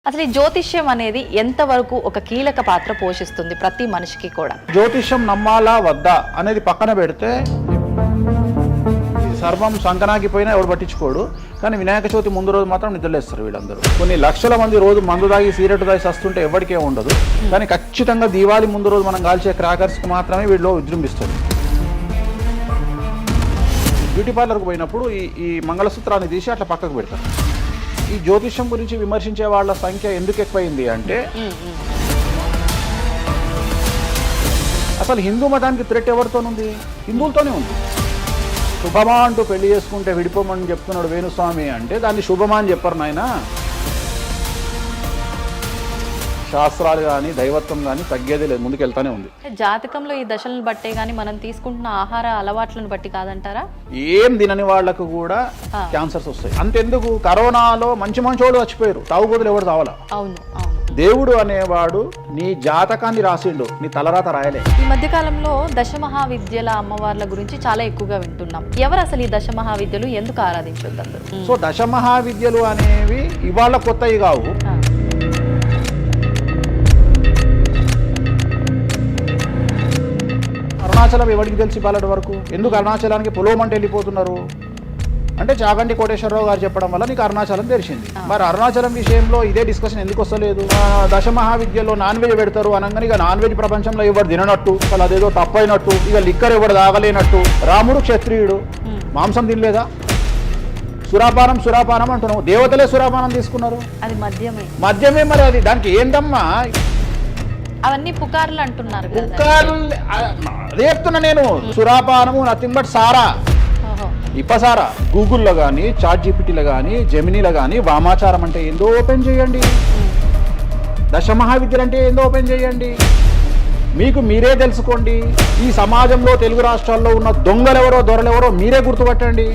అసలు ఈ జ్యోతిష్యం అనేది ఎంతవరకు ఒక కీలక పాత్ర పోషిస్తుంది ప్రతి మనిషికి కూడా? జ్యోతిష్యం నమ్మాలా వద్దా అనేది పక్కన పెడితే సర్వం సంకనాగిపోయినా ఎవడు పట్టించుకోడు. కానీ వినాయక చవితి ముందు రోజు మాత్రం నిద్రలేస్తారు వీళ్ళందరూ. కొన్ని లక్షల మంది రోజు మందు దాగి సిగరెట్ దాగి సస్తుంటే ఎవరికే ఉండదు. కానీ ఖచ్చితంగా దీవాళి ముందు రోజు మనం కాల్చే క్రాకర్స్కి మాత్రమే వీళ్ళు విజృంభిస్తుంది. బ్యూటీ పార్లర్కి పోయినప్పుడు ఈ మంగళసూత్రాన్ని తీసి అట్లా పక్కకు పెడతారు. ఈ జ్యోతిష్యం గురించి విమర్శించే వాళ్ళ సంఖ్య ఎందుకు ఎక్కువైంది అంటే, అసలు హిందూ మతానికి థ్రెట్ ఎవరితోనుంది? హిందువులతోనే ఉంది. శుభమా అంటూ పెళ్లి చేసుకుంటే విడిపోమని చెప్తున్నాడు వేణుస్వామి అంటే దాన్ని శుభమా అని చెప్పరు నాయన. శాస్త్రాలు కానీ దైవత్వం కానీ తగ్గేదే లేదు, ముందుకెళ్తానే ఉంది. జాతకంలో ఈ దశలను బట్టే గానీ మనం తీసుకుంటున్న ఆహార అలవాట్లను బట్టి కాదంటారా? ఏం తినని వాళ్లకు కూడా క్యాన్సర్స్ వస్తాయి. అంతెందుకు, కరోనాలో మంచి మంచోళ్ళు చచ్చిపోయారు, తాగుబోతులు ఎవరు తావాలా? అవును అవును. దేవుడు అనేవాడు నీ జాతకాన్ని రాసిండు, నీ తలరాత రాయలే. ఈ మధ్య కాలంలో దశమహావిద్యల అమ్మవార్ల గురించి చాలా ఎక్కువగా వింటున్నాం. ఎవరు అసలు ఈ దశమహావిద్యలు, ఎందుకు ఆరాధించొద్దు అందరూ? సో దశమహావిద్యలు అనేవి ఇవాళ కొత్తవి కావు. అరుణాచలం ఎవరికి తెలిసి పాలటి వరకు? ఎందుకు అరుణాచలానికి పొలవమంటే వెళ్ళిపోతున్నారు అంటే చాగంటి కోటేశ్వరరావు గారు చెప్పడం వల్ల నీకు అరుణాచలం తెలిసింది. మరి అరుణాచలం విషయంలో ఇదే డిస్కషన్ ఎందుకు వస్తలేదు? దశమహావిద్యలో నాన్ వెజ్ పెడతారు అనగానే ఇక నాన్ వెజ్ ప్రపంచంలో ఎవరు తిననట్టు, అసలు అదేదో తప్పైనట్టు, ఇక లిక్కర్ ఎవరు తాగలేనట్టు. రాముడు క్షత్రియుడు, మాంసం తినలేదా? సురాపానం అంటున్నావు, దేవతలే సురాపానం తీసుకున్నారు, అది మద్యమే. మరి అది దానికి ఏంటమ్మా? అవన్నీ పుకార్లు అంటున్నారు. పుకార్లు అదే చెప్తున్నా నేను. సురాపానము నథింగ్ బట్ సారా, ఇప్పసారా. గూగుల్లో కానీ, చాట్ జీపీటీలో కానీ, జెమినీలో కానీ వామాచారం అంటే ఏందో ఓపెన్ చేయండి, దశమహావిద్యలు అంటే ఏందో ఓపెన్ చేయండి, మీకు మీరే తెలుసుకోండి. ఈ సమాజంలో తెలుగు రాష్ట్రాల్లో ఉన్న దొంగలెవరో దొరలెవరో మీరే గుర్తుపట్టండి.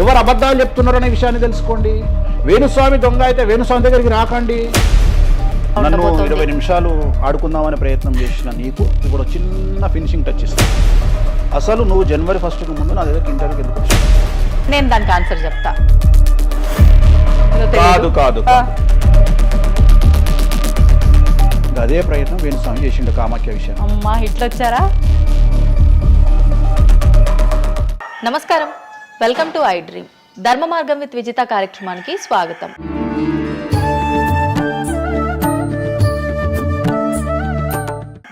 ఎవరు అబద్ధాలు చెప్తున్నారు అనే విషయాన్ని తెలుసుకోండి. వేణుస్వామి దొంగ అయితే వేణుస్వామి దగ్గరికి రాకండి. నన్ను 20 నిమిషాలు ఆడుకుందామనే ప్రయత్నం చేసిన నీకు ఇప్పుడు చిన్న ఫినిషింగ్ టచ్ ఇస్తాను. అసలు నువ్వు జనవరి 1కి ముందు నా దగ్గర ఇంటర్వ్యూకి ఎందుకు వచ్చావు? నేను దానికి ఆన్సర్ చెప్తా. కాదు అదే ప్రయత్నం వేణుస్వామి చేసిండు కామాఖ్య విషయం. అమ్మా ఇట్లొచ్చారా? నమస్కారం, వెల్కమ్ టు ఐ డ్రీమ్. ధర్మ మార్గం విత్ విజిత కార్యక్రమానికి స్వాగతం.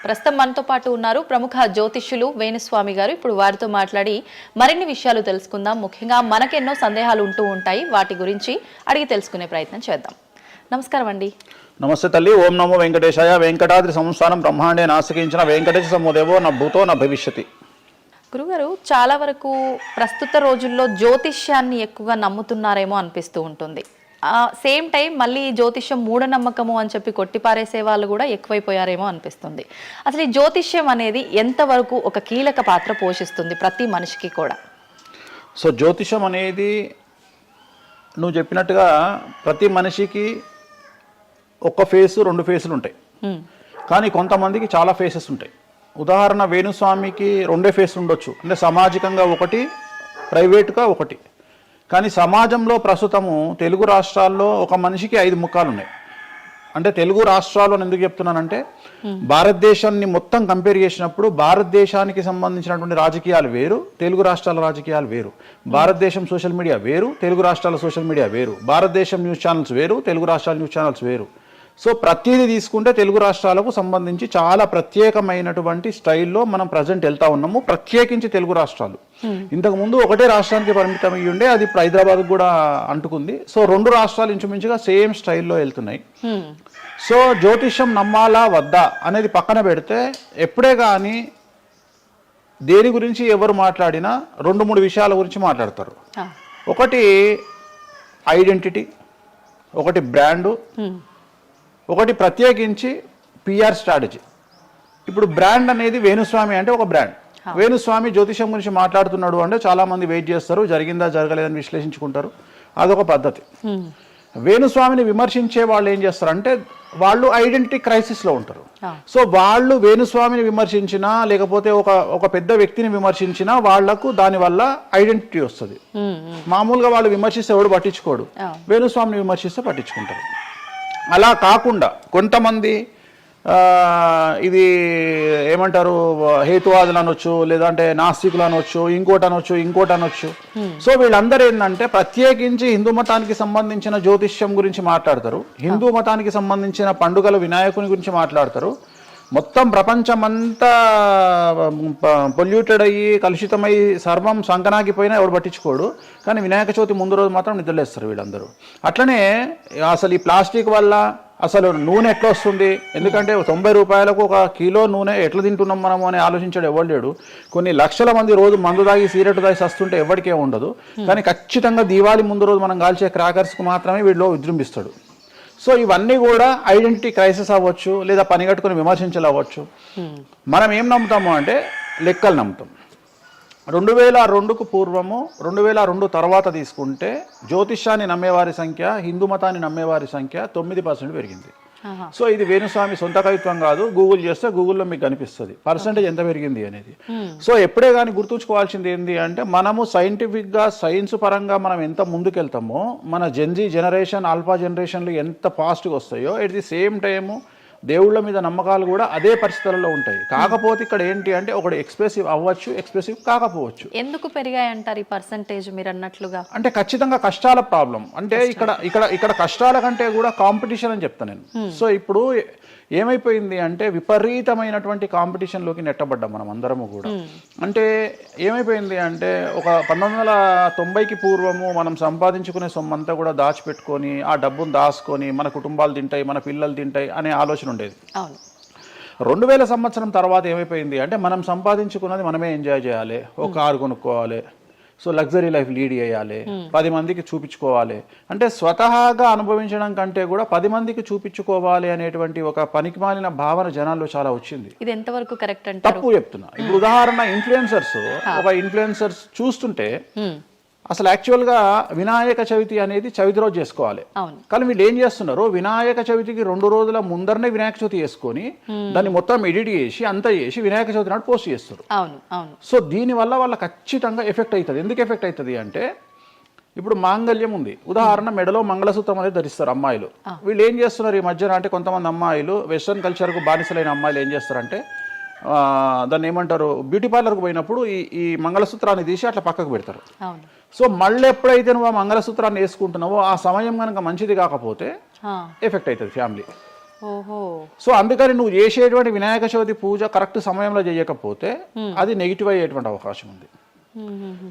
ప్రస్తుతం మనతో పాటు ఉన్నారు ప్రముఖ జ్యోతిష్యులు వేణుస్వామి గారు. ఇప్పుడు వారితో మాట్లాడి మరిన్ని విషయాలు తెలుసుకుందాం. ముఖ్యంగా మనకెన్నో సందేహాలు ఉంటూ ఉంటాయి, వాటి గురించి అడిగి తెలుసుకునే ప్రయత్నం చేద్దాం. నమస్కారం అండి. నమస్తే తల్లి. ఓం నమో వెంకటేశాయ. వెంకటాద్రి సంస్థానం బ్రహ్మాండే నాశకించిన వెంకటేశ సమోదేవో నా భూతో నా భవిష్యతి. గురుగారు, చాలా వరకు ప్రస్తుత రోజుల్లో జ్యోతిష్యాన్ని ఎక్కువగా నమ్ముతున్నారేమో అనిపిస్తూ ఉంటుంది. సేమ్ టైం మళ్ళీ జ్యోతిష్యం మూఢనమ్మకము అని చెప్పి కొట్టిపారేసే వాళ్ళు కూడా ఎక్కువైపోయారేమో అనిపిస్తుంది. అసలు ఈ జ్యోతిష్యం అనేది ఎంతవరకు ఒక కీలక పాత్ర పోషిస్తుంది ప్రతి మనిషికి కూడా? సో జ్యోతిషం అనేది నువ్వు చెప్పినట్టుగా ప్రతి మనిషికి ఒక ఫేసు 2 ఫేసులు ఉంటాయి, కానీ కొంతమందికి చాలా ఫేసెస్ ఉంటాయి. ఉదాహరణ వేణుస్వామికి 2 ఫేసులు ఉండొచ్చు. అంటే సామాజికంగా ఒకటి, ప్రైవేట్గా ఒకటి. కానీ సమాజంలో ప్రస్తుతము తెలుగు రాష్ట్రాల్లో ఒక మనిషికి 5 ముఖాలు ఉన్నాయి. అంటే తెలుగు రాష్ట్రాల్లో ఎందుకు చెప్తున్నానంటే, భారతదేశాన్ని మొత్తం కంపేర్ చేసినప్పుడు భారతదేశానికి సంబంధించినటువంటి రాజకీయాలు వేరు, తెలుగు రాష్ట్రాల రాజకీయాలు వేరు. భారతదేశం సోషల్ మీడియా వేరు, తెలుగు రాష్ట్రాల సోషల్ మీడియా వేరు. భారతదేశం న్యూస్ ఛానల్స్ వేరు, తెలుగు రాష్ట్రాల న్యూస్ ఛానల్స్ వేరు. సో ప్రతిదీ తీసుకుంటే తెలుగు రాష్ట్రాలకు సంబంధించి చాలా ప్రత్యేకమైనటువంటి స్టైల్లో మనం ప్రజెంట్ వెళ్తా ఉన్నాము. ప్రత్యేకించి తెలుగు రాష్ట్రాలు ఇంతకుముందు ఒకటే రాష్ట్రానికి పరిమితం అయ్యి ఉండే, అది ఇప్పుడు హైదరాబాద్ కూడా అంటుకుంది. సో 2 రాష్ట్రాలు ఇంచుమించుగా సేమ్ స్టైల్లో వెళ్తున్నాయి. సో జ్యోతిష్యం నమ్మాలా వద్దా అనేది పక్కన పెడితే, ఎప్పుడే కానీ దేని గురించి ఎవరు మాట్లాడినా 2-3 విషయాల గురించి మాట్లాడతారు. ఒకటి ఐడెంటిటీ, ఒకటి బ్రాండు, ఒకటి ప్రత్యేకించి పిఆర్ స్ట్రాటజీ. ఇప్పుడు బ్రాండ్ అనేది వేణుస్వామి అంటే ఒక బ్రాండ్. వేణుస్వామి జ్యోతిషం గురించి మాట్లాడుతున్నాడు అంటే చాలా మంది వెయిట్ చేస్తారు, జరిగిందా జరగలేదని విశ్లేషించుకుంటారు, అదొక పద్ధతి. వేణుస్వామిని విమర్శించే వాళ్ళు ఏం చేస్తారంటే వాళ్ళు ఐడెంటిటీ క్రైసిస్లో ఉంటారు. ఆ. సో వాళ్ళు వేణుస్వామిని విమర్శించినా లేకపోతే ఒక పెద్ద వ్యక్తిని విమర్శించినా వాళ్లకు దానివల్ల ఐడెంటిటీ వస్తుంది. మామూలుగా వాళ్ళు విమర్శిస్తే ఎవడు పట్టించుకోడు, వేణుస్వామిని విమర్శిస్తే పట్టించుకుంటారు. అలా కాకుండా కొంతమంది ఇది ఏమంటారు హేతువాదులు అనొచ్చు, లేదంటే నాస్తికులు అనొచ్చు, ఇంకోటి అనొచ్చు. సో వీళ్ళందరూ ఏంటంటే ప్రత్యేకించి హిందూ మతానికి సంబంధించిన జ్యోతిష్యం గురించి మాట్లాడతారు, హిందూ మతానికి సంబంధించిన పండుగల వినాయకుని గురించి మాట్లాడతారు. మొత్తం ప్రపంచమంతా పొల్యూటెడ్ అయ్యి కలుషితమై సర్వం సంకనాగిపోయినా ఎవడు పట్టించుకోడు, కానీ వినాయక చవితి ముందు రోజు మాత్రం నిద్రలేస్తారు వీళ్ళందరూ. అట్లనే అసలు ఈ ప్లాస్టిక్ వల్ల అసలు నూనె ఎట్లా వస్తుంది, ఎందుకంటే 90 రూపాయలకు 1 కిలో నూనె ఎట్లా తింటున్నాం మనము అని ఆలోచించాడు ఎవరు లేడు. కొన్ని లక్షల మంది రోజు మందు తాగి సిగరెట్ తాగి సస్తుంటే ఎవరికే ఉండదు, కానీ ఖచ్చితంగా దీవాళి ముందు రోజు మనం కాల్చే క్రాకర్స్కి మాత్రమే వీళ్ళు విజృంభిస్తాడు. సో ఇవన్నీ కూడా ఐడెంటిటీ క్రైసిస్ అవ్వచ్చు, లేదా పని కట్టుకుని విమర్శించలవచ్చు. మనం ఏం నమ్ముతాము అంటే లెక్కలు నమ్ముతాం. 2002కు పూర్వము 2002 తర్వాత తీసుకుంటే జ్యోతిష్యాన్ని నమ్మేవారి సంఖ్య, హిందూ మతాన్ని నమ్మేవారి సంఖ్య 9% పెరిగింది. సో ఇది వేణుస్వామి సొంత కవిత్వం కాదు, గూగుల్ చేస్తే గూగుల్లో మీకు కనిపిస్తుంది పర్సంటేజ్ ఎంత పెరిగింది అనేది. సో ఎప్పుడే కానీ గుర్తుంచుకోవాల్సింది ఏంటి అంటే మనము సైంటిఫిక్గా సైన్స్ పరంగా మనం ఎంత ముందుకెళ్తామో మన జెన్జీ జనరేషన్ ఆల్ఫా జనరేషన్లు ఎంత ఫాస్ట్గా వస్తాయో ఎట్ ది సేమ్ టైము దేవుళ్ళ మీద నమ్మకాలు కూడా అదే పరిస్థితులలో ఉంటాయి. కాకపోతే ఇక్కడ ఏంటి అంటే ఒకటి ఎక్స్ప్రెసివ్ అవ్వచ్చు, ఎక్స్ప్రెసివ్ కాకపోవచ్చు. ఎందుకు పెరిగాయి అంటారు ఈ పర్సంటేజ్ మీరు అన్నట్లుగా? అంటే ఖచ్చితంగా కష్టాల ప్రాబ్లం. అంటే ఇక్కడ కష్టాల కంటే కూడా కాంపిటీషన్ అని చెప్తాను నేను. సో ఇప్పుడు ఏమైపోయింది అంటే విపరీతమైనటువంటి కాంపిటీషన్లోకి నెట్టబడ్డాం మనం అందరము కూడా. అంటే ఏమైపోయింది అంటే ఒక 1990కి పూర్వము మనం సంపాదించుకునే సొమ్మంతా కూడా దాచిపెట్టుకొని ఆ డబ్బును దాచుకొని మన కుటుంబాలు తింటాయి, మన పిల్లలు తింటాయి అనే ఆలోచన ఉండేది. 2000 సంవత్సరం తర్వాత ఏమైపోయింది అంటే మనం సంపాదించుకున్నది మనమే ఎంజాయ్ చేయాలి, ఒక కారు కొనుక్కోవాలి, సో లగ్జరీ లైఫ్ లీడ్ చేయాలి, 10 మందికి చూపించుకోవాలి. అంటే స్వతహాగా అనుభవించడం కంటే కూడా 10 మందికి చూపించుకోవాలి అనేటువంటి ఒక పనికిమాలిన భావన జనాల్లో చాలా వచ్చింది. ఇది ఎంతవరకు కరెక్ట్ అంటే తప్పు చెప్తున్నా. ఇప్పుడు ఉదాహరణ ఇన్ఫ్లుయెన్సర్స్ చూస్తుంటే అసలు యాక్చువల్గా వినాయక చవితి అనేది చవితి రోజు చేసుకోవాలి, కానీ వీళ్ళు ఏం చేస్తున్నారు వినాయక చవితికి 2 రోజుల ముందరనే వినాయక చవితి చేసుకొని దాన్ని మొత్తం ఎడిట్ చేసి అంతా చేసి వినాయక చవితి నాడు పోస్ట్ చేస్తారు. సో దీనివల్ల వాళ్ళ ఖచ్చితంగా ఎఫెక్ట్ అవుతుంది. ఎందుకు ఎఫెక్ట్ అవుతుంది అంటే ఇప్పుడు మాంగళ్యం ఉంది, ఉదాహరణ మెడలో మంగళసూత్రం అనేది ధరిస్తారు అమ్మాయిలు. వీళ్ళు ఏం చేస్తున్నారు ఈ మధ్యన అంటే కొంతమంది అమ్మాయిలు వెస్ట్రన్ కల్చర్కు బానిసలైన అమ్మాయిలు ఏం చేస్తారంటే దాన్ని ఏమంటారు బ్యూటీ పార్లర్కి పోయినప్పుడు ఈ మంగళసూత్రాన్ని తీసి అట్లా పక్కకు పెడతారు. సో మళ్ళీ ఎప్పుడైతే నువ్వు ఆ మంగళసూత్రాన్ని వేసుకుంటున్నావో ఆ సమయం కనుక మంచిది కాకపోతే ఎఫెక్ట్ అవుతుంది ఫ్యామిలీ. సో అందుకని నువ్వు చేసేటువంటి వినాయక చవితి పూజ కరెక్ట్ సమయంలో చేయకపోతే అది నెగిటివ్ అయ్యేటువంటి అవకాశం ఉంది.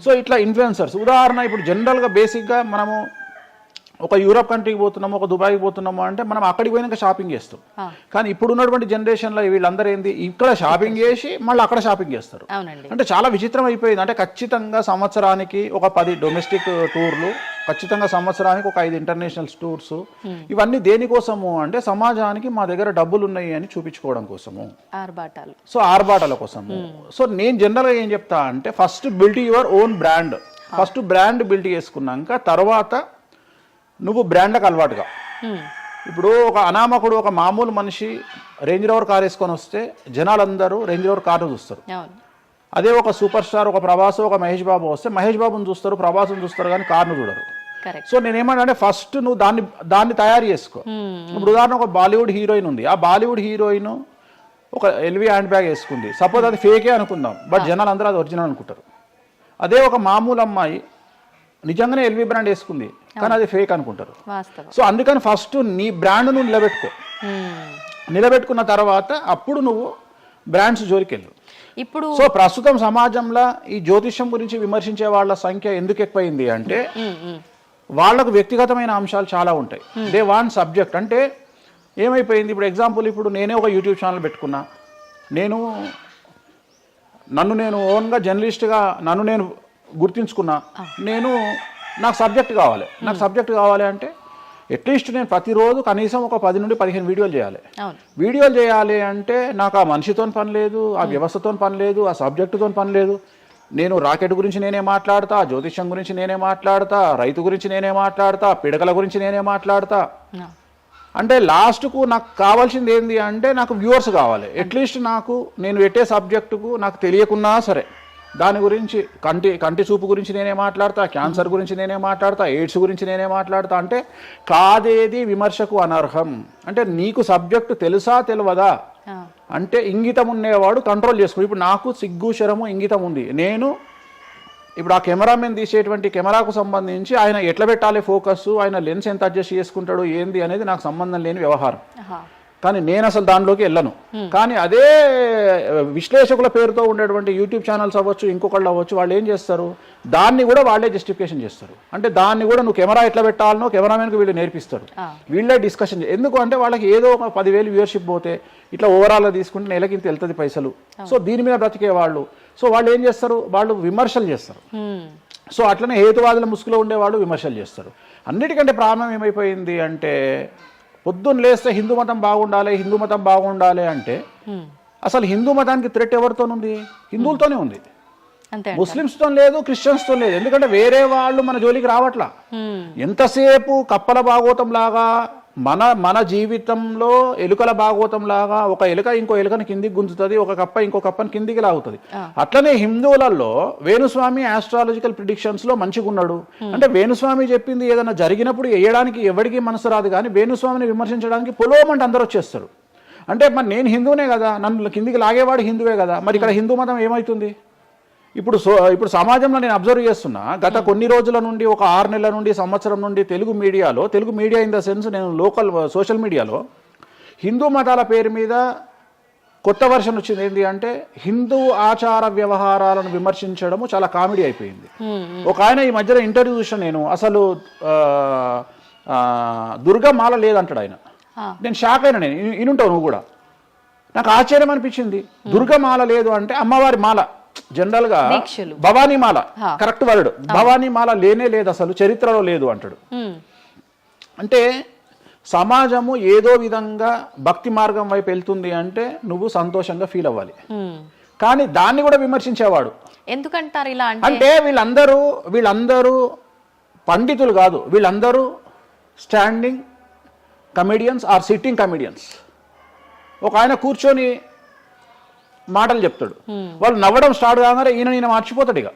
సో ఇట్లా ఇన్ఫ్లుయెన్సర్స్ ఉదాహరణ ఇప్పుడు జనరల్గా బేసిక్గా మనము ఒక యూరప్ కంట్రీకి పోతున్నాము, ఒక దుబాయ్కి పోతున్నాము అంటే మనం అక్కడికి పోయినాక షాపింగ్ చేస్తాం. కానీ ఇప్పుడు ఉన్నటువంటి జనరేషన్లో వీళ్ళందరూ ఏంది ఇక్కడ షాపింగ్ చేసి మళ్ళీ అక్కడ షాపింగ్ చేస్తారు. అంటే చాలా విచిత్రం అయిపోయింది. అంటే ఖచ్చితంగా సంవత్సరానికి ఒక 10 డొమెస్టిక్ టూర్లు, ఖచ్చితంగా సంవత్సరానికి ఒక 5 ఇంటర్నేషనల్ టూర్స్. ఇవన్నీ దేనికోసము అంటే సమాజానికి మా దగ్గర డబ్బులు ఉన్నాయి అని చూపించుకోవడం కోసము, సో ఆర్భాటాల కోసము. సో నేను జనరల్గా ఏం చెప్తా అంటే first build your own brand. First brand build చేసుకున్నాక తర్వాత నువ్వు బ్రాండ్లకు అలవాటుగా. ఇప్పుడు ఒక అనామకుడు ఒక మామూలు మనిషి రేంజ్ రోవర్ కార్ వేసుకొని వస్తే జనాలందరూ రేంజ్ రోవర్ కార్ను చూస్తారు. అదే ఒక సూపర్ స్టార్ ఒక ప్రభాస్ ఒక మహేష్ బాబు వస్తే మహేష్ బాబుని చూస్తారు, ప్రభాస్ని చూస్తారు, కానీ కార్ను చూడరు. సో నేనేమంటే ఫస్ట్ నువ్వు దాన్ని తయారు చేసుకో. ఇప్పుడు ఉదాహరణ ఒక బాలీవుడ్ హీరోయిన్ ఉంది, ఆ బాలీవుడ్ హీరోయిన్ ఒక ఎల్వి హ్యాండ్ బ్యాగ్ వేసుకుంది, సపోజ్ అది ఫేకే అనుకుందాం, బట్ జనాలు అందరూ అది ఒరిజినల్ అనుకుంటారు. అదే ఒక మామూలు అమ్మాయి నిజంగానే ఎల్వి బ్రాండ్ వేసుకుంది, కానీ అది ఫేక్ అనుకుంటారు. సో అందుకని ఫస్ట్ నీ బ్రాండ్ నువ్వు నిలబెట్టుకున్న తర్వాత అప్పుడు నువ్వు బ్రాండ్స్ జోలికి వెళ్ళు. ఇప్పుడు సో ప్రస్తుతం సమాజంలో ఈ జ్యోతిష్యం గురించి విమర్శించే వాళ్ళ సంఖ్య ఎందుకు ఎక్కువైంది అంటే వాళ్లకు వ్యక్తిగతమైన అంశాలు చాలా ఉంటాయి. They want subject. అంటే ఏమైపోయింది ఇప్పుడు ఎగ్జాంపుల్ ఇప్పుడు నేనే ఒక యూట్యూబ్ ఛానల్ పెట్టుకున్నా, నన్ను నేను ఓన్గా జర్నలిస్ట్గా నన్ను నేను గుర్తించుకున్నా, నాకు సబ్జెక్ట్ కావాలి అంటే అట్లీస్ట్ నేను ప్రతిరోజు కనీసం ఒక 10 నుండి 15 వీడియోలు చేయాలి అంటే నాకు ఆ మనిషితో పని లేదు, ఆ వ్యవస్థతో పని లేదు, ఆ సబ్జెక్టుతో పని లేదు. నేను రాకెట్ గురించి నేనే మాట్లాడతా, జ్యోతిష్యం గురించి నేనే మాట్లాడతా, రైతు గురించి నేనే మాట్లాడతా, పిడకల గురించి నేనే మాట్లాడతా. అంటే లాస్ట్కు నాకు కావాల్సింది ఏంది అంటే నాకు వ్యూవర్స్ కావాలి. అట్లీస్ట్ నాకు నేను పెట్టే సబ్జెక్టుకు నాకు తెలియకున్నా సరే దాని గురించి కంటి చూపు గురించి నేనే మాట్లాడతా, క్యాన్సర్ గురించి నేనే మాట్లాడతా, ఎయిడ్స్ గురించి నేనే మాట్లాడతా. అంటే కాదేది విమర్శకు అనర్హం. అంటే నీకు సబ్జెక్టు తెలుసా తెలియదా అంటే ఇంగితం ఉండేవాడు కంట్రోల్ చేసుకో. ఇప్పుడు నాకు సిగ్గు శరము ఇంగితం ఉంది. నేను ఇప్పుడు ఆ కెమెరామెన్ తీసేటువంటి కెమెరాకు సంబంధించి ఆయన ఎట్లా పెట్టాలి ఫోకస్, ఆయన లెన్స్ ఎంత అడ్జస్ట్ చేసుకుంటాడు ఏంది అనేది నాకు సంబంధం లేని వ్యవహారం. కానీ నేను అసలు దానిలోకి వెళ్ళను. కానీ అదే విశ్లేషకుల పేరుతో ఉండేటువంటి యూట్యూబ్ ఛానల్స్ అవ్వచ్చు, ఇంకొకళ్ళు అవ్వచ్చు, వాళ్ళు ఏం చేస్తారు, దాన్ని కూడా వాళ్ళే జస్టిఫికేషన్ చేస్తారు. అంటే దాన్ని కూడా నువ్వు కెమెరా ఎట్లా పెట్టాలనో కెమెరామెన్కి వీళ్ళు నేర్పిస్తారు, వీళ్ళే డిస్కషన్. ఎందుకు అంటే వాళ్ళకి ఏదో ఒక 10,000 వ్యూవర్షిప్ పోతే ఇట్లా ఓవరాల్గా తీసుకుంటే నెలకి ఇంత వెళ్తుంది పైసలు. సో దీని మీద బ్రతికే వాళ్ళు, సో వాళ్ళు ఏం చేస్తారు, వాళ్ళు విమర్శలు చేస్తారు. సో అట్లనే హేతువాదుల ముసుగులో ఉండేవాళ్ళు విమర్శలు చేస్తారు. అన్నిటికంటే ప్రాబ్లం ఏమైపోయింది అంటే పొద్దున్న లేస్తే హిందూ మతం బాగుండాలి అంటే అసలు హిందూ మతానికి థ్రెట్ ఎవరితోనుంది? హిందువులతోనే ఉంది. ముస్లిమ్స్తో లేదు, క్రిస్టియన్స్తో లేదు. ఎందుకంటే వేరే వాళ్ళు మన జోలికి రావట్లా. ఎంతసేపు కప్పల భాగవతం లాగా మన జీవితంలో ఎలుకల భాగవతం లాగా ఒక ఎలుక ఇంకో ఎలుకని కిందికి గుంజుతుంది, ఒక కప్ప ఇంకో కప్పని కిందికి లాగుతుంది. అట్లనే హిందువులలో వేణుస్వామి ఆస్ట్రాలజికల్ ప్రిడిక్షన్స్ లో మంచిగా ఉన్నాడు. అంటే వేణుస్వామి చెప్పింది ఏదైనా జరిగినప్పుడు వేయడానికి ఎవరికి మనసు రాదు, కానీ వేణుస్వామిని విమర్శించడానికి పొలోమంటే అందరూ వచ్చేస్తారు. అంటే మరి నేను హిందువునే కదా, నన్ను కిందికి లాగేవాడు హిందువే కదా, మరి ఇక్కడ హిందూ మతం ఏమవుతుంది? ఇప్పుడు సమాజంలో నేను అబ్జర్వ్ చేస్తున్నా, గత కొన్ని రోజుల నుండి, ఒక 6 నెలల నుండి, సంవత్సరం నుండి Telugu media in the sense నేను లోకల్ సోషల్ మీడియాలో హిందూ మతాల పేరు మీద కొత్త వర్షన్ వచ్చింది. ఏంటి అంటే హిందూ ఆచార వ్యవహారాలను విమర్శించడము చాలా కామెడీ అయిపోయింది. ఒక ఆయన ఈ మధ్యన ఇంటర్వ్యూ చూసాను నేను, అసలు దుర్గమాల లేదంటాడు ఆయన. నేను షాక్ అయినా, నేను ఇనుంటావు నువ్వు కూడా. నాకు ఆశ్చర్యం అనిపించింది. దుర్గమాల లేదు అంటే అమ్మవారి మాల, జనరల్ గా భవానీ మాల కరెక్ట్ వర్డ్, భవానీ మాల లేనే లేదు, అసలు చరిత్రలో లేదు అంటాడు. అంటే సమాజము ఏదో విధంగా భక్తి మార్గం వైపు వెళ్తుంది అంటే నువ్వు సంతోషంగా ఫీల్ అవ్వాలి. కానీ దాన్ని కూడా విమర్శించేవాడు ఎందుకంటారు ఇలా అంటే వీళ్ళందరూ పండితులు కాదు, వీళ్ళందరూ standing comedians or sitting comedians. ఒక ఆయన కూర్చొని మాటలు చెప్తాడు, వాళ్ళు నవ్వడం స్టార్ట్ కాగానే ఈయన మర్చిపోతాడు. ఇక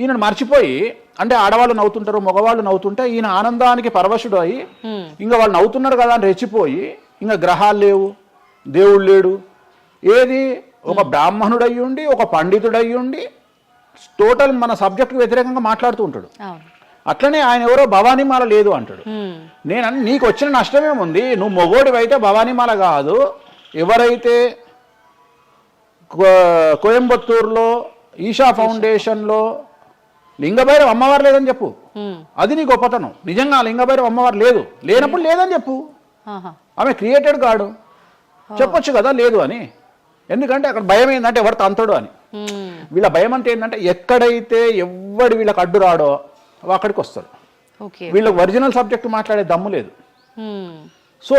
ఈయనను మర్చిపోయి, అంటే ఆడవాళ్ళు నవ్వుతుంటారు, మగవాళ్ళు నవ్వుతుంటే ఈయన ఆనందానికి పరవశుడు అయ్యి ఇంకా వాళ్ళు నవ్వుతున్నారు కదా అని రెచ్చిపోయి ఇంకా గ్రహాలు లేవు, దేవుడు లేడు, ఏది ఒక బ్రాహ్మణుడు అయ్యుండి ఒక పండితుడు అయ్యుండి టోటల్ మన సబ్జెక్టుకు వ్యతిరేకంగా మాట్లాడుతూ ఉంటాడు. అట్లనే ఆయన ఎవరో భవానీమాల లేదు అంటాడు. నేను నీకు వచ్చిన నష్టమేముంది, నువ్వు మొగోడివైతే భవానీమాల కాదు, ఎవరైతే కోయంబత్తూరులో ఈషా ఫౌండేషన్లో లింగభైరవ అమ్మవారు లేదని చెప్పు, అది నీ గొప్పతనం. నిజంగా లింగభైరవ అమ్మవారు లేనప్పుడు లేదని చెప్పు. ఆమె క్రియేటెడ్ గాడు, చెప్పొచ్చు కదా లేదు అని. ఎందుకంటే అక్కడ భయం ఏంటంటే ఎవరు తంతడు అని. వీళ్ళ భయం అంటే ఏంటంటే ఎక్కడైతే ఎవడు వీళ్ళకి అడ్డు రాడో అక్కడికి వస్తాడు. వీళ్ళకి ఒరిజినల్ సబ్జెక్ట్ మాట్లాడే దమ్ము లేదు. సో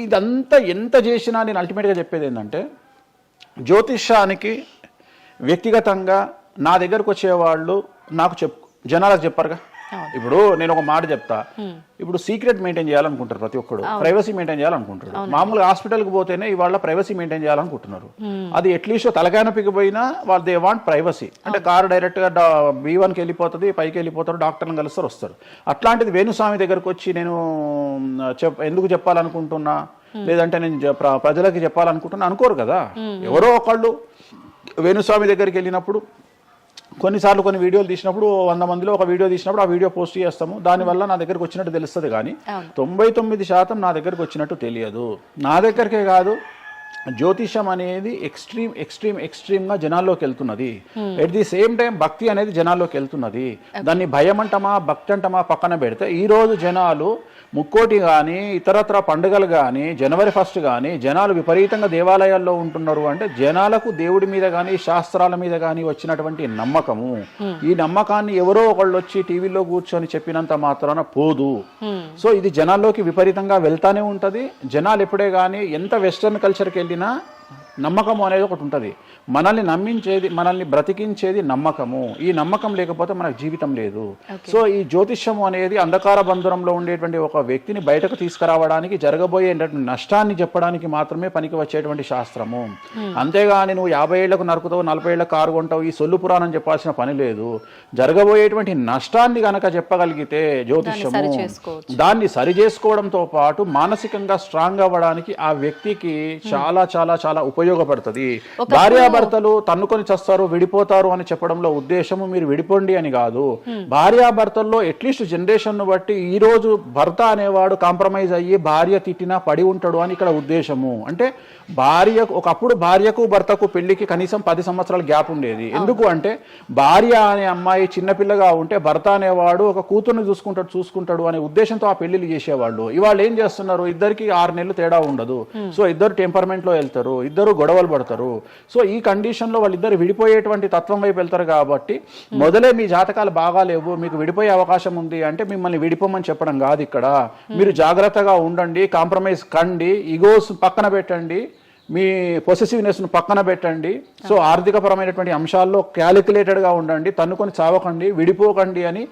ఇదంతా ఎంత చేసినా నేను అల్టిమేట్గా చెప్పేది ఏంటంటే, జ్యోతిష్యానికి వ్యక్తిగతంగా నా దగ్గరకు వచ్చేవాళ్ళు నాకు జనాలకు చెప్పారుగా. ఇప్పుడు నేను ఒక మాట చెప్తా, ఇప్పుడు సీక్రెట్ మెయింటైన్ చేయాలనుకుంటారు ప్రతి ఒక్కడు, ప్రైవసీ మెయింటైన్ చేయాలనుకుంటారు. మామూలుగా హాస్పిటల్కి పోతేనే ఇవాళ ప్రైవసీ మెయింటైన్ చేయాలనుకుంటున్నారు. అది అట్లీస్ట్ తలకాయనొప్పికి పోయినా వాళ్ళు దే వాంట్ ప్రైవసీ. అంటే కారు డైరెక్ట్గా B1కి వెళ్ళిపోతుంది, పైకి వెళ్ళిపోతారు, డాక్టర్ని కలుస్తారు, వస్తారు. అట్లాంటిది వేణుస్వామి దగ్గరకు వచ్చి నేను ఎందుకు చెప్పాలనుకుంటున్నా, లేదంటే నేను ప్రజలకి చెప్పాలనుకుంటున్నా అనుకోరు కదా. ఎవరో ఒకళ్ళు వేణుస్వామి దగ్గరికి వెళ్ళినప్పుడు కొన్నిసార్లు కొన్ని వీడియోలు తీసినప్పుడు 100 మందిలో ఒక వీడియో తీసినప్పుడు ఆ వీడియో పోస్ట్ చేస్తాము, దానివల్ల నా దగ్గరకు వచ్చినట్టు తెలుస్తుంది. కానీ 99% నా దగ్గరకు వచ్చినట్టు తెలియదు. నా దగ్గరికే కాదు, జ్యోతిషం అనేది ఎక్స్ట్రీమ్గా జనాల్లోకి వెళ్తున్నది. ఎట్ ది సేమ్ టైం భక్తి అనేది జనాల్లోకి వెళ్తున్నది. దాన్ని భయం అంటమా భక్తి అంటమా పక్కన పెడితే ఈరోజు జనాలు ముక్కోటి కానీ ఇతరత్ర పండుగలు కానీ జనవరి 1 కానీ జనాలు విపరీతంగా దేవాలయాల్లో ఉంటున్నారు. అంటే జనాలకు దేవుడి మీద కానీ శాస్త్రాల మీద కానీ వచ్చినటువంటి నమ్మకము, ఈ నమ్మకాన్ని ఎవరో ఒకళ్ళు వచ్చి టీవీలో కూర్చొని చెప్పినంత మాత్రాన పోదు. సో ఇది జనాల్లోకి విపరీతంగా వెళ్తానే ఉంటుంది. జనాలు ఎప్పుడే కానీ ఎంత వెస్టర్న్ కల్చర్కి వెళ్ళినా నమ్మకము అనేది ఒకటి ఉంటుంది. మనల్ని నమ్మించేది, మనల్ని బ్రతికించేది నమ్మకము. ఈ నమ్మకం లేకపోతే మనకు జీవితం లేదు. సో ఈ జ్యోతిష్యము అనేది అంధకార బంధురంలో ఉండేటువంటి ఒక వ్యక్తిని బయటకు తీసుకురావడానికి, జరగబోయేటువంటి నష్టాన్ని చెప్పడానికి మాత్రమే పనికి వచ్చేటువంటి శాస్త్రము. అంతేగాని నువ్వు 50 ఏళ్లకు నరుకుతావు, 40 ఏళ్లకు కారు కొంటావు, ఈ సొల్లు పురాణం చెప్పాల్సిన పని లేదు. జరగబోయేటువంటి నష్టాన్ని గనక చెప్పగలిగితే జ్యోతిష్యము దాన్ని సరి చేసుకోవడంతో పాటు మానసికంగా స్ట్రాంగ్ అవ్వడానికి ఆ వ్యక్తికి చాలా చాలా చాలా ఉపయోగపడుతుంది. భార్యాభర్తలు తన్నుకొని చస్తారు, విడిపోతారు అని చెప్పడంలో ఉద్దేశము మీరు విడిపోండి అని కాదు. భార్యాభర్తల్లో అట్లీస్ట్ జనరేషన్ ను బట్టి ఈ రోజు భర్త అనేవాడు కాంప్రమైజ్ అయ్యి భార్య తిట్టినా పడి ఉంటాడు అని ఇక్కడ ఉద్దేశము. అంటే ఒకప్పుడు భార్యకు భర్తకు పెళ్లికి కనీసం 10 సంవత్సరాల గ్యాప్ ఉండేది. ఎందుకు అంటే భార్య అనే అమ్మాయి చిన్నపిల్లగా ఉంటే భర్త అనేవాడు ఒక కూతుర్ని చూసుకుంటాడు అనే ఉద్దేశంతో ఆ పెళ్లిళ్ళు చేసేవాళ్ళు. ఇవాళ ఏం చేస్తున్నారు, ఇద్దరికి 6 నెలలు తేడా ఉండదు. సో ఇద్దరు టెంపర్మెంట్ లో వెళ్తారు, ఇద్దరు గొడవలు పడతారు. సో ఈ కండిషన్ లో వాళ్ళిద్దరు విడిపోయేటువంటి తత్వం వైపు వెళ్తారు. కాబట్టి మొదలే మీ జాతకాలు బాగాలేవు, మీకు విడిపోయే అవకాశం ఉంది అంటే మిమ్మల్ని విడిపోమని చెప్పడం కాదు. ఇక్కడ మీరు జాగ్రత్తగా ఉండండి, కాంప్రమైజ్ కండి, ఈగోస్ పక్కన పెట్టండి, మీ పొసెసివ్నెస్ను పక్కన పెట్టండి. సో ఆర్థికపరమైనటువంటి అంశాల్లో క్యాలిక్యులేటెడ్గా ఉండండి, తన్నుకొని చావకండి, విడిపోకండి అని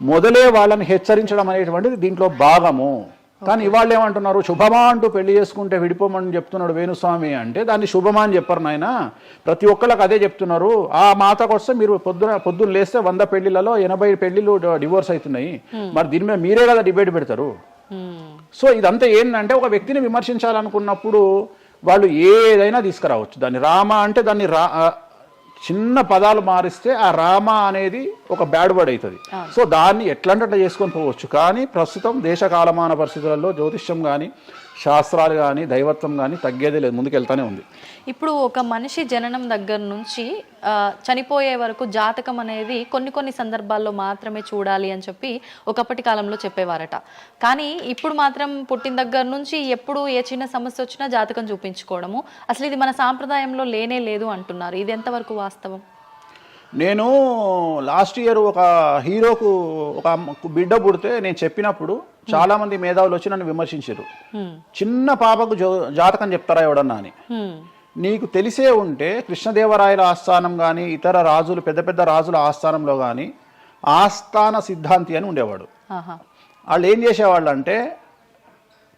మొదలే వాళ్ళని హెచ్చరించడం అనేటువంటిది దీంట్లో భాగము. కానీ ఇవాళ ఏమంటున్నారు, శుభమా అంటూ పెళ్లి చేసుకుంటే విడిపోమని చెప్తున్నాడు వేణుస్వామి అంటే దాన్ని శుభమా అని చెప్పరు నాయన. ప్రతి ఒక్కళ్ళకి అదే చెప్తున్నారు. ఆ మాతకు వస్తే మీరు పొద్దున్న లేస్తే 100 పెళ్లిలలో 80 పెళ్లిళ్ళు డివోర్స్ అవుతున్నాయి. మరి దీని మీద మీరే కదా డిబేట్ పెడతారు. సో ఇదంతా ఏంటంటే ఒక వ్యక్తిని విమర్శించాలనుకున్నప్పుడు వాళ్ళు ఏదైనా తీసుకురావచ్చు. దాన్ని రామ అంటే దాన్ని చిన్న పదాలు మారిస్తే ఆ రామ అనేది ఒక బ్యాడ్ వర్డ్ అవుతుంది. సో దాన్ని ఎట్లంటే అట్లా చేసుకొని పోవచ్చు. కానీ ప్రస్తుతం దేశ కాలమాన పరిస్థితులలో జ్యోతిష్యం కానీ, శాస్త్రాలు కానీ, దైవత్వం కానీ తగ్గేదే లేదు, ముందుకెళ్తానే ఉంది. ఇప్పుడు ఒక మనిషి జననం దగ్గర నుంచి చనిపోయే వరకు జాతకం అనేది కొన్ని సందర్భాల్లో మాత్రమే చూడాలి అని చెప్పి ఒకప్పటి కాలంలో చెప్పేవారట. కానీ ఇప్పుడు మాత్రం పుట్టిన దగ్గర నుంచి ఎప్పుడు ఏ చిన్న సమస్య వచ్చినా జాతకం చూపించుకోవడము, అసలు ఇది మన సాంప్రదాయంలో లేనే లేదు అంటున్నారు. ఇది ఎంతవరకు వాస్తవం? నేను లాస్ట్ ఇయర్ ఒక హీరోకు ఒక బిడ్డ పుడితే నేను చెప్పినప్పుడు చాలా మంది మేధావులు వచ్చి నన్ను విమర్శించారు. చిన్న పాపకు జాతకం చెప్తారా ఎవడన్నా అని. నీకు తెలిసే ఉంటే కృష్ణదేవరాయల ఆస్థానం కానీ, ఇతర రాజులు, పెద్ద పెద్ద రాజుల ఆస్థానంలో కానీ ఆస్థాన సిద్ధాంతి అని ఉండేవాడు. వాళ్ళు ఏం చేసేవాళ్ళు అంటే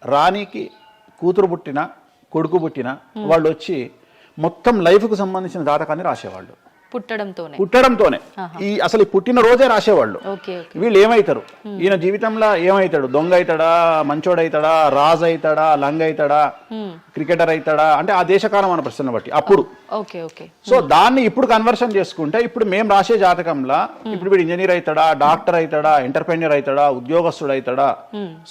రాణికి కూతురు పుట్టిన, కొడుకు పుట్టిన వాళ్ళు వచ్చి మొత్తం లైఫ్కు సంబంధించిన జాతకాన్ని రాసేవాళ్ళు. పుట్టడంతోనే ఈ అసలు పుట్టిన రోజే రాసేవాళ్ళు. వీళ్ళు ఏమైతారు, ఈయన జీవితంలో ఏమైతాడు, దొంగ అవుతాడా, మంచోడు అవుతాడా, రాజు అవుతాడా, లంగ అవుతాడా, క్రికెటర్ అవుతాడా అంటే ఆ దేశకాలం అన్న ప్రశ్న బట్టి అప్పుడు. సో దాన్ని ఇప్పుడు కన్వర్షన్ చేసుకుంటే ఇప్పుడు మేము రాసే జాతకంలో ఇప్పుడు వీడు ఇంజనీర్ అవుతాడా, డాక్టర్ అవుతాడా, ఎంటర్ప్రెన్యూర్ అవుతాడా, ఉద్యోగస్తుడు అవుతాడా.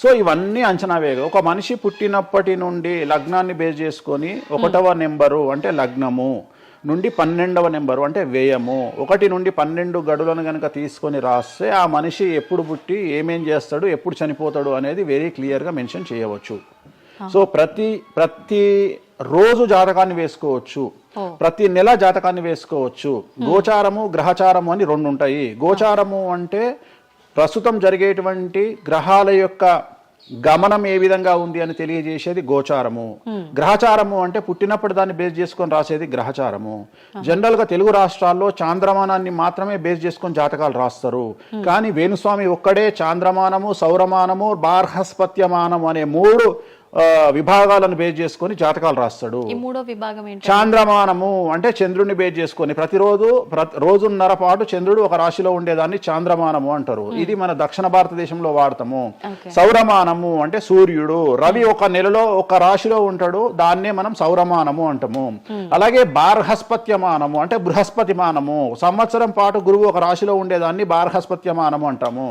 సో ఇవన్నీ అంచనా వేగ ఒక మనిషి పుట్టినప్పటి నుండి లగ్నాన్ని బేస్ చేసుకొని 1వ నెంబరు అంటే లగ్నము నుండి 12వ నెంబరు అంటే వ్యయము, 1 నుండి 12 గడులను కనుక తీసుకొని రాస్తే ఆ మనిషి ఎప్పుడు పుట్టి ఏమేం చేస్తాడు, ఎప్పుడు చనిపోతాడు అనేది వెరీ క్లియర్గా మెన్షన్ చేయవచ్చు. సో ప్రతి రోజు జాతకాన్ని వేసుకోవచ్చు, ప్రతి నెల జాతకాన్ని వేసుకోవచ్చు. గోచారము, గ్రహచారము అని 2 ఉంటాయి. గోచారము అంటే ప్రస్తుతం జరిగేటువంటి గ్రహాల యొక్క గమనం ఏ విధంగా ఉంది అని తెలియజేసేది గోచారము. గ్రహచారము అంటే పుట్టినప్పుడు దాన్ని బేస్ చేసుకొని రాసేది గ్రహచారము. జనరల్ గా తెలుగు రాష్ట్రాల్లో చాంద్రమానాన్ని మాత్రమే బేస్ చేసుకొని జాతకాలు రాస్తారు. కానీ వేణుస్వామి ఒక్కడే చాంద్రమానము, సౌరమానము, బార్హస్పత్యమానము అనే 3 విభాగాలను బేస్ చేసుకొని జాతకాలు రాస్తాడు. చాంద్రమానము అంటే చంద్రుడిని బేస్ చేసుకొని రోజున్నర పాటు చంద్రుడు ఒక రాశిలో ఉండేదాన్ని చాంద్రమానము అంటారు. ఇది మన దక్షిణ భారతదేశంలో వాడతాము. సౌరమానము అంటే సూర్యుడు, రవి ఒక నెలలో ఒక రాశిలో ఉంటాడు, దాన్నే మనం సౌరమానము అంటాము. అలాగే బార్హస్పత్యమానము అంటే బృహస్పతిమానము, సంవత్సరం పాటు గురువు ఒక రాశిలో ఉండేదాన్ని బార్హస్పత్యమానము అంటాము.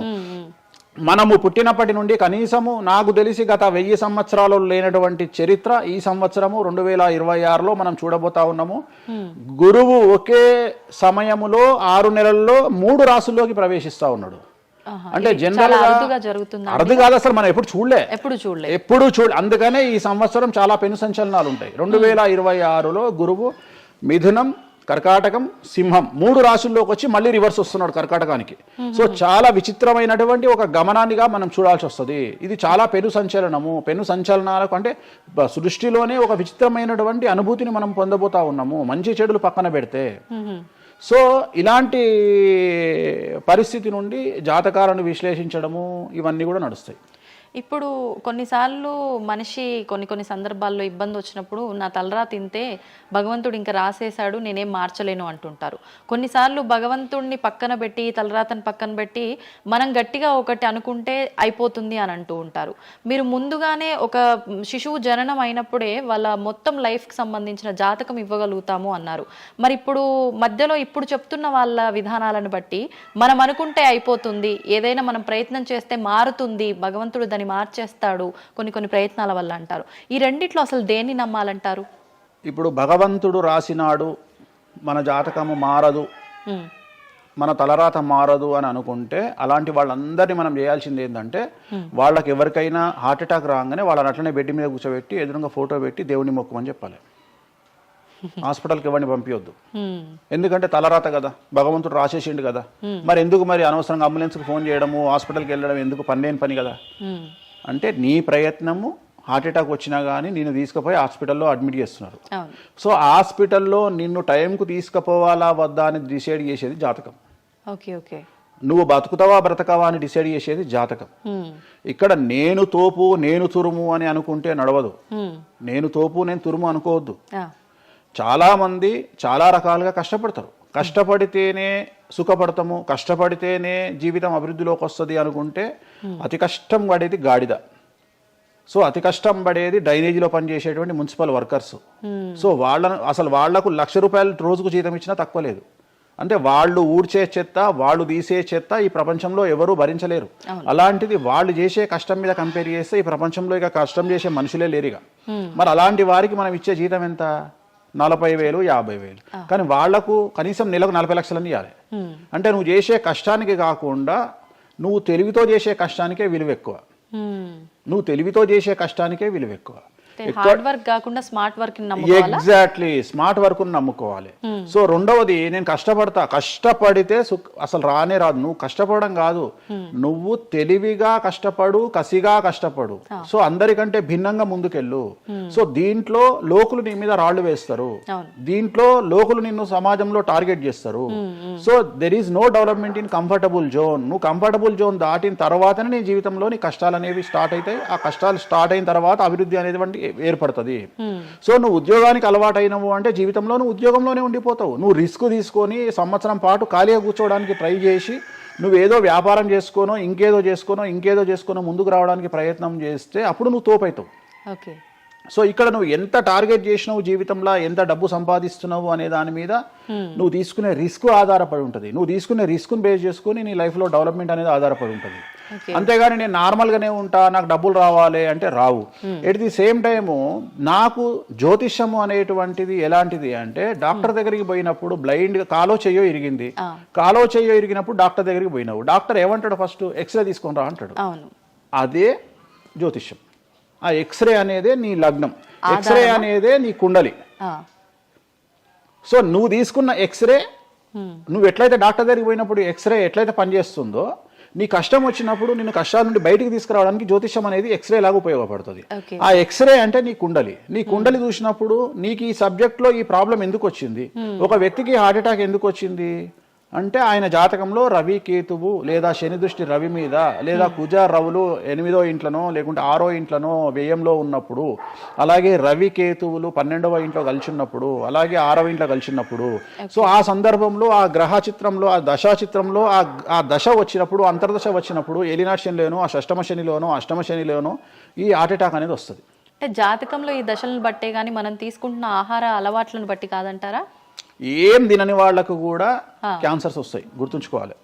మనము పుట్టినప్పటి నుండి కనీసము నాకు తెలిసి గత 1000 సంవత్సరాలు లేనటువంటి చరిత్ర ఈ సంవత్సరము 2026లో మనం చూడబోతా ఉన్నాము. గురువు ఒకే సమయములో 6 నెలల్లో 3 రాసుల్లోకి ప్రవేశిస్తా ఉన్నాడు. అంటే జనరల్ అర్థం కాదు, అసలు మనం ఎప్పుడు చూడలే. అందుకనే ఈ సంవత్సరం చాలా పెను సంచలనాలు ఉంటాయి. 2026లో గురువు మిథునం, కర్కాటకం, సింహం 3 రాశుల్లోకి వచ్చి మళ్ళీ రివర్స్ వస్తున్నాడు కర్కాటకానికి. సో చాలా విచిత్రమైనటువంటి ఒక గమనాన్నిగా మనం చూడాల్సి వస్తుంది. ఇది చాలా పెను సంచలనము. పెను సంచలనాలకు అంటే సృష్టిలోనే ఒక విచిత్రమైనటువంటి అనుభూతిని మనం పొందబోతా ఉన్నాము, మంచి చెడులు పక్కన పెడితే. సో ఇలాంటి పరిస్థితి నుండి జాతకాలను విశ్లేషించడము ఇవన్నీ కూడా నడుస్తాయి. ఇప్పుడు కొన్నిసార్లు మనిషి కొన్ని సందర్భాల్లో ఇబ్బంది వచ్చినప్పుడు నా తలరా తింటే భగవంతుడు ఇంకా రాసేశాడు, నేనేం మార్చలేను అంటుంటారు. కొన్నిసార్లు భగవంతుడిని పక్కన పెట్టి, తలరాతను పక్కన పెట్టి మనం గట్టిగా ఒకటి అనుకుంటే అయిపోతుంది అని అంటూ ఉంటారు. మీరు ముందుగానే ఒక శిశువు జననం అయినప్పుడే వాళ్ళ మొత్తం లైఫ్కి సంబంధించిన జాతకం ఇవ్వగలుగుతాము అన్నారు. మరి ఇప్పుడు మధ్యలో ఇప్పుడు చెప్తున్న వాళ్ళ విధానాలను బట్టి మనం అనుకుంటే అయిపోతుంది, ఏదైనా మనం ప్రయత్నం చేస్తే మారుతుంది, భగవంతుడు దాన్ని మార్చేస్తాడు కొన్ని ప్రయత్నాల వల్ల అంటారు. ఈ రెండిట్లో అసలు దేన్ని నమ్మాలంటారు? ఇప్పుడు భగవంతుడు రాసినాడు, మన జాతకము మారదు, మన తలరాత మారదు అని అనుకుంటే అలాంటి వాళ్ళందరినీ మనం చేయాల్సింది ఏంటంటే, వాళ్ళకి ఎవరికైనా హార్ట్ అటాక్ రాగానే వాళ్ళని అట్లనే బెడ్ మీద కూర్చోబెట్టి ఎదురుగా ఫోటో పెట్టి దేవుని మొక్కమని చెప్పాలి. హాస్పిటల్కి ఎవరిని పంపించొద్దు. ఎందుకంటే తలరాత కదా, భగవంతుడు రాసేసిండు కదా. మరి ఎందుకు మరి అనవసరంగా అంబులెన్స్కి ఫోన్ చేయడము, హాస్పిటల్కి వెళ్ళడం ఎందుకు? పనిలేని పని కదా. అంటే నీ ప్రయత్నము, హార్ట్ అటాక్ వచ్చినా కానీ నిన్ను తీసుకుపోయి హాస్పిటల్లో అడ్మిట్ చేస్తున్నారు. సో హాస్పిటల్లో నిన్ను టైంకు తీసుకుపోవాలా వద్దా అని డిసైడ్ చేసేది జాతకం. నువ్వు బతుకుతావా బ్రతకవా అని డిసైడ్ చేసేది జాతకం. ఇక్కడ నేను తోపు నేను తురుము అని అనుకుంటే నడవదు. నేను తోపు నేను తురుము అనుకోవద్దు. చాలామంది చాలా రకాలుగా కష్టపడతారు. కష్టపడితేనే సుఖపడతాము, కష్టపడితేనే జీవితం అభివృద్ధిలోకి వస్తుంది అనుకుంటే అతి కష్టం పడేది గాడిద. సో అతి కష్టం పడేది డ్రైనేజీలో పనిచేసేటువంటి మున్సిపల్ వర్కర్స్. సో వాళ్లకు ₹1,00,000 రోజుకు జీతం ఇచ్చినా తక్కువ లేదు. అంటే వాళ్ళు ఊడ్చే చెత్త, వాళ్ళు తీసే చెత్త ఈ ప్రపంచంలో ఎవరూ భరించలేరు. అలాంటిది వాళ్ళు చేసే కష్టం మీద కంపేర్ చేస్తే ఈ ప్రపంచంలో ఇక కష్టం చేసే మనుషులే లేరుగా. మరి అలాంటి వారికి మనం ఇచ్చే జీతం ఎంత? 40,000, 50,000. కానీ వాళ్లకు కనీసం నెలకు 40 లక్షలని ఇవ్వాలి. అంటే నువ్వు చేసే కష్టానికి కాకుండా నువ్వు తెలివితో చేసే కష్టానికే విలువ ఎక్కువ. నువ్వు తెలివితో చేసే కష్టానికే విలువ ఎక్కువ. హార్డ్ వర్క్ కాకుండా స్మార్ట్ వర్క్ నమ్ముకోవాలి. ఎగ్జాక్ట్లీ, స్మార్ట్ వర్క్ నమ్ముకోవాలి. సో రెండవది, నేను కష్టపడితే అసలు రానే రాదు. నువ్వు కష్టపడడం కాదు, నువ్వు తెలివిగా కష్టపడు, కసిగా కష్టపడు. సో అందరికంటే భిన్నంగా ముందుకెళ్ళు. సో దీంట్లో లోకులు నీ మీద రాళ్లు వేస్తారు, దీంట్లో లోకులు నిన్ను సమాజంలో టార్గెట్ చేస్తారు. So there is no development in comfortable zone. నువ్వు కంఫర్టబుల్ జోన్ దాటిన తర్వాతనే నీ జీవితంలో నీ కష్టాలు అనేవి స్టార్ట్ అవుతాయి. ఆ కష్టాలు స్టార్ట్ అయిన తర్వాత అభివృద్ధి అనేది ఏర్పడుతుంది. సో నువ్వు ఉద్యోగానికి అలవాటైనవు అంటే జీవితంలో నువ్వు ఉద్యోగంలోనే ఉండిపోతావు. నువ్వు రిస్క్ తీసుకొని సంవత్సరం పాటు ఖాళీగా కూర్చోవడానికి ట్రై చేసి నువ్వేదో వ్యాపారం చేసుకోనో ఇంకేదో చేసుకోనో ముందుకు రావడానికి ప్రయత్నం చేస్తే అప్పుడు నువ్వు తోపైతావు. సో ఇక్కడ నువ్వు ఎంత టార్గెట్ చేసినావు, జీవితంలో ఎంత డబ్బు సంపాదిస్తున్నావు అనే దాని మీద నువ్వు తీసుకునే రిస్క్ ఆధారపడి ఉంటుంది. నువ్వు తీసుకునే రిస్క్ను బేస్ చేసుకుని నీ లైఫ్లో డెవలప్మెంట్ అనేది ఆధారపడి ఉంటుంది. అంతేగాని నేను నార్మల్గానే ఉంటా, నాకు డబ్బులు రావాలి అంటే రావు. ఎట్ ది సేమ్ టైము నాకు జ్యోతిష్యము అనేటువంటిది ఎలాంటిది అంటే, డాక్టర్ దగ్గరికి పోయినప్పుడు బ్లైండ్గా కాలో చెయ్యో ఇరిగినప్పుడు డాక్టర్ దగ్గరికి పోయినావు, డాక్టర్ ఏమంటాడు? ఫస్ట్ ఎక్స్రే తీసుకొని రా అంటాడు. అదే జ్యోతిష్యం. ఆ ఎక్స్రే అనేదే నీ లగ్నం, ఎక్స్రే అనేదే నీ కుండలి. సో నువ్వు తీసుకున్న ఎక్స్రే, నువ్వు ఎట్లయితే డాక్టర్ దగ్గరికి పోయినప్పుడు ఎక్స్రే ఎట్లయితే పనిచేస్తుందో, నీ కష్టం వచ్చినప్పుడు నిన్ను కష్టాల నుండి బయటికి తీసుకురావడానికి జ్యోతిష్యం అనేది ఎక్స్రే లాగా ఉపయోగపడుతుంది. ఆ ఎక్స్రే అంటే నీ కుండలి చూసినప్పుడు నీకు ఈ సబ్జెక్ట్లో ఈ ప్రాబ్లం ఎందుకు వచ్చింది, ఒక వ్యక్తికి హార్ట్ అటాక్ ఎందుకు వచ్చింది అంటే ఆయన జాతకంలో రవి కేతువు లేదా శని దృష్టి రవి మీద, లేదా కుజ రవులు 8వ ఇంట్లోనో లేకుంటే 6వ ఇంట్లోనో వ్యయంలో ఉన్నప్పుడు, అలాగే రవి కేతువులు 12వ ఇంట్లో కలిసి ఉన్నప్పుడు, అలాగే 6వ ఇంట్లో కలిసి ఉన్నప్పుడు, సో ఆ సందర్భంలో ఆ గ్రహ చిత్రంలో, ఆ దశా చిత్రంలో ఆ దశ వచ్చినప్పుడు, అంతర్దశ వచ్చినప్పుడు, ఏలినాటి శనిలోనో, ఆ షష్టమ శనిలోనో, అష్టమ శనిలోనో ఈ హార్ట్ అటాక్ అనేది వస్తుంది. అంటే జాతకంలో ఈ దశలను బట్టే కానీ మనం తీసుకుంటున్న ఆహార అలవాట్లను బట్టి కాదంటారా? ఏం తినని వాళ్లకు కూడా క్యాన్సర్స్ వస్తాయి, గుర్తుంచుకోవాలి.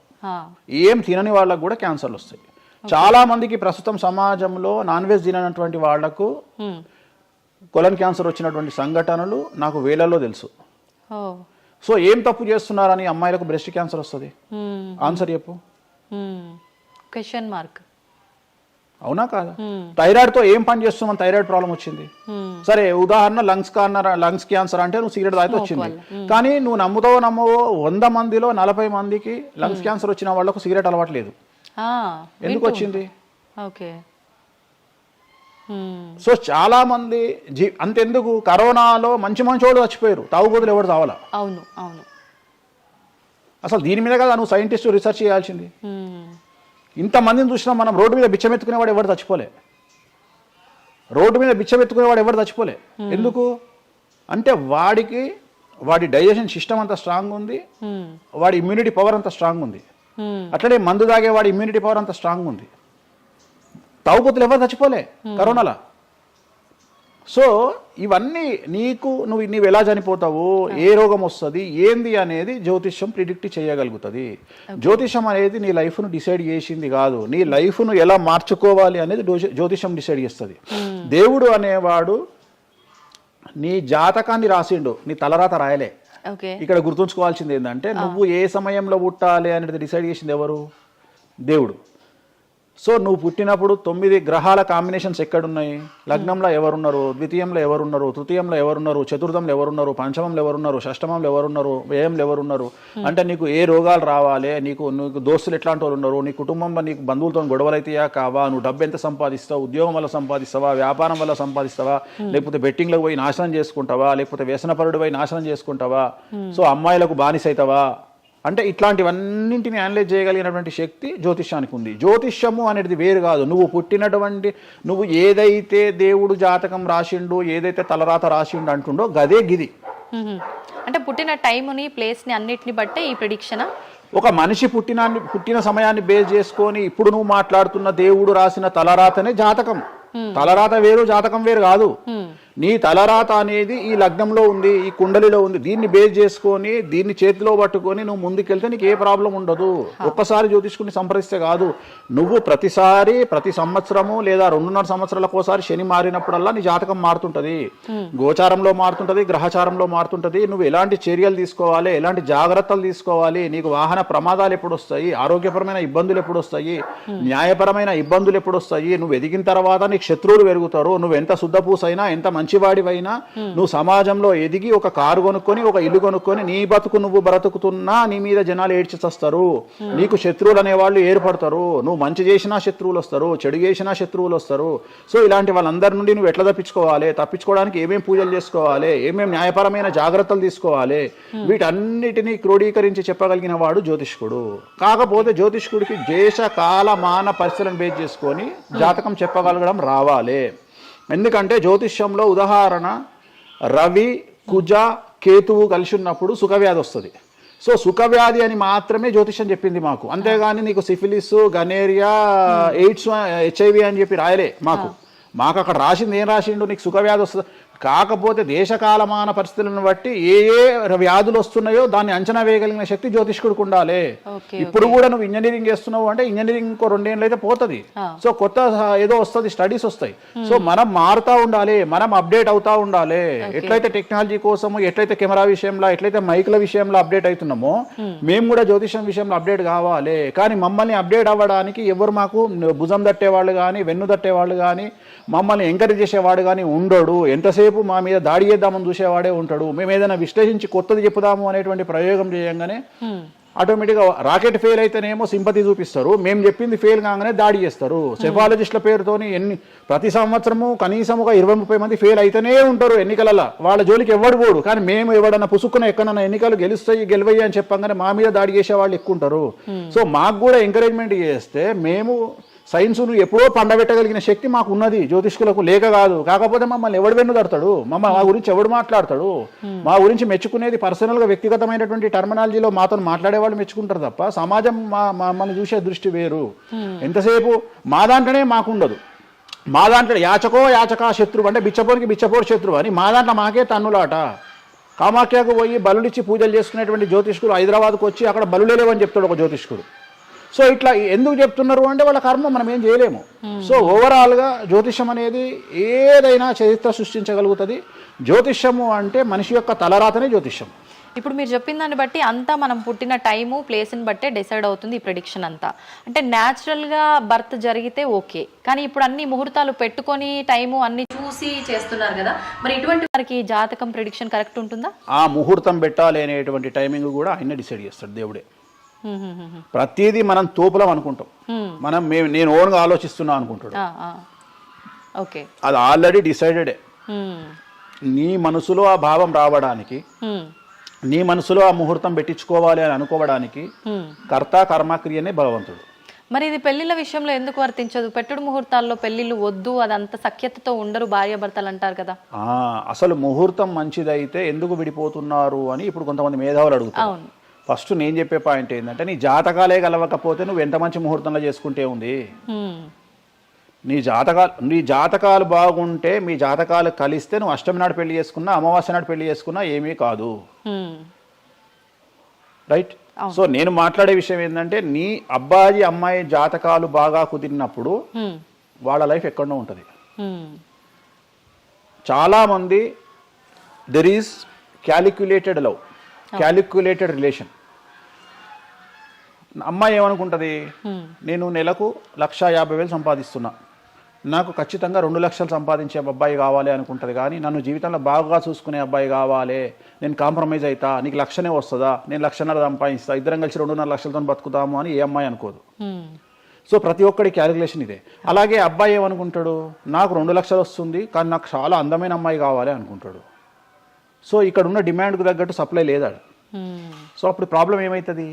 ఏం తినని వాళ్ళకు కూడా క్యాన్సర్లు వస్తాయి. చాలా మందికి ప్రస్తుతం సమాజంలో నాన్ వెజ్ తిననటువంటి వాళ్లకు కొలన్ క్యాన్సర్ వచ్చినటువంటి సంఘటనలు నాకు వేలల్లో తెలుసు. సో ఏం తప్పు చేస్తున్నారని అమ్మాయిలకు బ్రెస్ట్ క్యాన్సర్ వస్తుంది? ఆన్సర్ చెప్పు. Question mark. అవునా కాదా? థైరాయిడ్తో ఏం పని చేస్తున్నాం? థైరాయిడ్ ప్రాబ్లం వచ్చింది. సరే ఉదాహరణ లంగ్స్ క్యాన్సర్ అంటే నువ్వు సిగరెట్ తాగితే వచ్చింది. కానీ నువ్వు నమ్మవో 100 మందిలో 40 మందికి లంగ్స్ క్యాన్సర్ వచ్చిన వాళ్ళకు సిగరెట్ అలవాట్లేదు. ఎందుకు వచ్చింది? ఓకే. సో చాలా మంది అంతెందుకు కరోనాలో మంచి వాళ్ళు చచ్చిపోయారు, తాగుబోతులు ఎవరు తావాలా? అవును అవును. అసలు దీని మీద కదా నువ్వు సైంటిస్ట్ రీసెర్చ్ చేయాల్సింది. ఇంతమందిని చూసినా మనం రోడ్డు మీద బిచ్చమెత్తుకునేవాడు ఎవరు చచ్చిపోలే. ఎందుకు అంటే వాడి డైజెషన్ సిస్టమ్ అంత స్ట్రాంగ్ ఉంది, వాడి ఇమ్యూనిటీ పవర్ అంత స్ట్రాంగ్ ఉంది. అట్లనే మందు తాగే వాడి ఇమ్యూనిటీ పవర్ అంత స్ట్రాంగ్ ఉంది. తాగుబోతులు ఎవరు చచ్చిపోలే కరోనాలో. సో ఇవన్నీ నువ్వు ఎలా చనిపోతావు, ఏ రోగం వస్తుంది, ఏంది అనేది జ్యోతిష్యం ప్రిడిక్ట్ చేయగలుగుతుంది. జ్యోతిష్యం అనేది నీ లైఫ్ను డిసైడ్ చేసింది కాదు, నీ లైఫ్ను ఎలా మార్చుకోవాలి అనేది జ్యోతిష్యం డిసైడ్ చేస్తుంది. దేవుడు అనేవాడు నీ జాతకాన్ని రాసిండు, నీ తలరాత రాయలే. ఇక్కడ గుర్తుంచుకోవాల్సింది ఏంటంటే నువ్వు ఏ సమయంలో పుట్టాలి అనేది డిసైడ్ చేసింది ఎవరు? దేవుడు. సో నువ్వు పుట్టినప్పుడు 9 గ్రహాల కాంబినేషన్స్ ఎక్కడున్నాయి? లగ్నంలో ఎవరున్నారు, ద్వితీయంలో ఎవరున్నారు, తృతీయంలో ఎవరున్నారు, చతుర్థంలో ఎవరున్నారు, పంచమంలో ఎవరున్నారు, షష్టమంలో ఎవరున్నారు, వ్యయంలో ఎవరున్నారు. అంటే నీకు ఏ రోగాలు రావాలి, నీకు దోస్తులు ఎట్లాంటి వాళ్ళు ఉన్నారు, నీ కుటుంబంలో నీకు బంధువులతో గొడవలు అయితేయా కావా, నువ్వు డబ్బు ఎంత సంపాదిస్తావు, ఉద్యోగం వల్ల సంపాదిస్తావా, వ్యాపారం వల్ల సంపాదిస్తావా, లేకపోతే బెట్టింగ్లకు పోయి నాశనం చేసుకుంటావా, లేకపోతే వ్యసనపరుడు పోయి నాశనం చేసుకుంటావా, సో అమ్మాయిలకు బానిస అవుతావా, అంటే ఇట్లాంటివన్నింటిని అనలైజ్ చేయగలిగినటువంటి శక్తి జ్యోతిష్యానికి ఉంది. జ్యోతిష్యము అనేది వేరు కాదు. నువ్వు ఏదైతే దేవుడు జాతకం రాసిండు, ఏదైతే తలరాత రాసిండు అంటుండో గదే గిది. అంటే పుట్టిన టైముని, ప్లేస్ని అన్నిటిని బట్టే ఈ ప్రిడిక్షన్. ఒక మనిషి పుట్టిన సమయాన్ని బేస్ చేసుకొని ఇప్పుడు నువ్వు మాట్లాడుతున్న దేవుడు రాసిన తలరాతనే జాతకం. తలరాత వేరు, జాతకం వేరు కాదు. నీ తలరాత అనేది ఈ లగ్నంలో ఉంది, ఈ కుండలిలో ఉంది. దీన్ని బేస్ చేసుకొని దీన్ని చేతిలో పట్టుకొని నువ్వు ముందుకెళ్తే నీకు ఏ ప్రాబ్లం ఉండదు. ఒక్కసారి జ్యోతిష్కుని సంప్రదిస్తే కాదు, నువ్వు ప్రతి సంవత్సరము లేదా 2.5 సంవత్సరాలకు ఒకసారి శని మారినప్పుడల్లా నీ జాతకం మారుతుంటది. గోచారంలో మారుతుంటది, గ్రహచారంలో మారుతుంటది. నువ్వు ఎలాంటి చర్యలు తీసుకోవాలి, ఎలాంటి జాగ్రత్తలు తీసుకోవాలి, నీకు వాహన ప్రమాదాలు ఎప్పుడు వస్తాయి, ఆరోగ్యపరమైన ఇబ్బందులు ఎప్పుడు వస్తాయి, న్యాయపరమైన ఇబ్బందులు ఎప్పుడు వస్తాయి, నువ్వు ఎదిగిన తర్వాత నీకు శత్రువులు పెరుగుతారు, నువ్వు ఎంత శుద్ధపూసైనా ఎంత మంచివాడివైనా నువ్వు సమాజంలో ఎదిగి ఒక కారు కొనుక్కొని ఒక ఇల్లు కొనుక్కొని నీ బతుకు నువ్వు బ్రతుకుతున్నా నీ మీద జనాలు ఏడ్చి చస్తారు. నీకు శత్రువులు అనేవాళ్ళు ఏర్పడతారు. నువ్వు మంచి చేసినా శత్రువులు వస్తారు, చెడు చేసినా శత్రువులు వస్తారు. సో ఇలాంటి వాళ్ళందరి నుండి నువ్వు ఎట్లా తప్పించుకోవడానికి ఏమేం పూజలు చేసుకోవాలి, ఏమేం న్యాయపరమైన జాగ్రత్తలు తీసుకోవాలి, వీటన్నిటినీ క్రోడీకరించి చెప్పగలిగిన వాడు జ్యోతిష్కుడు. కాకపోతే జ్యోతిష్కుడికి దేశ కాల మాన పరిస్థితులను బేస్ చేసుకొని జాతకం చెప్పగలగడం రావాలి. ఎందుకంటే జ్యోతిష్యంలో ఉదాహరణ రవి, కుజ, కేతువు కలిసి ఉన్నప్పుడు సుఖవ్యాధి వస్తుంది. సో సుఖవ్యాధి అని మాత్రమే జ్యోతిష్యం చెప్పింది మాకు. అంతేగాని నీకు సిఫిలిస్, గనేరియా, ఎయిడ్స్, HIV అని చెప్పి రాయలే మాకు అక్కడ రాసింది. ఏం రాసిండు? నీకు సుఖవ్యాధి వస్తుంది. కాకపోతే దేశకాలమాన పరిస్థితులను బట్టి ఏ వ్యాధులు వస్తున్నాయో దాన్ని అంచనా వేయగలిగిన శక్తి జ్యోతిష్కుడికి ఉండాలి. ఇప్పుడు కూడా నువ్వు ఇంజనీరింగ్ చేస్తున్నావు అంటే ఇంజనీరింగ్ ఇంకో 2 ఏళ్ళు అయితే పోతుంది. సో కొత్త ఏదో వస్తుంది, స్టడీస్ వస్తాయి. సో మనం మారుతూ ఉండాలి, మనం అప్డేట్ అవుతా ఉండాలి. ఎట్లయితే టెక్నాలజీ కోసము, ఎట్లయితే కెమెరా విషయంలో, ఎట్లయితే మైకుల విషయంలో అప్డేట్ అవుతున్నామో మేము కూడా జ్యోతిషం విషయంలో అప్డేట్ కావాలి. కానీ మమ్మల్ని అప్డేట్ అవ్వడానికి ఎవరు మాకు భుజం తట్టేవాళ్ళు కానీ, వెన్ను తట్టేవాళ్ళు కానీ, మమ్మల్ని ఎంకరేజ్ చేసేవాడు కానీ ఉండడు. ఎంతసేపు మా మీద దాడి చేద్దామని చూసేవాడే ఉంటాడు. మేము ఏదైనా విశ్లేషించి కొత్తది చెప్పుదాము అనేటువంటి ప్రయోగం చేయంగానే ఆటోమేటిక్గా రాకెట్ ఫెయిల్ అయితేనేమో సింపతి చూపిస్తారు, మేము చెప్పింది ఫెయిల్ కాగానే దాడి చేస్తారు. సెఫాలజిస్టుల పేరుతోని ప్రతి సంవత్సరము కనీసం ఒక 20-30 మంది ఫెయిల్ అయితేనే ఉంటారు ఎన్నికలలో. వాళ్ళ జోలికి ఎవడు పోడు. కానీ మేము ఎవడన్నా పుసుక్కున ఎక్కడన్నా ఎన్నికలు గెలువయ్యి అని చెప్పగానే మా మీద దాడి చేసే వాళ్ళు ఎక్కువ ఉంటారు. సో మాకు కూడా ఎంకరేజ్మెంట్ చేస్తే మేము సైన్స్ను ఎప్పుడో పండబెట్టగలిగిన శక్తి మాకు ఉన్నది, జ్యోతిష్కులకు లేక కాదు. కాకపోతే మమ్మల్ని ఎవడు వెన్నుదడతాడు, మా గురించి ఎవడు మాట్లాడతాడు, మా గురించి మెచ్చుకునేది పర్సనల్గా వ్యక్తిగతమైనటువంటి టర్మినాలజీలో మాతో మాట్లాడే వాళ్ళు మెచ్చుకుంటారు తప్ప సమాజం మమ్మల్ని చూసే దృష్టి వేరు. ఎంతసేపు మా దాంట్లోనే మాకుండదు. మా దాంట్లో యాచకా శత్రువు అంటే బిచ్చపోరు శత్రువు అని మా దాంట్లో మాకే తన్నులాట. కామాఖ్యకు పోయి బలుడిచ్చి పూజలు చేసుకునేటువంటి జ్యోతిష్కుడు హైదరాబాద్కు వచ్చి అక్కడ బలులేవని చెప్తాడు ఒక జ్యోతిష్కుడు. సో ఇట్లా ఎందుకు చెప్తున్నారు అంటే వాళ్ళ కర్మ మనం ఏం చేయలేము. సో ఓవరాల్గా జ్యోతిష్యం అనేది ఏదైనా చరిత్ర సృష్టించగలుగుతుంది. జ్యోతిష్యము అంటే మనిషి యొక్క తలరాతనే జ్యోతిష్యం. ఇప్పుడు మీరు చెప్పిన దాన్ని బట్టి అంతా మనం పుట్టిన టైము ప్లేస్ని బట్టే డిసైడ్ అవుతుంది ఈ ప్రెడిక్షన్ అంతా. అంటే న్యాచురల్గా బర్త్ జరిగితే ఓకే, కానీ ఇప్పుడు అన్ని ముహూర్తాలు పెట్టుకొని టైము అన్ని చూసి చేస్తున్నారు కదా, మరి ఇటువంటి వారికి జాతకం ప్రెడిక్షన్ కరెక్ట్ ఉంటుందా? ఆ ముహూర్తం పెట్టాలి అనేటువంటి టైమింగ్ కూడా ఆయన డిసైడ్ చేస్తాడు దేవుడే. ప్రతిదీ మనం తోపులం అనుకుంటాం, నేను ఓన్గా ఆలోచిస్తున్నా అనుకుంటాడు. ఓకే, అది ఆల్రెడీ డిసైడెడే. నీ మనసులో ఆ భావం రావడానికి, నీ మనసులో ఆ ముహూర్తం పెట్టించుకోవాలి అని అనుకోవడానికి కర్త కర్మక్రియనే భగవంతుడు. మరి ఇది పెళ్లిళ్ళ విషయంలో ఎందుకు వర్తించదు? పెట్టుడు ముహూర్తాల్లో పెళ్లిళ్ళు వద్దు, అదంతా సఖ్యతతో ఉండరు భార్యాభర్తలు అంటారు కదా. అసలు ముహూర్తం మంచిదైతే ఎందుకు విడిపోతున్నారు అని ఇప్పుడు కొంతమంది మేధావులు అడుగుతారు. ఫస్ట్ నేను చెప్పే పాయింట్ ఏంటంటే, నీ జాతకాలే కలవకపోతే నువ్వు ఎంత మంచి ముహూర్తంలో చేసుకుంటే ఉంది. నీ జాతకాలు బాగుంటే, మీ జాతకాలు కలిస్తే నువ్వు అష్టమి నాడు పెళ్లి చేసుకున్నా, అమావాస్య నాడు పెళ్లి చేసుకున్నా ఏమీ కాదు. రైట్? సో నేను మాట్లాడే విషయం ఏంటంటే, నీ అబ్బాయి అమ్మాయి జాతకాలు బాగా కుదిరినప్పుడు వాళ్ళ లైఫ్ ఎక్కడో ఉంటుంది. చాలా మంది there is calculated love, calculated relation. అమ్మాయి ఏమనుకుంటుంది, నేను నెలకు 1,50,000 సంపాదిస్తున్నా, నాకు ఖచ్చితంగా 2 లక్షలు సంపాదించే అబ్బాయి కావాలి అనుకుంటుంది. కానీ నన్ను జీవితంలో బాగా చూసుకునే అబ్బాయి కావాలి, నేను కాంప్రమైజ్ అవుతా, నీకు 1,00,000 వస్తుందా, నేను 1,50,000 సంపాదిస్తా, ఇద్దరం కలిసి 2.5 లక్షలతో బతుకుతాము అని ఏ అమ్మాయి అనుకోదు. సో ప్రతి ఒక్కడి క్యాలిక్యులేషన్ ఇదే. అలాగే అబ్బాయి ఏమనుకుంటాడు, నాకు 2 లక్షలు వస్తుంది కానీ నాకు చాలా అందమైన అమ్మాయి కావాలి అనుకుంటాడు. సో ఇక్కడ ఉన్న డిమాండ్కు తగ్గట్టు సప్లై లేదా. సో అప్పుడు ప్రాబ్లం ఏమవుతుంది,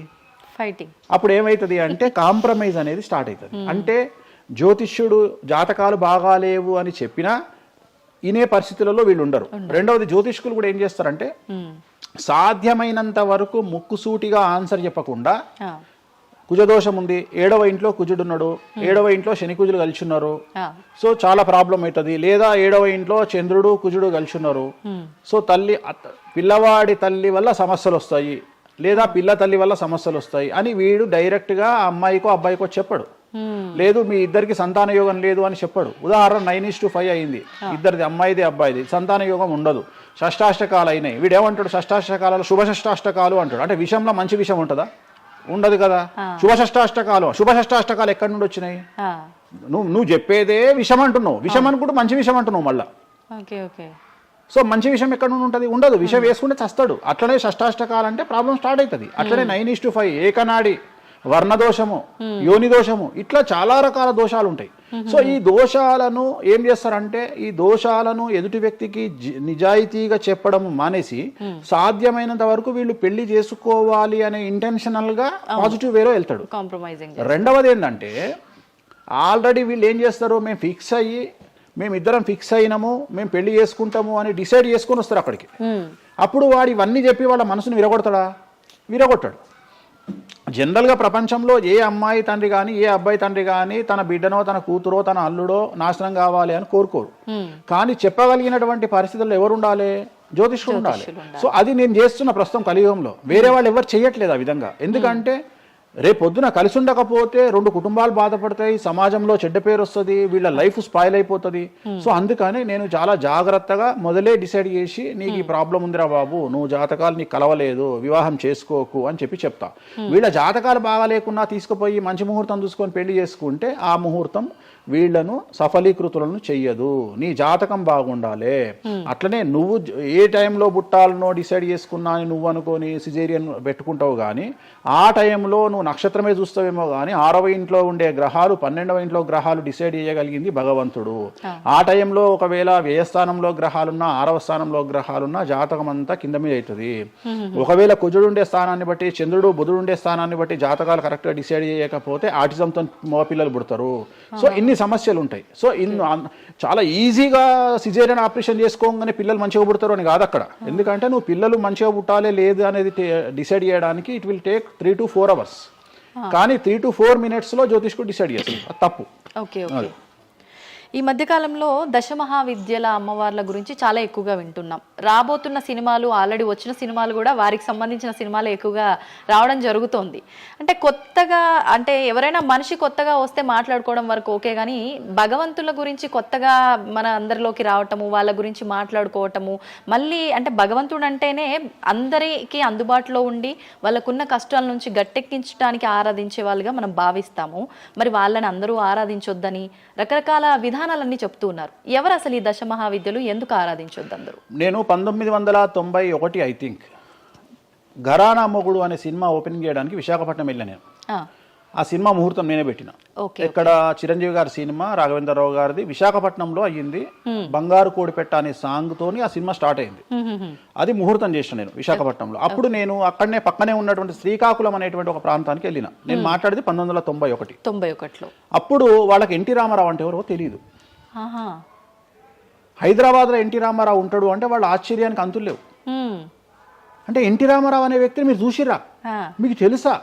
ఫైటింగ్. అప్పుడు ఏమవుతుంది అంటే కాంప్రమైజ్ అనేది స్టార్ట్ అవుతుంది. అంటే జ్యోతిష్యుడు జాతకాలు బాగాలేవు అని చెప్పినా ఇనే పరిస్థితులలో వీళ్ళు ఉండరు. రెండవది, జ్యోతిష్కులు కూడా ఏం చేస్తారంటే సాధ్యమైనంత వరకు ముక్కుసూటిగా ఆన్సర్ చెప్పకుండా, కుజదోషం ఉంది, 7వ ఇంట్లో కుజుడున్నాడు, 7వ ఇంట్లో శని కుజులు కలిసి ఉన్నారు, సో చాలా ప్రాబ్లం అవుతుంది. లేదా 7వ ఇంట్లో చంద్రుడు కుజుడు కలిసి ఉన్నారు, సో పిల్లవాడి తల్లి వల్ల సమస్యలు వస్తాయి, లేదా పిల్ల తల్లి వల్ల సమస్యలు వస్తాయి అని వీడు డైరెక్ట్గా అమ్మాయికో అబ్బాయికో చెప్పడు. లేదు మీ ఇద్దరికి సంతాన యోగం లేదు అని చెప్పాడు. ఉదాహరణ 9:5 అయింది, ఇద్దరిది అమ్మాయిది అబ్బాయిది, సంతాన యోగం ఉండదు, షష్టాష్టకాలు అయినాయి. వీడు ఏమంటాడు, షష్టాష్టకాలలో శుభ షష్టాష్టకాలు అంటాడు. అంటే విషయంలో మంచి విషయం ఉంటుందా? ఉండదు కదా. శుభ షష్టాష్టకాలు ఎక్కడి నుండి వచ్చినాయి? నువ్వు చెప్పేదే విషం అంటున్నావు, విషం అనుకుంటూ మంచి విషయం అంటున్నావు మళ్ళా. సో మంచి విషయం ఎక్కడ నుండి ఉంటుంది? ఉండదు. విషయం వేసుకుంటే చస్తాడు. అట్లనే షష్టాష్టకాలు అంటే ప్రాబ్లం స్టార్ట్ అవుతుంది. అట్లనే 9:5 ఏకనాడి, వర్ణదోషము, యోని దోషము, ఇట్లా చాలా రకాల దోషాలు ఉంటాయి. సో ఈ దోషాలను ఏం చేస్తారంటే, ఈ దోషాలను ఎదుటి వ్యక్తికి నిజాయితీగా చెప్పడం మానేసి సాధ్యమైనంత వరకు వీళ్ళు పెళ్లి చేసుకోవాలి అనే ఇంటెన్షనల్ గా పాజిటివ్ వేలో వెళ్తాడు. రెండవది ఏంటంటే, ఆల్రెడీ వీళ్ళు ఏం చేస్తారు, మేమిద్దరం ఫిక్స్ అయినాము, మేము పెళ్లి చేసుకుంటాము అని డిసైడ్ చేసుకొని వస్తారు అక్కడికి. అప్పుడు వాడు ఇవన్నీ చెప్పి వాళ్ళ మనసును విరగొడతాడా? విరగొట్టాడు. జనరల్గా ప్రపంచంలో ఏ అమ్మాయి తండ్రి కానీ ఏ అబ్బాయి తండ్రి కానీ తన బిడ్డనో తన కూతురో తన అల్లుడో నాశనం కావాలి అని కోరుకోరు. కానీ చెప్పగలిగినటువంటి పరిస్థితుల్లో ఎవరు ఉండాలి? జ్యోతిష్కుడు ఉండాలి. సో అది నేను చేస్తున్న ప్రస్తుతం కలియుగంలో. వేరే వాళ్ళు ఎవరు చేయట్లేదు ఆ విధంగా. ఎందుకంటే రేపు పొద్దున కలిసి ఉండకపోతే 2 కుటుంబాలు బాధపడతాయి, సమాజంలో చెడ్డ పేరు వస్తుంది, వీళ్ళ లైఫ్ స్పాయిల్ అయిపోతుంది. సో అందుకని నేను చాలా జాగ్రత్తగా మొదలే డిసైడ్ చేసి, నీకు ఈ ప్రాబ్లం ఉందిరా బాబు, నువ్వు జాతకాలు నీకు కలవలేదు, వివాహం చేసుకోకు అని చెప్తా. వీళ్ళ జాతకాలు బాగా లేకున్నా తీసుకుపోయి మంచి ముహూర్తం చూసుకొని పెళ్లి చేసుకుంటే ఆ ముహూర్తం వీళ్లను సఫలీకృతులను చెయ్యదు. నీ జాతకం బాగుండాలి. అట్లనే నువ్వు ఏ టైంలో పుట్టాలనో డిసైడ్ చేసుకున్నా అని నువ్వు అనుకొని సిజేరియన్ పెట్టుకుంటావు. కానీ ఆ టైంలో నువ్వు నక్షత్రమే చూస్తావేమో కానీ 6వ ఇంట్లో ఉండే గ్రహాలు 12వ ఇంట్లో గ్రహాలు డిసైడ్ చేయగలిగింది భగవంతుడు. ఆ టైంలో ఒకవేళ వ్యయస్థానంలో గ్రహాలున్నా 6వ స్థానంలో గ్రహాలున్నా జాతకం అంతా కింద మీద అవుతుంది. ఒకవేళ కుజుడు ఉండే స్థానాన్ని బట్టి, చంద్రుడు బుధుడు ఉండే స్థానాన్ని బట్టి జాతకాలు కరెక్ట్గా డిసైడ్ చేయకపోతే ఆటిజంతో మగపిల్లలు పుడతారు. సో ఇన్ని సమస్యలు ఉంటాయి. సో చాలా ఈజీగా సిజేరియన్ ఆపరేషన్ చేసుకోగానే పిల్లలు మంచిగా పుడతారు అని కాదు అక్కడ. ఎందుకంటే నువ్వు పిల్లలు మంచిగా పుట్టాలి లేదు అనేది డిసైడ్ చేయడానికి it will take 3 to 4 hours. కానీ 3 to 4 minutes లో జ్యోతిష్కుడు డిసైడ్ చేస్తాడు. అది తప్పు. ఈ మధ్యకాలంలో దశమహావిద్యల అమ్మవార్ల గురించి చాలా ఎక్కువగా వింటున్నాం. రాబోతున్న సినిమాలు, ఆల్రెడీ వచ్చిన సినిమాలు కూడా వారికి సంబంధించిన సినిమాలు ఎక్కువగా రావడం జరుగుతోంది. అంటే కొత్తగా, అంటే ఎవరైనా మనిషి కొత్తగా వస్తే మాట్లాడుకోవడం వరకు ఓకే, కానీ భగవంతుల గురించి కొత్తగా మన అందరిలోకి రావటము, వాళ్ళ గురించి మాట్లాడుకోవటము, మళ్ళీ అంటే భగవంతుడు అంటేనే అందరికీ అందుబాటులో ఉండి వాళ్ళకున్న కష్టాల నుంచి గట్టెక్కించడానికి ఆరాధించే వాళ్ళుగా మనం భావిస్తాము. మరి వాళ్ళని అందరూ ఆరాధించొద్దని రకరకాల విధానాలన్నీ చెప్తూ ఉన్నారు. ఎవరు అసలు ఈ దశమహావిద్యలు, ఎందుకు ఆరాధించొద్దు అందరూ? నేను 1991 ఐ థింక్ ఘరానా మొగుడు అనే సినిమా ఓపెనింగ్ చేయడానికి విశాఖపట్నం వెళ్ళాను నేను. ఆ సినిమా ముహూర్తం నేనే పెట్టిన. ఇక్కడ చిరంజీవి గారి సినిమా, రాఘవేంద్రరావు గారిది విశాఖపట్నంలో అయ్యింది. బంగారు కోడిపెట్ట అనే సాంగ్ తోని ఆ సినిమా స్టార్ట్ అయింది. అది ముహూర్తం చేసిన నేను విశాఖపట్నంలో. అప్పుడు నేను అక్కడనే పక్కనే ఉన్నటువంటి శ్రీకాకుళం అనేటువంటి ఒక ప్రాంతానికి వెళ్ళిన. నేను మాట్లాడేది 1991. అప్పుడు వాళ్ళకి ఎన్టీ రామారావు అంటే ఎవరో తెలియదు. హైదరాబాద్లో ఎన్టీ రామారావు ఉంటాడు అంటే వాళ్ళ ఆశ్చర్యానికి అంతులు లేవు. అంటే ఎన్టీ రామారావు అనే వ్యక్తిని మీరు చూసిరా, మీకు తెలుసా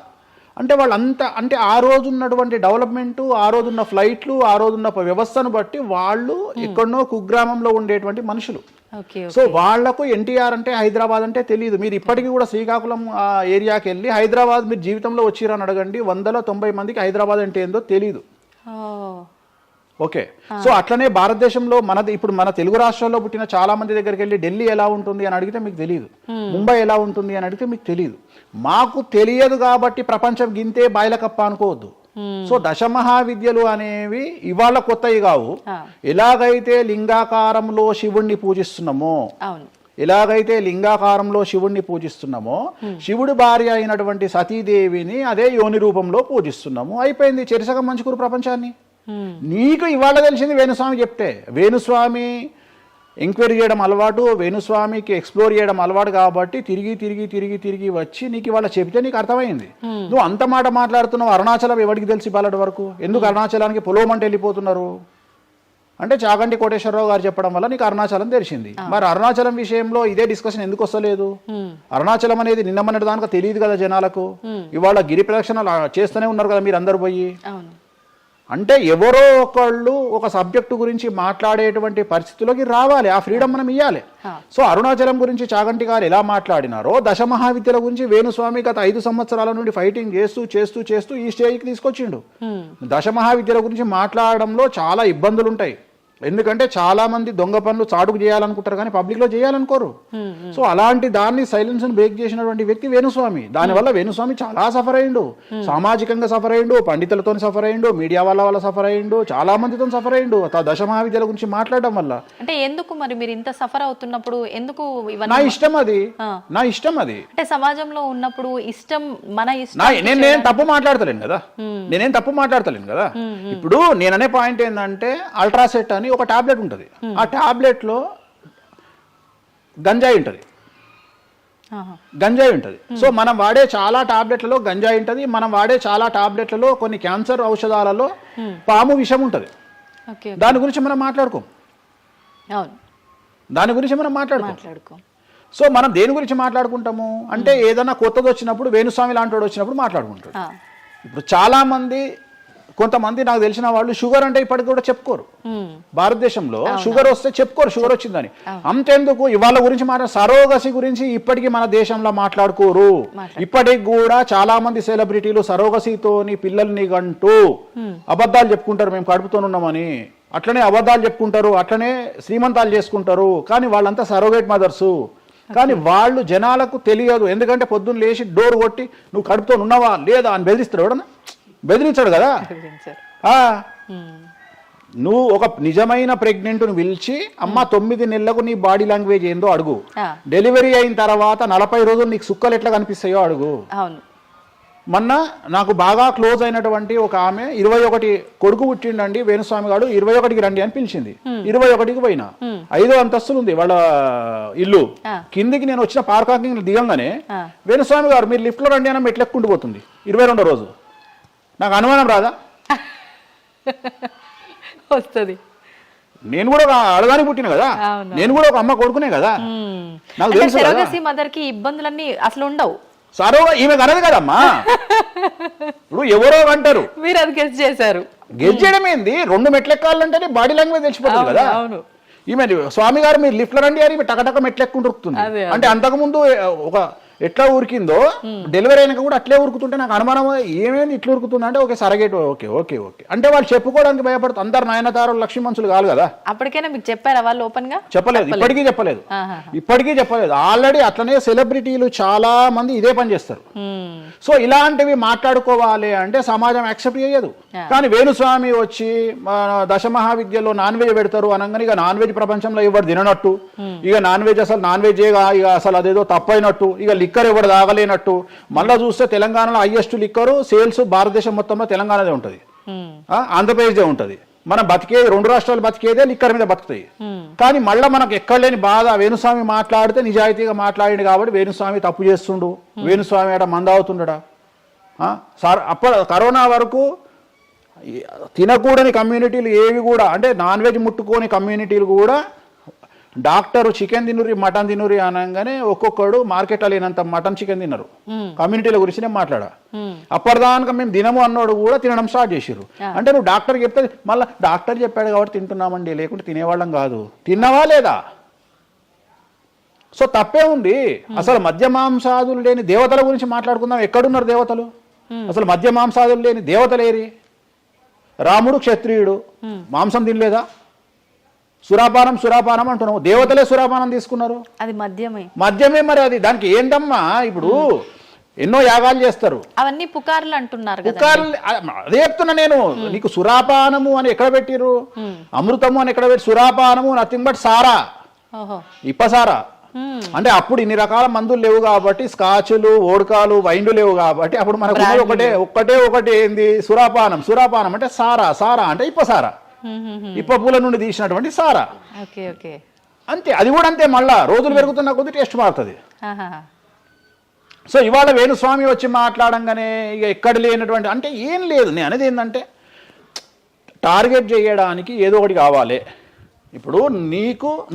అంటే వాళ్ళంతా, అంటే ఆ రోజు ఉన్నటువంటి డెవలప్మెంట్, ఆ రోజున్న ఫ్లైట్లు, ఆ రోజున్న వ్యవస్థను బట్టి వాళ్ళు ఎక్కడనో కుగ్రామంలో ఉండేటువంటి మనుషులు. సో వాళ్లకు ఎన్టీఆర్ అంటే హైదరాబాద్ అంటే తెలియదు. మీరు ఇప్పటికీ కూడా శ్రీకాకుళం ఆ ఏరియాకి వెళ్ళి హైదరాబాద్ మీరు జీవితంలో వచ్చిరని అడగండి, 190 మందికి హైదరాబాద్ అంటే ఏందో తెలియదు. ఓకే, సో అట్లనే భారతదేశంలో మనది ఇప్పుడు మన తెలుగు రాష్ట్రాల్లో పుట్టిన చాలా మంది దగ్గరికి వెళ్ళి ఢిల్లీ ఎలా ఉంటుంది అని అడిగితే మీకు తెలియదు, ముంబై ఎలా ఉంటుంది అని అడిగితే మీకు తెలియదు. మాకు తెలియదు కాబట్టి ప్రపంచం గింతే బాయిలకప్ప అనుకోవద్దు. సో దశమహావిద్యలు అనేవి ఇవాళ కొత్తవి కావు. ఎలాగైతే లింగాకారంలో శివుణ్ణి పూజిస్తున్నామో, శివుడి భార్య అయినటువంటి సతీదేవిని అదే యోని రూపంలో పూజిస్తున్నాము. అయిపోయింది, చెరిసగం మంచుకురు ప్రపంచాన్ని. నీకు ఇవాళ తెలిసింది వేణుస్వామి చెప్తే. వేణుస్వామి ఎంక్వైరీ చేయడం అలవాటు, వేణుస్వామికి ఎక్స్ప్లోర్ చేయడం అలవాటు కాబట్టి తిరిగి వచ్చి నీకు ఇవాళ చెప్తే నీకు అర్థమైంది. నువ్వు అంత మాట మాట్లాడుతున్నావు. అరుణాచలం ఎవరికి తెలిసి బాలటి వరకు? ఎందుకు అరుణాచలానికి పొలోమంటే వెళ్ళిపోతున్నారు అంటే చాగంటి కోటేశ్వరరావు గారు చెప్పడం వల్ల నీకు అరుణాచలం తెలిసింది. మరి అరుణాచలం విషయంలో ఇదే డిస్కషన్ ఎందుకు వస్తలేదు? అరుణాచలం అనేది నిన్న మొన్నటి దానికి తెలియదు కదా జనాలకు. ఇవాళ గిరి ప్రదక్షిణలు చేస్తూనే ఉన్నారు కదా మీరు అందరు పోయి. అంటే ఎవరో ఒకళ్ళు ఒక సబ్జెక్టు గురించి మాట్లాడేటువంటి పరిస్థితుల్లోకి రావాలి. ఆ ఫ్రీడమ్ మనం ఇవ్వాలి. సో అరుణాచలం గురించి చాగంటి గారు ఎలా మాట్లాడినారో దశమహావిద్యల గురించి వేణుస్వామి గత 5 సంవత్సరాల నుండి ఫైటింగ్ చేస్తూ ఈ స్టేజ్కి తీసుకొచ్చిండు. దశమహావిద్యల గురించి మాట్లాడడంలో చాలా ఇబ్బందులు ఉంటాయి. ఎందుకంటే చాలా మంది దొంగ పనులు చాటుకు చేయాలనుకుంటారు కానీ పబ్లిక్ లో చేయాలనుకోరు. సో అలాంటి దాన్ని సైలెన్స్ బ్రేక్ చేసినటువంటి వ్యక్తి వేణుస్వామి. దానివల్ల వేణుస్వామి చాలా సఫర్ అయ్యిండు, సామాజికంగా సఫర్ అయ్యిండు, పండితులతో సఫర్ అయ్యిండు, మీడియా వల్ల సఫర్ అయ్యిండు, చాలా మందితో సఫర్ అయ్యిండు దశమహావిద్యల గురించి మాట్లాడడం వల్ల. అంటే ఎందుకు మరి మీరు ఇంత సఫర్ అవుతున్నప్పుడు ఎందుకు? నా ఇష్టం అది. అంటే సమాజంలో ఉన్నప్పుడు ఇష్టం, మన ఇష్టం. నేనేం తప్పు మాట్లాడతలేను కదా. ఇప్పుడు నేననే పాయింట్ ఏంటంటే అల్ట్రాసెట్ అని ఒక టాబ్లెట్ ఉంటుంది. ఆ టాబ్లెట్ లో గంజాయి ఉంటుంది. సో మనం వాడే చాలా టాబ్లెట్లలో గంజాయి ఉంటుంది. మనం వాడే చాలా టాబ్లెట్లలో కొన్ని క్యాన్సర్ ఔషధాలలో పాము విషం ఉంటుంది. దాని గురించి మనం మాట్లాడుకోం. సో మనం దేని గురించి మాట్లాడుకుంటాము అంటే ఏదైనా కొత్తది వచ్చినప్పుడు, వేణుస్వామి లాంటి వాడు వచ్చినప్పుడు మాట్లాడుకుంటాడు. ఇప్పుడు చాలా మంది, కొంతమంది నాకు తెలిసిన వాళ్ళు షుగర్ అంటే ఇప్పటికి కూడా చెప్పుకోరు. భారతదేశంలో షుగర్ వస్తే చెప్పుకోరు షుగర్ వచ్చిందని. అంతెందుకు ఇవాళ గురించి సరోగసి గురించి ఇప్పటికీ మన దేశంలో మాట్లాడుకోరు. ఇప్పటికి కూడా చాలా మంది సెలబ్రిటీలు సరోగసితోని పిల్లల్ని గంటూ అబద్ధాలు చెప్పుకుంటారు, మేము కడుపుతోనున్నామని. అట్లనే అబద్ధాలు చెప్పుకుంటారు, అట్లనే శ్రీమంతాలు చేసుకుంటారు. కానీ వాళ్ళంతా సరోగేట్ మదర్సు. కానీ వాళ్ళు జనాలకు తెలియదు. ఎందుకంటే పొద్దున్న లేచి డోర్ కొట్టి నువ్వు కడుపుతో ఉన్నావా లేదా అని బెదిరిస్తాడు. ఎవడన్నా బెదిరించాడు కదా. నువ్వు ఒక నిజమైన ప్రెగ్నెంట్ను పిలిచి అమ్మ 9 నెలలకు నీ బాడీ లాంగ్వేజ్ ఏందో అడుగు. డెలివరీ అయిన తర్వాత 40 రోజులు నీకు సుక్కలు ఎట్లా కనిపిస్తాయో అడుగు. మొన్న నాకు బాగా క్లోజ్ అయినటువంటి ఒక ఆమె 21 కొడుకు పుట్టిండండి వేణుస్వామి గారు, 21కి రండి అని పిలిచింది. 21కి పోయినా. 5వ అంతస్తులు ఉంది వాళ్ళ ఇల్లు. కిందికి నేను వచ్చిన పార్కింగ్ దిగంగానే వేణుస్వామి గారు మీరు లిఫ్ట్ లో రండి అని మెట్లెక్కుంటూ పోతుంది. 22వ రోజు. నాకు అనుమానం రాదా? వస్తుంది. నేను కూడా ఒక ఆడదానికి పుట్టిన కదా, నేను కూడా ఒక అమ్మ కొడుకునే కదా. నాకు తెలుసు మదర్ కి ఇబ్బందులన్నీ అసలు ఉండవు. సరో ఈమె కనదు కదమ్మా. ఇప్పుడు ఎవరో అంటారు, మీరు అది గెస్ చేశారు. గెస్ చేయడం ఏంది, 2 మెట్లు ఎక్కాలంటేనే బాడీ లాంగ్వేజ్ తెలిసిపోతుంది కదా. అవును. ఈమె స్వామి గారు మీరు లిఫ్ట్లో రండి అని టకటక మెట్లు ఎక్కుంటూ ఉరుకుతుంది. అంటే అంతకుముందు ఒక ఎట్లా ఉరికిందో డెలివరీ అయినాక కూడా అట్లే ఉరుకుతుంటే నాకు అనుమానం, ఏమేమి ఇట్లా ఉరుకుతుంది అంటే okay surrogate okay okay okay అంటే వాళ్ళు చెప్పుకోవడానికి భయపడుతుంది. అందరు నయనతార లక్ష్మీ మనుషులు కాదు కదా. అప్పటికైనా మీకు చెప్పారా వాళ్ళు ఓపెన్ గా? చెప్పలేదు, ఇప్పటికీ చెప్పలేదు. ఆల్రెడీ అట్లనే సెలబ్రిటీలు చాలా మంది ఇదే పని చేస్తారు. సో ఇలాంటివి మాట్లాడుకోవాలి అంటే సమాజం యాక్సెప్ట్ చేయదు. కానీ వేణుస్వామి వచ్చి దశమహావిద్యలో నాన్ వెజ్ పెడతారు అనగానే ఇక నాన్ వెజ్ ప్రపంచంలో ఎవరు తిననట్టు, ఇక నాన్ వెజ్ అసలు నాన్ వెజ్ ఇక అసలు అదేదో తప్పైనట్టు, ఇక లిక్కర్ ఎవరు తాగలేనట్టు. మళ్ళా చూస్తే తెలంగాణలో హైయెస్ట్ లిక్కర్ సేల్స్ భారతదేశం మొత్తంలో తెలంగాణదే ఉంటుంది, ఆంధ్రప్రదేశే ఉంటుంది. మనం బతికేది 2 రాష్ట్రాలు బతికేదే లిక్కర్ మీద బతుకుతాయి. కానీ మళ్ళీ మనకు ఎక్కడ లేని బాధ, వేణుస్వామి మాట్లాడితే నిజాయితీగా మాట్లాడిండు కాబట్టి వేణుస్వామి తప్పు చేస్తుండు, వేణుస్వామి ఆడ మందావుతుండడా. సార్ కరోనా వరకు తినకూడని కమ్యూనిటీలు ఏవి కూడా, అంటే నాన్ వెజ్ ముట్టుకోని కమ్యూనిటీలు కూడా డాక్టర్ చికెన్ తినురి మటన్ తినురి అనగానే ఒక్కొక్కడు మార్కెట్లో లేనంత మటన్ చికెన్ తిన్నారు. కమ్యూనిటీల గురించి నేను మాట్లాడా. అప్పటిదాకా మేము తినము అన్నోడు కూడా తినడం స్టార్ట్ చేసిర్రు. అంటే నువ్వు డాక్టర్ చెప్తే మళ్ళీ డాక్టర్ చెప్పాడు కాబట్టి తింటున్నామండి, లేకుంటే తినేవాళ్ళం కాదు. తిన్నవా లేదా? సో తప్పే ఉంది. అసలు మద్య మాంసాదులు లేని దేవతల గురించి మాట్లాడుకుందాం. ఎక్కడున్నారు దేవతలు? అసలు మద్య మాంసాదులు లేని దేవతలేరి? రాముడు క్షత్రియుడు, మాంసం తినలేదా? సురాపానం అంటున్నావు, దేవతలే సురాపానం తీసుకున్నారు. అది మద్యమే మరి అది దానికి ఏంటమ్మా? ఇప్పుడు ఎన్నో యాగాలు చేస్తారు, అవన్నీ పుకార్లు అంటున్నారు. పుకార్లు అదే చెప్తున్నా నేను నీకు. సురాపానము అని ఎక్కడ పెట్టిరు? అమృతము అని ఎక్కడ పెట్టి? సురాపానము నథింగ్ బట్ సారా, ఇప్పసారా. అంటే అప్పుడు ఇన్ని రకాల మందులు లేవు కాబట్టి, స్కాచ్లు ఓడకాలు వైండ్లు లేవు కాబట్టి అప్పుడు మనకు ఒకటే ఏంది? సురాపానం అంటే సారా అంటే ఇప్పసారా, ఇప్ప పూల నుండి తీసినటువంటి సారా. అంతే, అది కూడా అంతే. మళ్ళా రోజులు పెరుగుతున్న కొద్ది టేస్ట్ మారుతుంది. సో ఇవాళ వేణుస్వామి వచ్చి మాట్లాడంగానే ఇక ఎక్కడ లేనటువంటి, అంటే ఏం లేదు. నేను అనేది ఏంటంటే టార్గెట్ చేయడానికి ఏదో ఒకటి కావాలి. ఇప్పుడు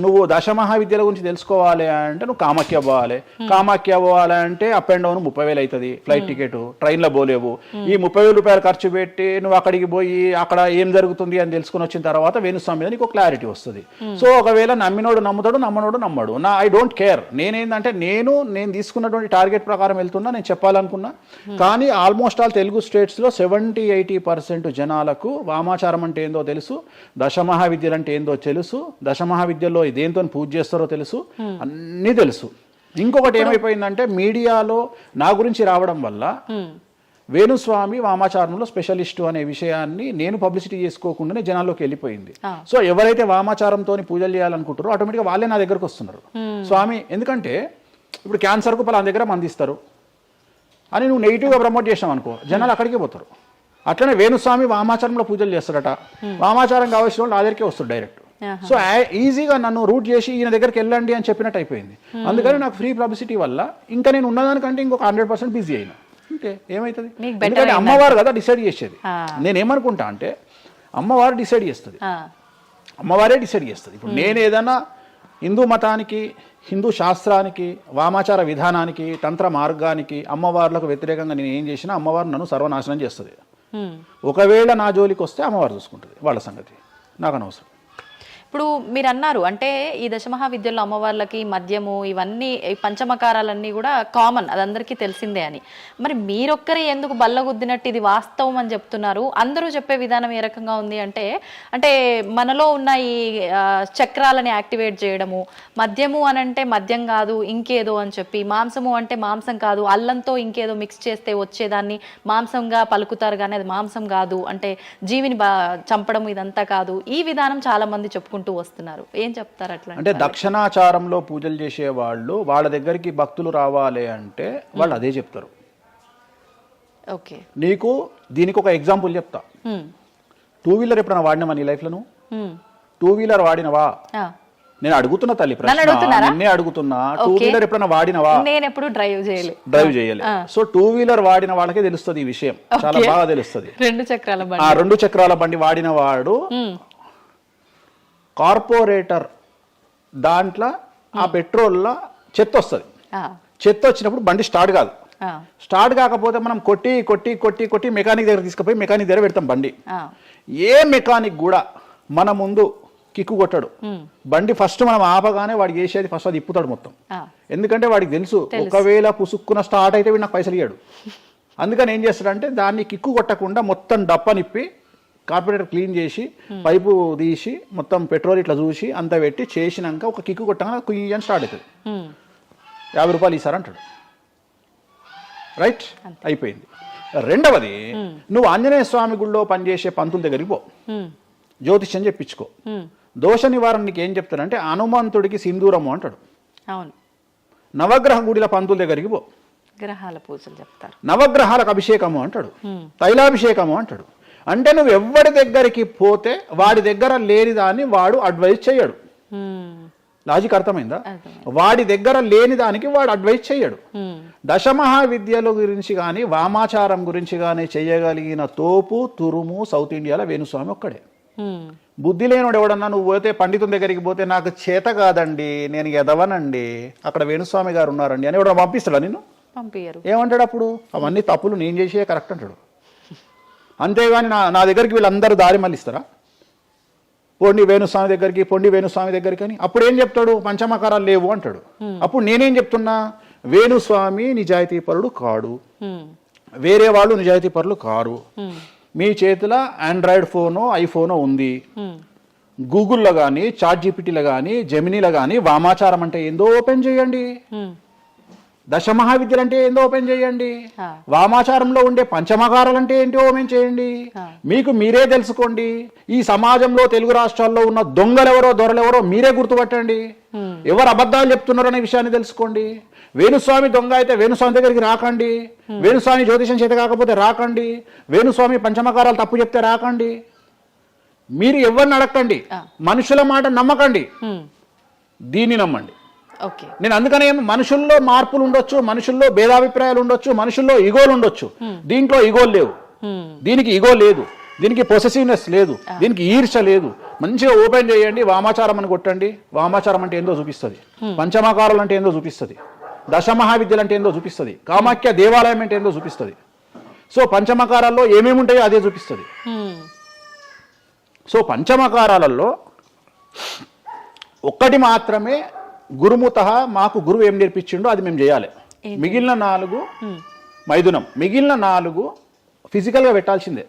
నువ్వు దశమహావిద్యల గురించి తెలుసుకోవాలి అంటే నువ్వు కామాఖ్య పోవాలి అంటే అప్ అండ్ డౌన్ 30,000 అవుతుంది ఫ్లైట్ టికెట్, ట్రైన్లో పోలేవు. ఈ 30,000 రూపాయలు ఖర్చు పెట్టి నువ్వు అక్కడికి పోయి అక్కడ ఏం జరుగుతుంది అని తెలుసుకుని వచ్చిన తర్వాత వేణుస్వామి మీద నీకు క్లారిటీ వస్తుంది. సో ఒకవేళ నమ్మినోడు నమ్ముతాడు, నమ్మనోడు నమ్మడు. I don't care. నేనేంటంటే నేను తీసుకున్నటువంటి టార్గెట్ ప్రకారం వెళ్తున్నా, నేను చెప్పాలనుకున్నా. కానీ ఆల్మోస్ట్ ఆల్ తెలుగు స్టేట్స్లో 70-80% జనాలకు వామాచారం అంటే ఏందో తెలుసు, దశమహావిద్యలు అంటే ఏందో తెలుసు, దశమహావిద్యలో దేంతో పూజ చేస్తారో తెలుసు, అన్నీ తెలుసు. ఇంకొకటి ఏమైపోయిందంటే మీడియాలో నా గురించి రావడం వల్ల వేణుస్వామి వామాచారంలో స్పెషలిస్టు అనే విషయాన్ని నేను పబ్లిసిటీ చేసుకోకుండానే జనాల్లోకి వెళ్ళిపోయింది. సో ఎవరైతే వామాచారంతో పూజలు చేయాలనుకుంటారో ఆటోమేటిక్గా వాళ్ళే నా దగ్గరకు వస్తున్నారు. స్వామి, ఎందుకంటే ఇప్పుడు క్యాన్సర్కు పలానా దగ్గర మందిస్తారు అని నువ్వు నెగిటివ్గా ప్రమోట్ చేసావు అనుకో, జనాలు అక్కడికే పోతారు. అట్లనే వేణుస్వామి వామాచారంలో పూజలు చేస్తాడట, వామాచారం కావాల్సిన వాళ్ళు నా దగ్గరికే వస్తారు డైరెక్ట్. సో ఈజీగా నన్ను రూట్ చేసి ఈయన దగ్గరికి వెళ్ళండి అని చెప్పినట్టు అయిపోయింది. అందుకని నాకు ఫ్రీ పబ్లిసిటీ వల్ల ఇంకా నేను ఉన్నదానికంటే ఇంకొక 100% బిజీ అయినా. అంటే ఏమవుతుంది? ఎందుకంటే అమ్మవారు కదా డిసైడ్ చేసేది. నేనేమనుకుంటా అంటే అమ్మవారు డిసైడ్ చేస్తుంది, అమ్మవారే డిసైడ్ చేస్తుంది. ఇప్పుడు నేను ఏదైనా హిందూ మతానికి, హిందూ శాస్త్రానికి, వామాచార విధానానికి, తంత్ర మార్గానికి, అమ్మవార్లకు వ్యతిరేకంగా నేను ఏం చేసినా అమ్మవారు నన్ను సర్వనాశనం చేస్తుంది. ఒకవేళ నా జోలికి వస్తే అమ్మవారు చూసుకుంటుంది, వాళ్ళ సంగతి నాకు అనవసరం. ఇప్పుడు మీరు అన్నారు అంటే ఈ దశమహావిద్యల్లో అమ్మవార్లకి మద్యము ఇవన్నీ పంచమకారాలన్నీ కూడా కామన్, అది అందరికీ తెలిసిందే అని. మరి మీరొక్కరే ఎందుకు బల్లగుద్దినట్టు ఇది వాస్తవం అని చెప్తున్నారు? అందరూ చెప్పే విధానం ఏ రకంగా ఉంది అంటే మనలో ఉన్న ఈ చక్రాలని యాక్టివేట్ చేయడము, మద్యము అని అంటే మద్యం కాదు ఇంకేదో అని చెప్పి, మాంసము అంటే మాంసం కాదు అల్లంతో ఇంకేదో మిక్స్ చేస్తే వచ్చేదాన్ని మాంసంగా పలుకుతారు కానీ అది మాంసం కాదు, అంటే జీవిని చంపడం ఇదంతా కాదు. ఈ విధానం చాలా మంది చెప్పుకుంటారు వస్తున్నారు. ఏం చెప్తారు అట్లా? అంటే దక్షిణాచారంలో పూజలు చేసే వాళ్ళు వాళ్ళ దగ్గరికి భక్తులు రావాలి అంటే వాళ్ళు అదే చెప్తారు. ఓకే, నీకు దీనికి ఒక ఎగ్జాంపుల్ చెప్తా. 2 వీలర్ ఎప్పుడైనా వాడినావా నీ లైఫ్ లో? 2 వీలర్ వాడినవా? నేను అడుగుతున్నా తల్లి ప్రశ్న, నిన్నే అడుగుతున్నా. 2 వీలర్ ఎప్పుడైనా వాడినవా? నేను ఎప్పుడు డ్రైవ్ చేయలే. సో 2 వీలర్ వాడిన వాళ్ళకే తెలుస్తుంది ఈ విషయం, చాలా బాగా తెలుస్తుంది. 2 చక్రాల బండి వాడిన వాడు కార్పొరేటర్ దాంట్లో ఆ పెట్రోల్లో చెత్త వస్తుంది. చెత్త వచ్చినప్పుడు బండి స్టార్ట్ కాదు, స్టార్ట్ కాకపోతే మనం కొట్టి కొట్టి కొట్టి కొట్టి మెకానిక్ దగ్గర తీసుకుపోయి మెకానిక్ దగ్గర పెడతాం బండి. ఏ మెకానిక్ కూడా మన ముందు కిక్కు కొట్టాడు. బండి ఫస్ట్ మనం ఆపగానే వాడు చేసేది ఫస్ట్ అది ఇప్పుతాడు మొత్తం. ఎందుకంటే వాడికి తెలుసు ఒకవేళ పుసుక్కున స్టార్ట్ అయితే వీడు నాకు పైసలు ఇయ్యాడు. అందుకని ఏం చేస్తాడంటే దాన్ని కిక్కు కొట్టకుండా మొత్తం డప్పనిప్పి కార్పొరేటర్ క్లీన్ చేసి పైపు తీసి మొత్తం పెట్రోల్ ఇట్లా చూసి అంత పెట్టి చేసినాక ఒక కిక్కు కొట్టగానే కుయ్యి అని స్టార్ట్ అవుతుంది. 50 రూపాయలు ఇస్తారు అంటాడు. రైట్, అయిపోయింది. రెండవది, నువ్వు ఆంజనేయ స్వామి గుళ్ళో పనిచేసే పంతుల దగ్గరికి పో, జ్యోతిష్యం చెప్పించుకో. దోష నివారణ నీకు ఏం చెప్తాడంటే హనుమంతుడికి సింధూరము అంటాడు. అవును. నవగ్రహ గుడిల పంతుల దగ్గరికి పో, గ్రహాల పూజలు చెప్తారు. నవగ్రహాలకు అభిషేకము అంటాడు, తైలాభిషేకము అంటాడు. అంటే నువ్వు ఎవరి దగ్గరికి పోతే వాడి దగ్గర లేని దాన్ని వాడు అడ్వైజ్ చేయడు. లాజిక్ అర్థమైందా? వాడి దగ్గర లేని దానికి వాడు అడ్వైజ్ చేయడు. దశమహావిద్యల గురించి కానీ వామాచారం గురించి కానీ చేయగలిగిన తోపు తురుము సౌత్ ఇండియాలో వేణుస్వామి ఒక్కడే. బుద్ధి లేనివాడు ఎవడన్నా నువ్వు పోతే పండితుని దగ్గరికి పోతే నాకు చేత కాదండి, నేను ఎదవనండి, అక్కడ వేణుస్వామి గారు ఉన్నారండి అని ఎవడన్నా పంపిస్తాడా నిన్ను? పంపించరు. ఏమంటాడు అప్పుడు? అవన్నీ తప్పులు నేను చేసే కరెక్ట్ అంటాడు. అంతేగాని నా దగ్గరికి వీళ్ళందరూ దారి మళ్ళిస్తారా? పొండి వేణుస్వామి దగ్గరికి, పొండి వేణుస్వామి దగ్గరికి అని. అప్పుడు ఏం చెప్తాడు? పంచమకారాలు లేవు అంటాడు. అప్పుడు నేనేం చెప్తున్నా? వేణుస్వామి నిజాయితీ పరుడు కాడు, వేరే వాళ్ళు నిజాయితీ పరులు కారు. మీ చేతిలో ఆండ్రాయిడ్ ఫోనో ఐఫోనో ఉంది, గూగుల్లో కానీ చాట్ జీపీటీలో కానీ జెమినీలో కానీ వామాచారం అంటే ఏందో ఓపెన్ చేయండి, దశమహావిద్యలు అంటే ఏందో ఓపెన్ చేయండి, వామాచారంలో ఉండే పంచమకారాలు అంటే ఏంటో ఓపెన్ చేయండి. మీకు మీరే తెలుసుకోండి. ఈ సమాజంలో తెలుగు రాష్ట్రాల్లో ఉన్న దొంగలెవరో దొరలెవరో మీరే గుర్తుపట్టండి. ఎవరు అబద్ధాలు చెప్తున్నారో అనే విషయాన్ని తెలుసుకోండి. వేణుస్వామి దొంగ అయితే వేణుస్వామి దగ్గరికి రాకండి, వేణుస్వామి జ్యోతిషం చేత కాకపోతే రాకండి, వేణుస్వామి పంచమకారాలు తప్పు చెప్తే రాకండి. మీరు ఎవరిని అడగండి, మనుషుల మాట నమ్మకండి, దీన్ని నమ్మండి. నేను అందుకనే మనుషుల్లో మార్పులు ఉండొచ్చు, మనుషుల్లో భేదాభిప్రాయాలు ఉండొచ్చు, మనుషుల్లో ఈగోలు ఉండొచ్చు. దీంట్లో ఈగోలు లేవు, దీనికి ఈగో లేదు, దీనికి పొసెసివ్నెస్ లేదు, దీనికి ఈర్ష లేదు. మంచిగా ఓపెన్ చేయండి, వామాచారం అని కొట్టండి. వామాచారం అంటే ఏందో చూపిస్తుంది, పంచమకారాలు అంటే ఏందో చూపిస్తుంది, దశమహావిద్యలు అంటే ఏందో చూపిస్తుంది, కామాఖ్య దేవాలయం అంటే ఏందో చూపిస్తుంది. సో పంచమకారాల్లో ఏమేమి ఉంటాయో అదే చూపిస్తుంది. సో పంచమకారాలలో ఒక్కటి మాత్రమే గురుముత మాకు గురువు ఏం నేర్పించిండో అది మేము చేయాలి. మిగిలిన 4 మైథునం, మిగిలిన 4 ఫిజికల్గా పెట్టాల్సిందే.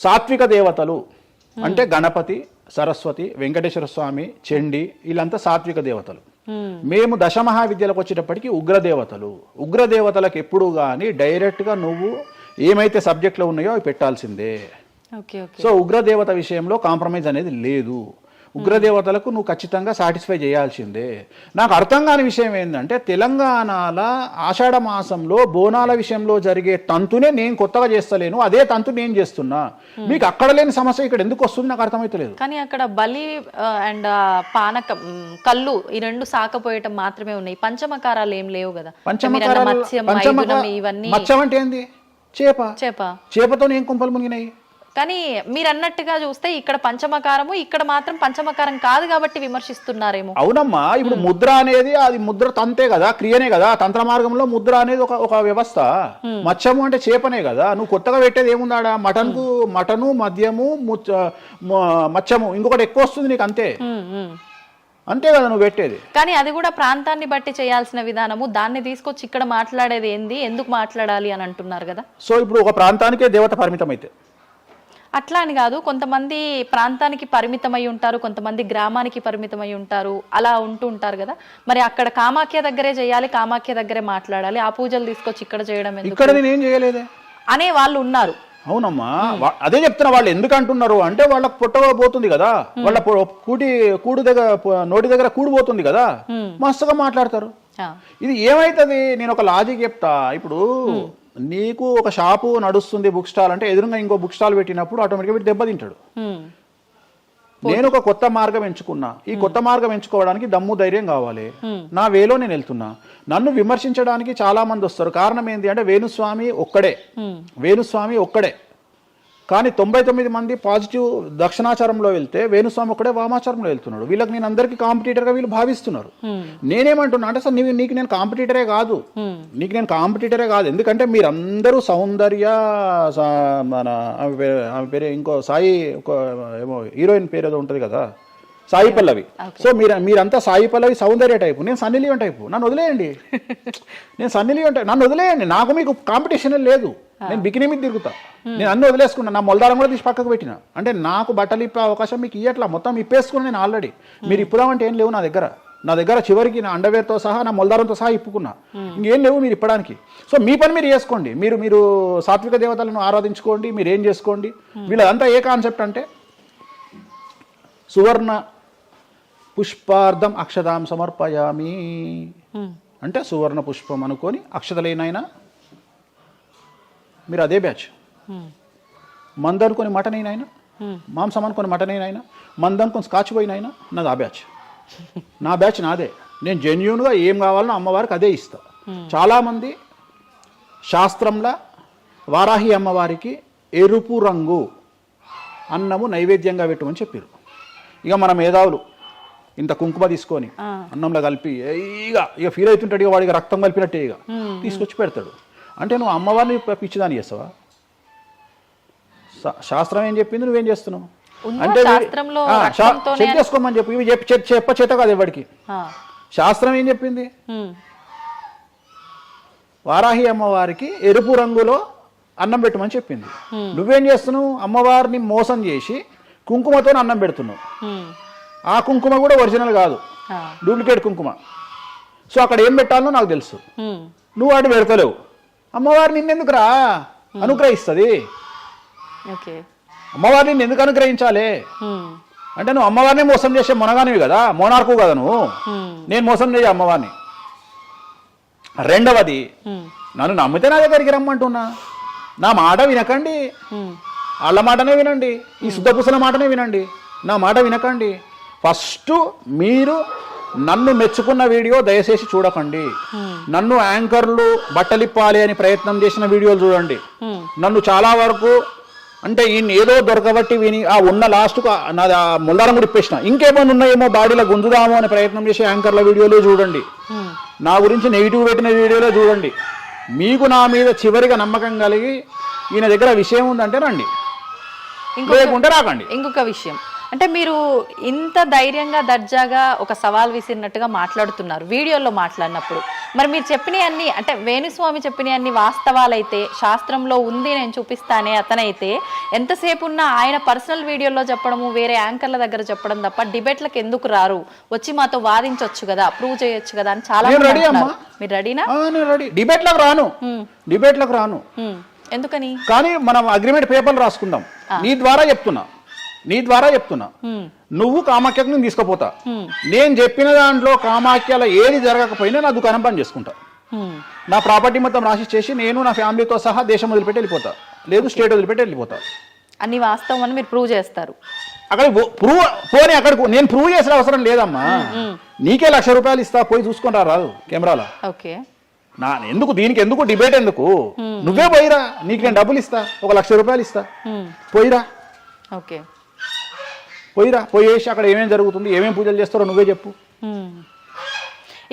సాత్విక దేవతలు అంటే గణపతి, సరస్వతి, వెంకటేశ్వర స్వామి, చండి, వీళ్ళంతా సాత్విక దేవతలు. మేము దశమహావిద్యలకు వచ్చేటప్పటికి ఉగ్రదేవతలు. ఉగ్రదేవతలకు ఎప్పుడు కానీ డైరెక్ట్గా నువ్వు ఏమైతే సబ్జెక్ట్లో ఉన్నాయో అవి పెట్టాల్సిందే. సో ఉగ్రదేవత విషయంలో కాంప్రమైజ్ అనేది లేదు. ఉగ్రదేవతలకు నువ్వు ఖచ్చితంగా సాటిస్ఫై చేయాల్సిందే. నాకు అర్థం కాని విషయం ఏంటంటే తెలంగాణలో ఆషాఢ మాసంలో బోనాల విషయంలో జరిగే తంతునే నేను కొత్తగా చేస్తలేను, అదే తంతు నేను చేస్తున్నా. మీకు అక్కడ లేని సమస్య ఇక్కడ ఎందుకు వస్తుంది నాకు అర్థమైతలేదు. కానీ అక్కడ బలి అండ్ పానకం, కళ్ళు ఈ 2 సాకపోయటం మాత్రమే ఉన్నాయి. పంచమకారాలు ఏం లేవు కదా. మత్స్యం అంటే ఏంది? చేపతో ఏం కుంపలు మునిగినాయి. కానీ మీరు అన్నట్టుగా చూస్తే ఇక్కడ పంచమకారము, ఇక్కడ మాత్రం పంచమకారం కాదు కాబట్టి విమర్శిస్తున్నారేమో. అవునమ్మా, ఇప్పుడు ముద్ర అనేది అది ముద్ర తంతే కదా, క్రియనే కదా. తంత్ర మార్గంలో ముద్ర అనేది ఒక వ్యవస్థ. మత్స్యము అంటే చేపనే కదా. నువ్వు కొత్తగా పెట్టేది ఏముందాడా? మటను, మద్యము, మత్స్యము, ఇంకొకటి ఎక్కువ వస్తుంది నీకు, అంతే అంతే కదా నువ్వు పెట్టేది. కానీ అది కూడా ప్రాంతాన్ని బట్టి చేయాల్సిన విధానము. దాన్ని తీసుకొచ్చి ఇక్కడ మాట్లాడేది ఏంది, ఎందుకు మాట్లాడాలి అని అంటున్నారు కదా. సో ఇప్పుడు ఒక ప్రాంతానికే దేవత పరిమితం అయితే అట్లా అని కాదు, కొంతమంది ప్రాంతానికి పరిమితమై ఉంటారు, కొంతమంది గ్రామానికి పరిమితమై ఉంటారు, అలా ఉంటూ ఉంటారు కదా. మరి అక్కడ కామాఖ్య దగ్గరే చేయాలి, కామాఖ్య దగ్గరే మాట్లాడాలి, ఆ పూజలు తీసుకొచ్చి ఇక్కడ చేయడం ఇక్కడ నేనేం చేయలేదే అనే వాళ్ళు ఉన్నారు. అవునమ్మా, అదే చెప్తున్నా. వాళ్ళు ఎందుకు అంటున్నారు అంటే వాళ్ళకి పొట్టబోతుంది కదా, వాళ్ళ కూడు దగ్గర నోటి దగ్గర కూడిపోతుంది కదా, మస్తుగా మాట్లాడతారు. ఇది ఏమైతుంది? నేను ఒక లాజిక్ చెప్తా. ఇప్పుడు నీకు ఒక షాపు నడుస్తుంది, బుక్ స్టాల్ అంటే ఎదురుగా ఇంకో బుక్ స్టాల్ పెట్టినప్పుడు ఆటోమేటిక్గా వీటి దెబ్బతింటాడు. నేను ఒక కొత్త మార్గం ఎంచుకున్నా, ఈ కొత్త మార్గం ఎంచుకోవడానికి దమ్ము ధైర్యం కావాలి. నా వేలో నేను వెళ్తున్నా. నన్ను విమర్శించడానికి చాలా మంది వస్తారు. కారణం ఏంటి అంటే వేణుస్వామి ఒక్కడే, వేణుస్వామి ఒక్కడే. కానీ 99 మంది పాజిటివ్ దక్షిణాచారంలో వెళ్తే వేణుస్వామి ఒకడే వామాచారంలో వెళ్తున్నాడు. వీళ్ళకి నేను అందరికీ కాంపిటీటర్గా వీళ్ళు భావిస్తున్నారు. నేనేమంటున్నా అంటే సార్ నీకు నేను కాంపిటీటరే కాదు, ఎందుకంటే మీరందరూ సౌందర్య మన ఆమె పేరు ఇంకో సాయి ఒక ఏమో హీరోయిన్ పేరు ఏదో ఉంటుంది కదా, సాయి పల్లవి. సో మీరంతా సాయి పల్లవి సౌందర్య టైపు, నేను సన్నీ లియోన్ టైపు. నన్ను వదిలేయండి, నన్ను వదిలేయండి. నాకు మీకు కాంపిటీషన్ లేదు. నేను బికినీ మీద తిరుగుతా, నేను అన్ని వదిలేసుకున్నా. నా మొలదారం కూడా తీసి పక్కకు పెట్టిన. అంటే నాకు బట్టలు ఇప్పే అవకాశం మీకు ఇవ్వట్లా, మొత్తం ఇప్పేసుకున్నా నేను ఆల్రెడీ. మీరు ఇప్పుదామంటే ఏం లేవు నా దగ్గర చివరికి నా అండర్వేర్తో సహా నా మొలదారంతో సహా ఇప్పుకున్నా. ఇంకేం లేవు మీరు ఇప్పడానికి. సో మీ పని మీరు చేసుకోండి, మీరు సాత్విక దేవతలను ఆరాధించుకోండి, మీరు ఏం చేసుకోండి. వీళ్ళదంతా ఏ కాన్సెప్ట్ అంటే సువర్ణ పుష్పార్థం అక్షతాం సమర్పయామి అంటే సువర్ణ పుష్పం అనుకొని అక్షతలేనైనా మీరు అదే బ్యాచ్. మంద అనుకొని మటన్ అయినా, మాంసం అనుకొని మటన్ అయినా, మంద అనుకొని స్కాచ్ పోయినైనా నాది ఆ బ్యాచ్. నా బ్యాచ్ నాదే. నేను జెన్యూన్గా ఏం కావాలనో అమ్మవారికి అదే ఇస్తా. చాలామంది శాస్త్రంలో వారాహి అమ్మవారికి ఎరుపు రంగు అన్నము నైవేద్యంగా పెట్టమని చెప్పారు. ఇక మన మేధావులు ఇంత కుంకుమ తీసుకొని అన్నంలో కలిపి ఇక ఫీల్ అవుతుంటాడు, ఇక వాడికి రక్తం కలిపినట్టే ఇక తీసుకొచ్చి పెడతాడు. అంటే నువ్వు అమ్మవారిని పిచ్చిదాన్ని చేస్తావా? శాస్త్రం ఏం చెప్పింది, నువ్వేం చేస్తున్నావు అంటే చెక్ చేసుకోమని చెప్పి ఇవి చెప్ప చేత కాదు ఎవరికి. శాస్త్రం ఏం చెప్పింది, వారాహి అమ్మవారికి ఎరుపు రంగులో అన్నం పెట్టమని చెప్పింది. నువ్వేం చేస్తున్నావు, అమ్మవారిని మోసం చేసి కుంకుమతో అన్నం పెడుతున్నావు. ఆ కుంకుమ కూడా ఒరిజినల్ కాదు, డూప్లికేట్ కుంకుమ. సో అక్కడ ఏం పెట్టాలనో నాకు తెలుసు, నువ్వు వాటి పెడతలేవు. అమ్మవారు నిన్నెందుకురా అనుగ్రహిస్తుంది? అమ్మవారు నిన్ను ఎందుకు అనుగ్రహించాలి అంటే నువ్వు అమ్మవారిని మోసం చేసే మొనగానివి కదా, మోనార్కు కదా నువ్వు. నేను మోసం చేయ అమ్మవారిని. రెండవది, నన్ను నమ్మితే నా దగ్గరికి రమ్మంటున్నా. నా మాట వినకండి, వాళ్ళ మాటనే వినండి, ఈ శుద్ధపూసల మాటనే వినండి, నా మాట వినకండి. ఫస్ట్ మీరు నన్ను మెచ్చుకున్న వీడియో దయచేసి చూడకండి. నన్ను యాంకర్లు బట్టలిప్పాలి అని ప్రయత్నం చేసిన వీడియోలు చూడండి. నన్ను చాలా వరకు అంటే ఈయన ఏదో దొరకబట్టి విని ఆ ఉన్న లాస్ట్కు నా ముల్లారం కూడా ఇప్పేసిన, ఇంకేమైనా ఉన్నాయేమో బాడీలో గుంజుదామో అని ప్రయత్నం చేసే యాంకర్ల వీడియోలే చూడండి. నా గురించి నెగిటివ్ పెట్టిన వీడియోలే చూడండి. మీకు నా మీద చివరిగా నమ్మకం కలిగి ఈయన దగ్గర విషయం ఉందంటే రండి, లేకుంటే రాకండి. ఇంకొక విషయం అంటే మీరు ఇంత ధైర్యంగా దర్జాగా ఒక సవాల్ విసిరినట్టుగా మాట్లాడుతున్నారు వీడియోలో మాట్లాడినప్పుడు. మరి మీరు చెప్పినవన్నీ అంటే వేణుస్వామి చెప్పినవన్నీ వాస్తవాలైతే, శాస్త్రంలో ఉంది నేను చూపిస్తానే అతనైతే, ఎంతసేపు ఉన్నా ఆయన పర్సనల్ వీడియోలో చెప్పడము, వేరే యాంకర్ల దగ్గర చెప్పడం తప్ప డిబేట్లకు ఎందుకు రారు, వచ్చి మాతో వాదించవచ్చు కదా, ప్రూవ్ చేయొచ్చు కదా అని చాలా మీరు రెడీనా? డిబేట్లకు రాను. ఎందుకని? కానీ మనం అగ్రిమెంట్ పేపర్లు రాసుకుందాం. నీ ద్వారా చెప్తున్నా నువ్వు కామాఖ్యకు నేను తీసుకుపోతా. నేను చెప్పిన దాంట్లో కామాఖ్యలో ఏది జరగకపోయినా నా దుకాణం పని చేసుకుంటా. నా ప్రాపర్టీ మొత్తం రాసి చేసి నేను నా ఫ్యామిలీతో సహా దేశం వదిలిపెట్టి వెళ్ళిపోతా, లేదు స్టేట్ వదిలిపెట్టి వెళ్ళిపోతా. అన్ని వాస్తవం అని మీరు ప్రూవ్ చేస్తారు. అక్కడ అక్కడికి నేను ప్రూవ్ చేసిన అవసరం లేదమ్మా. నీకే ₹1,00,000 ఇస్తా, పోయి చూసుకొని రాదు కెమెరాలో. ఓకే, ఎందుకు దీనికి ఎందుకు డిబేట్ ఎందుకు? నువ్వే పోయిరా, నీకు నేను డబ్బులు ఇస్తా, ₹1,00,000 ఇస్తా, పోయిరా. ఓకే, పోయేసి అక్కడ ఏమేమి జరుగుతుంది, ఏమేమి పూజలు చేస్తారో నువ్వే చెప్పు.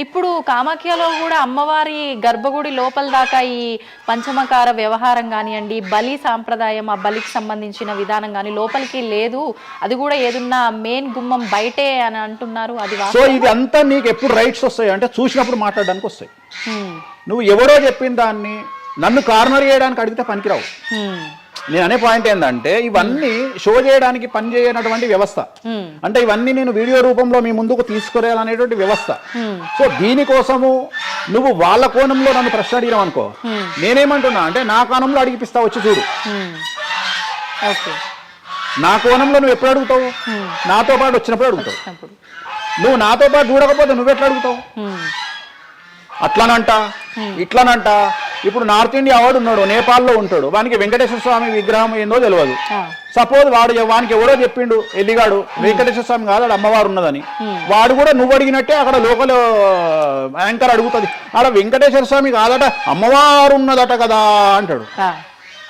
ఇప్పుడు కామాఖ్యలో కూడా అమ్మవారి గర్భగుడి లోపల దాకా ఈ పంచమకార వ్యవహారం కానివ్వండి, బలి సాంప్రదాయం, ఆ బలికి సంబంధించిన విధానం కానీ లోపలికి లేదు, అది కూడా ఏదున్నా మెయిన్ గుమ్మం బయటే అని అంటున్నారు. అది సో ఇది అంతా నీకు ఎప్పుడు రైట్స్ వస్తాయి అంటే చూసినప్పుడు మాట్లాడడానికి వస్తాయి. నువ్వు ఎవరో చెప్పిన దాన్ని నన్ను కార్నర్ చేయడానికి అడిగితే పనికిరావు. నేను అనే పాయింట్ ఏంటంటే ఇవన్నీ షో చేయడానికి పని చేయనటువంటి వ్యవస్థ. అంటే ఇవన్నీ నేను వీడియో రూపంలో మీ ముందుకు తీసుకురాలనేటువంటి వ్యవస్థ. సో దీనికోసము నువ్వు వాళ్ళ కోణంలో నన్ను ప్రశ్న అడిగినావు అనుకో, నేనేమంటున్నా అంటే నా కోణంలో అడిగిపిస్తా, వచ్చి చూడు. నా కోణంలో నువ్వు ఎప్పుడు అడుగుతావు? నాతో పాటు వచ్చినప్పుడు అడుగుతావు. నువ్వు నాతో పాటు చూడకపోతే నువ్వెట్లా అడుగుతావు? అట్లనంట ఇట్లనంట. ఇప్పుడు నార్త్ ఇండియా వాడు ఉన్నాడు, నేపాల్లో ఉంటాడు, వానికి వెంకటేశ్వర స్వామి విగ్రహం ఏందో తెలియదు. సపోజ్ వానికి ఎవరో చెప్పిండు ఎల్లిగాడు వెంకటేశ్వర స్వామి కాదు అమ్మవారు ఉన్నదని, వాడు కూడా నువ్వు అడిగినట్టే అక్కడ లోకల్ యాంకర్ అడుగుతుంది, ఆడ వెంకటేశ్వర స్వామి కాదట అమ్మవారు ఉన్నదట కదా అంటాడు.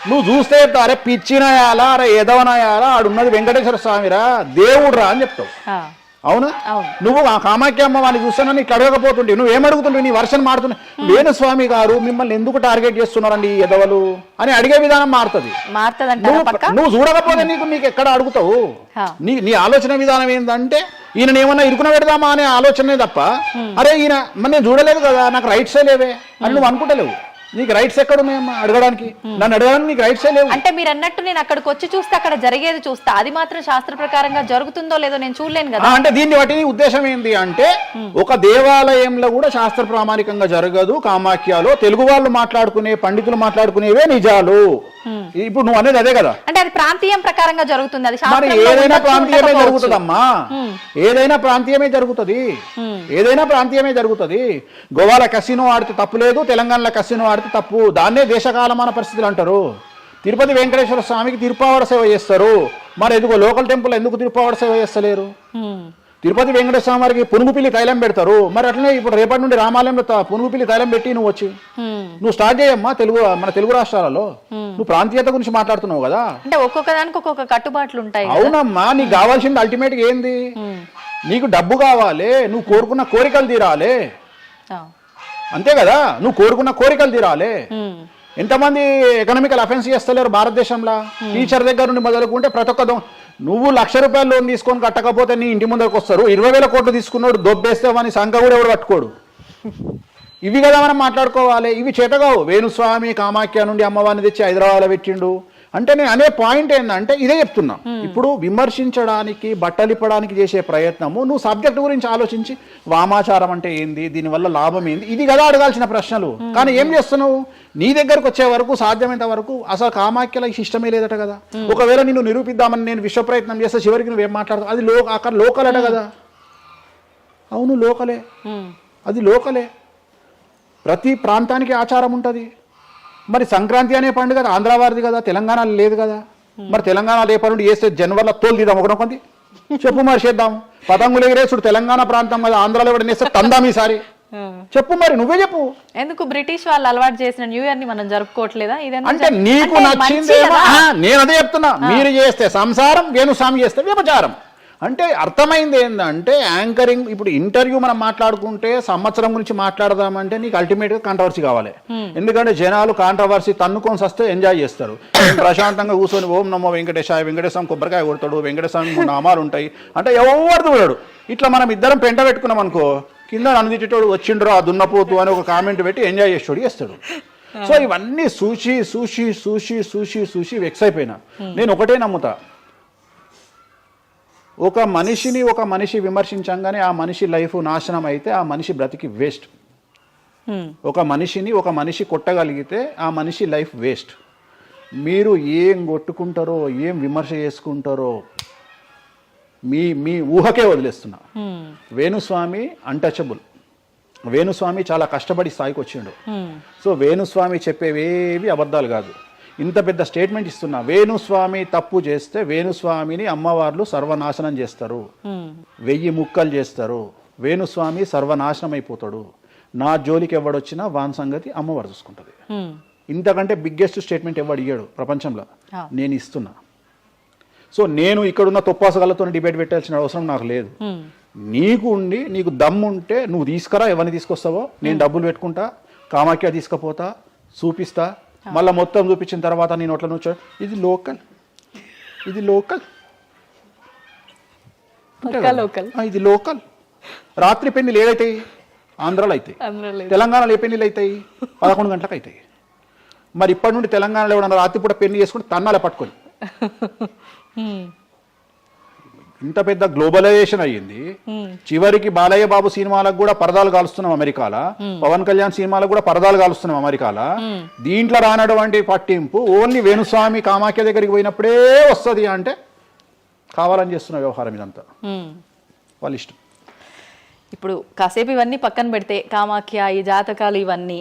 నువ్వు చూస్తే చెప్తావు, అరే పిచ్చినాయాలా, అరే ఎదవనాయాలా, ఆడున్నది వెంకటేశ్వర స్వామిరా, దేవుడు రా అని చెప్తావు. ఆ, అవునా? అవును. నువ్వు ఆ కామాఖ్యమ్మ వాడిని చూస్తానని ఇట్లా అడగకపోతుంటే నువ్వేం అడుగుతుంటే నీ వర్షన్ మారుతున్నావు. వేణుస్వామి గారు మిమ్మల్ని ఎందుకు టార్గెట్ చేస్తున్నారండి ఈ ఎదవలు అని అడిగే విధానం మారుతుంది. నువ్వు చూడకపోతే నీకు ఎక్కడ అడుగుతావు. నీ ఆలోచన విధానం ఏంటంటే ఈయన ఏమన్నా ఇరుకున పెడదామా అనే ఆలోచనే తప్ప, అరే ఈయన మరి నేను చూడలేదు కదా, నాకు రైట్సే లేవే అని నువ్వు అనుకుంటలేవు. నీకు రైట్స్ ఎక్కడ ఉన్నాయమ్మా అడగడానికి? నన్ను అడగడానికి నీకు రైట్సే లేవు. అంటే మీరు అన్నట్టు నేను అక్కడికి వచ్చి చూస్తే అక్కడ జరిగేది చూస్తా, అది మాత్రం శాస్త్ర ప్రకారంగా జరుగుతుందో లేదో నేను చూడలేను కదా. అంటే దీన్ని బట్టి ఉద్దేశం ఏంటి అంటే, ఒక దేవాలయంలో కూడా శాస్త్ర ప్రామాణికంగా జరగదు. కామాఖ్యలో తెలుగు వాళ్ళు మాట్లాడుకునే, పండితులు మాట్లాడుకునేవే నిజాలు. ఇప్పుడు నువ్వు అనేది అదే కదా. అంటే అది ప్రాంతీయం ప్రకారంగా జరుగుతుంది. అది మరి ఏదైనా ప్రాంతీయమే జరుగుతుందమ్మా, ఏదైనా ప్రాంతీయమే జరుగుతుంది, ఏదైనా ప్రాంతీయమే జరుగుతుంది. గోవాల కసినో ఆడితే తప్పు లేదు, తెలంగాణలో కసినో ఆడితే తప్పు. దాన్నే దేశకాలమాన పరిస్థితులు అంటారు. తిరుపతి వెంకటేశ్వర స్వామికి తిరుపావడ సేవ చేస్తారు, మరి ఎదుగో లోకల్ టెంపుల్ ఎందుకు తిరుపావడ సేవ చేస్తలేరు? తిరుపతి వెంకటేశ్వర స్వామి వారికి పునుగుపిల్లి తైలం పెడతారు, మరి అట్లనే ఇప్పుడు రేపటి నుండి రామాలయంలో పునుగుపిల్లి తైలం పెట్టి నువ్వు వచ్చి నువ్వు స్టార్ట్ చేయమ్మా. మన తెలుగు రాష్ట్రాలలో నువ్వు ప్రాంతీయత గురించి మాట్లాడుతున్నావు కదా. అంటే ఒక్కొక్క దానికి ఒక్కొక్క కట్టుబాట్లు ఉంటాయి. అవునమ్మా, నీకు కావాల్సింది అల్టిమేట్ గా ఏంది? నీకు డబ్బు కావాలి, నువ్వు కోరుకున్న కోరికలు తీరాలి, అంతే కదా. నువ్వు కోరుకున్న కోరికలు తీరాలి. ఎంతమంది ఎకనామికల్ అఫెన్స్ చేస్తలేరు భారతదేశంలో? టీచర్ దగ్గర నుండి మొదలుకుంటే ప్రతి ఒక్క నువ్వు ₹1,00,000 లోన్ తీసుకొని కట్టకపోతే నీ ఇంటి ముందరకు వస్తారు. 20,000 కోట్లు తీసుకున్నాడు దొబ్బేస్తామని సంఖ కూడా ఎవడు పట్టుకోడు. ఇవి కదా మనం మాట్లాడుకోవాలి. ఇవి చేతగావు. వేణుస్వామి కామాఖ్య నుండి అమ్మవారిని తెచ్చి హైదరాబాద్లో పెట్టిండు అంటే నేను అనే పాయింట్ ఏంటంటే ఇదే చెప్తున్నా. ఇప్పుడు విమర్శించడానికి, బట్టలిప్పడానికి చేసే ప్రయత్నము, నువ్వు సబ్జెక్ట్ గురించి ఆలోచించి వామాచారం అంటే ఏంది, దీనివల్ల లాభం ఏంది, ఇది కదా అడగాల్సిన ప్రశ్నలు. కానీ ఏం చేస్తున్నావు? నీ దగ్గరకు వచ్చే వరకు సాధ్యమైనంత వరకు అసలు కామాఖ్యలో ఇష్టమే లేదట కదా. ఒకవేళ నిన్ను నిరూపిద్దామని నేను విశ్వ ప్రయత్నం చేస్తే చివరికి నువ్వేం మాట్లాడతావు? అది అక్కడ లోకల్ అట కదా. అవును లోకలే, అది లోకలే. ప్రతి ప్రాంతానికి ఆచారం ఉంటుంది. మరి సంక్రాంతి అనే పండుగ ఆంధ్ర వారిది కదా, తెలంగాణలో లేదు కదా. మరి తెలంగాణ రేపటి నుండి వేస్తే జనవరిలో తోలు తీద్దాం ఒకనొకంది చెప్పు, మరి చేద్దాం. పతంగులు ఎగిరేసుడు తెలంగాణ ప్రాంతం కదా, ఆంధ్రాలో కూడా నేస్తే తందాం ఈసారి చెప్పు, మరి నువ్వే చెప్పు. ఎందుకు బ్రిటిష్ వాళ్ళు అలవాటు చేసిన న్యూ ఇయర్ ని మనం జరుపుకోవట్లేదా? అంటే నీకు నచ్చిందేమో. నేను అదే చెప్తున్నా, మీరు చేస్తే సంసారం, వేణుస్వామి చేస్తే వ్యభిచారం. అంటే అర్థమైంది ఏంటంటే యాంకరింగ్. ఇప్పుడు ఇంటర్వ్యూ మనం మాట్లాడుకుంటే సంవత్సరం గురించి మాట్లాడదామంటే నీకు అల్టిమేట్గా కాంట్రవర్సీ కావాలి. ఎందుకంటే జనాలు కాంట్రవర్సీ తన్నుకొని వస్తే ఎంజాయ్ చేస్తారు. ప్రశాంతంగా కూర్చొని ఓం నమో వెంకటేశాయ, వెంకటేశ్వరం కొబ్బరికాయ కొడతాడు, వెంకటేశ్వరం 3 నామాలు ఉంటాయి అంటే ఎవరు చూడడు. ఇట్లా మనం ఇద్దరం పెంట పెట్టుకున్నాం అనుకో, కింద నన్ను వచ్చిండ్రు ఆ దున్నపోతు అని ఒక కామెంట్ పెట్టి ఎంజాయ్ చేస్తాడు. సో ఇవన్నీ చూసి చూసి చూసి చూసి చూసి వెక్స్ అయిపోయినా. నేను ఒకటే నమ్ముతా, ఒక మనిషి విమర్శించంగానే ఆ మనిషి లైఫ్ నాశనం అయితే ఆ మనిషి బ్రతికి వేస్ట్. ఒక మనిషి కొట్టగలిగితే ఆ మనిషి లైఫ్ వేస్ట్. మీరు ఏం కొట్టుకుంటారో, ఏం విమర్శ చేసుకుంటారో మీ ఊహకే వదిలేస్తున్నా. వేణుస్వామి అన్టచబుల్. వేణుస్వామి చాలా కష్టపడి స్థాయికి వచ్చిండు. సో వేణుస్వామి చెప్పేవేవి అబద్ధాలు కాదు. ఇంత పెద్ద స్టేట్మెంట్ ఇస్తున్నా. వేణుస్వామి తప్పు చేస్తే వేణుస్వామిని అమ్మవార్లు సర్వనాశనం చేస్తారు, 1000 ముక్కలు చేస్తారు. వేణుస్వామి సర్వనాశనం అయిపోతాడు. నా జోలికి ఎవడొచ్చినా వాని సంగతి అమ్మవారు చూసుకుంటుంది. ఇంతకంటే బిగ్గెస్ట్ స్టేట్మెంట్ ఎవడు ఇయ్యాడు ప్రపంచంలో, నేను ఇస్తున్నా. సో నేను ఇక్కడున్న తొప్పాసగాళ్ళతో డిబేట్ పెట్టాల్సిన అవసరం నాకు లేదు. నీకు దమ్ముంటే నువ్వు తీసుకురా, ఎవరిని తీసుకొస్తావో నేను డబ్బులు పెట్టుకుంటా, కామాఖ్య తీసుకుపోతా, చూపిస్తా. మళ్ళీ మొత్తం చూపించిన తర్వాత నేను నోట్ల నుంచి ఇది లోకల్ ఇది లోకల్. రాత్రి పెళ్లిలు ఏదైతాయి ఆంధ్రాలో అవుతాయి, తెలంగాణలో ఏ పెళ్లిలు అవుతాయి 11 గంటలకు అవుతాయి. మరి ఇప్పటి నుండి తెలంగాణలో ఎవడన్నా రాత్రిపూట పెళ్లి చేసుకుని తన్నాలే పట్టుకొని. ఇంత పెద్ద గ్లోబలైజేషన్ అయ్యింది. చివరికి బాలయ్య బాబు సినిమాలకు కూడా పరదాలు కాలుస్తున్నాం అమెరికాలో, పవన్ కళ్యాణ్ సినిమాలకు కూడా పరదాలు కాలుస్తున్నాం అమెరికాలో. దీంట్లో రానటువంటి పట్టింపు ఓన్లీ వేణుస్వామి కామాఖ్య దగ్గరికి పోయినప్పుడే వస్తుంది అంటే కావాలని చేస్తున్న వ్యవహారం ఇదంతా వాళ్ళ ఇష్టం. ఇప్పుడు కాసేపు ఇవన్నీ పక్కన పెడితే కామాఖ్య, ఈ జాతకాలు ఇవన్నీ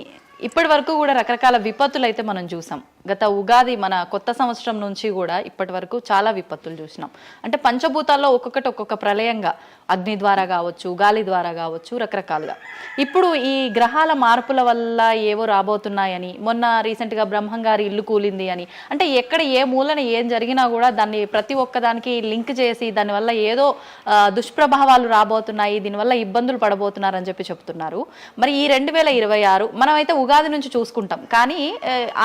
ఇప్పటి వరకు కూడా రకరకాల విపత్తులు అయితే మనం చూసాం. గత ఉగాది మన కొత్త సంవత్సరం నుంచి కూడా ఇప్పటి వరకు చాలా విపత్తులు చూసినాం. అంటే పంచభూతాల్లో ఒక్కొక్కటి ఒక్కొక్క ప్రళయంగా, అగ్ని ద్వారా కావచ్చు, గాలి ద్వారా కావచ్చు, రకరకాలుగా. ఇప్పుడు ఈ గ్రహాల మార్పుల వల్ల ఏవో రాబోతున్నాయని, మొన్న రీసెంట్గా బ్రహ్మంగారి ఇల్లు కూలింది అని, అంటే ఎక్కడ ఏ మూలన ఏం జరిగినా కూడా దాన్ని ప్రతి ఒక్కదానికి లింక్ చేసి దానివల్ల ఏదో దుష్ప్రభావాలు రాబోతున్నాయి, దీనివల్ల ఇబ్బందులు పడబోతున్నారని చెప్పి చెప్తున్నారు. మరి ఈ 2026 మనమైతే ఉగాది నుంచి చూసుకుంటాం, కానీ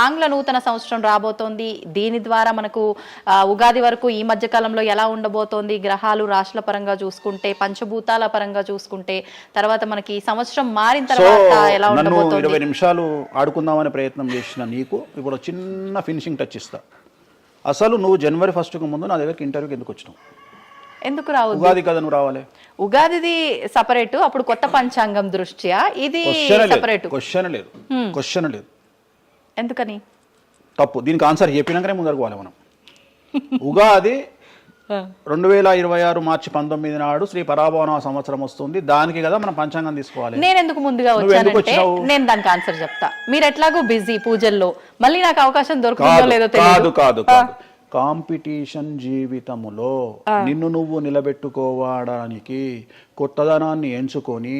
ఆంగ్ల నూతన సంవత్సరం రాబోతోంది. దీని ద్వారా మనకు ఉగాది వరకు ఈ మధ్య కాలంలో ఎలా ఉండబోతోంది, గ్రహాలు రాశుల పరంగా చూసుకుంటే, పంచభూతాల పరంగా చూసుకుంటే, తర్వాత మనకి ఈ సంవత్సరం మారిన తర్వాత ఎలా ఉండబోతోంది. 20 నిమిషాలు ఆడుకుందామనే ప్రయత్నం చేసిన నీకు ఇప్పుడు చిన్న ఫినిషింగ్ టచ్ ఇస్తా. అసలు నువ్వు జనవరి 1కు ముందు నా దగ్గరికి ఇంటర్వ్యూకి ఎందుకు వచ్చినావు? ఎందుకు రావు? ఉగాది కదా నువ్వు రావాలి. ఉగాదిది సపరేట్, అప్పుడు కొత్త పంచాంగం దృష్ట్యా ఇది సపరేట్. క్వశ్చన్ లేదు. ఎందుకని? తప్పు. దీనికి ఆన్సర్ చెప్పినాకనే ముందరకు పోవాలి మనం. ఉగాది 2026 మార్చి 19 నాడు శ్రీ పరాభవన సంవత్సరం వస్తుంది. దానికి కదా మనం పంచాంగం తీసుకోవాలి. నేను ఎందుకు ముందుగా వచ్చానంటే నేను దానికి ఆన్సర్ చెప్తా. మీరు ఎట్లాగో బిజీ పూజల్లో, మళ్ళీ నాకు అవకాశం దొరుకుతుందో లేదో తెలియదు. కాదు కాంపిటీషన్ జీవితములో నిన్ను నువ్వు నిలబెట్టుకోవడానికి కొత్తదనాన్ని ఎంచుకొని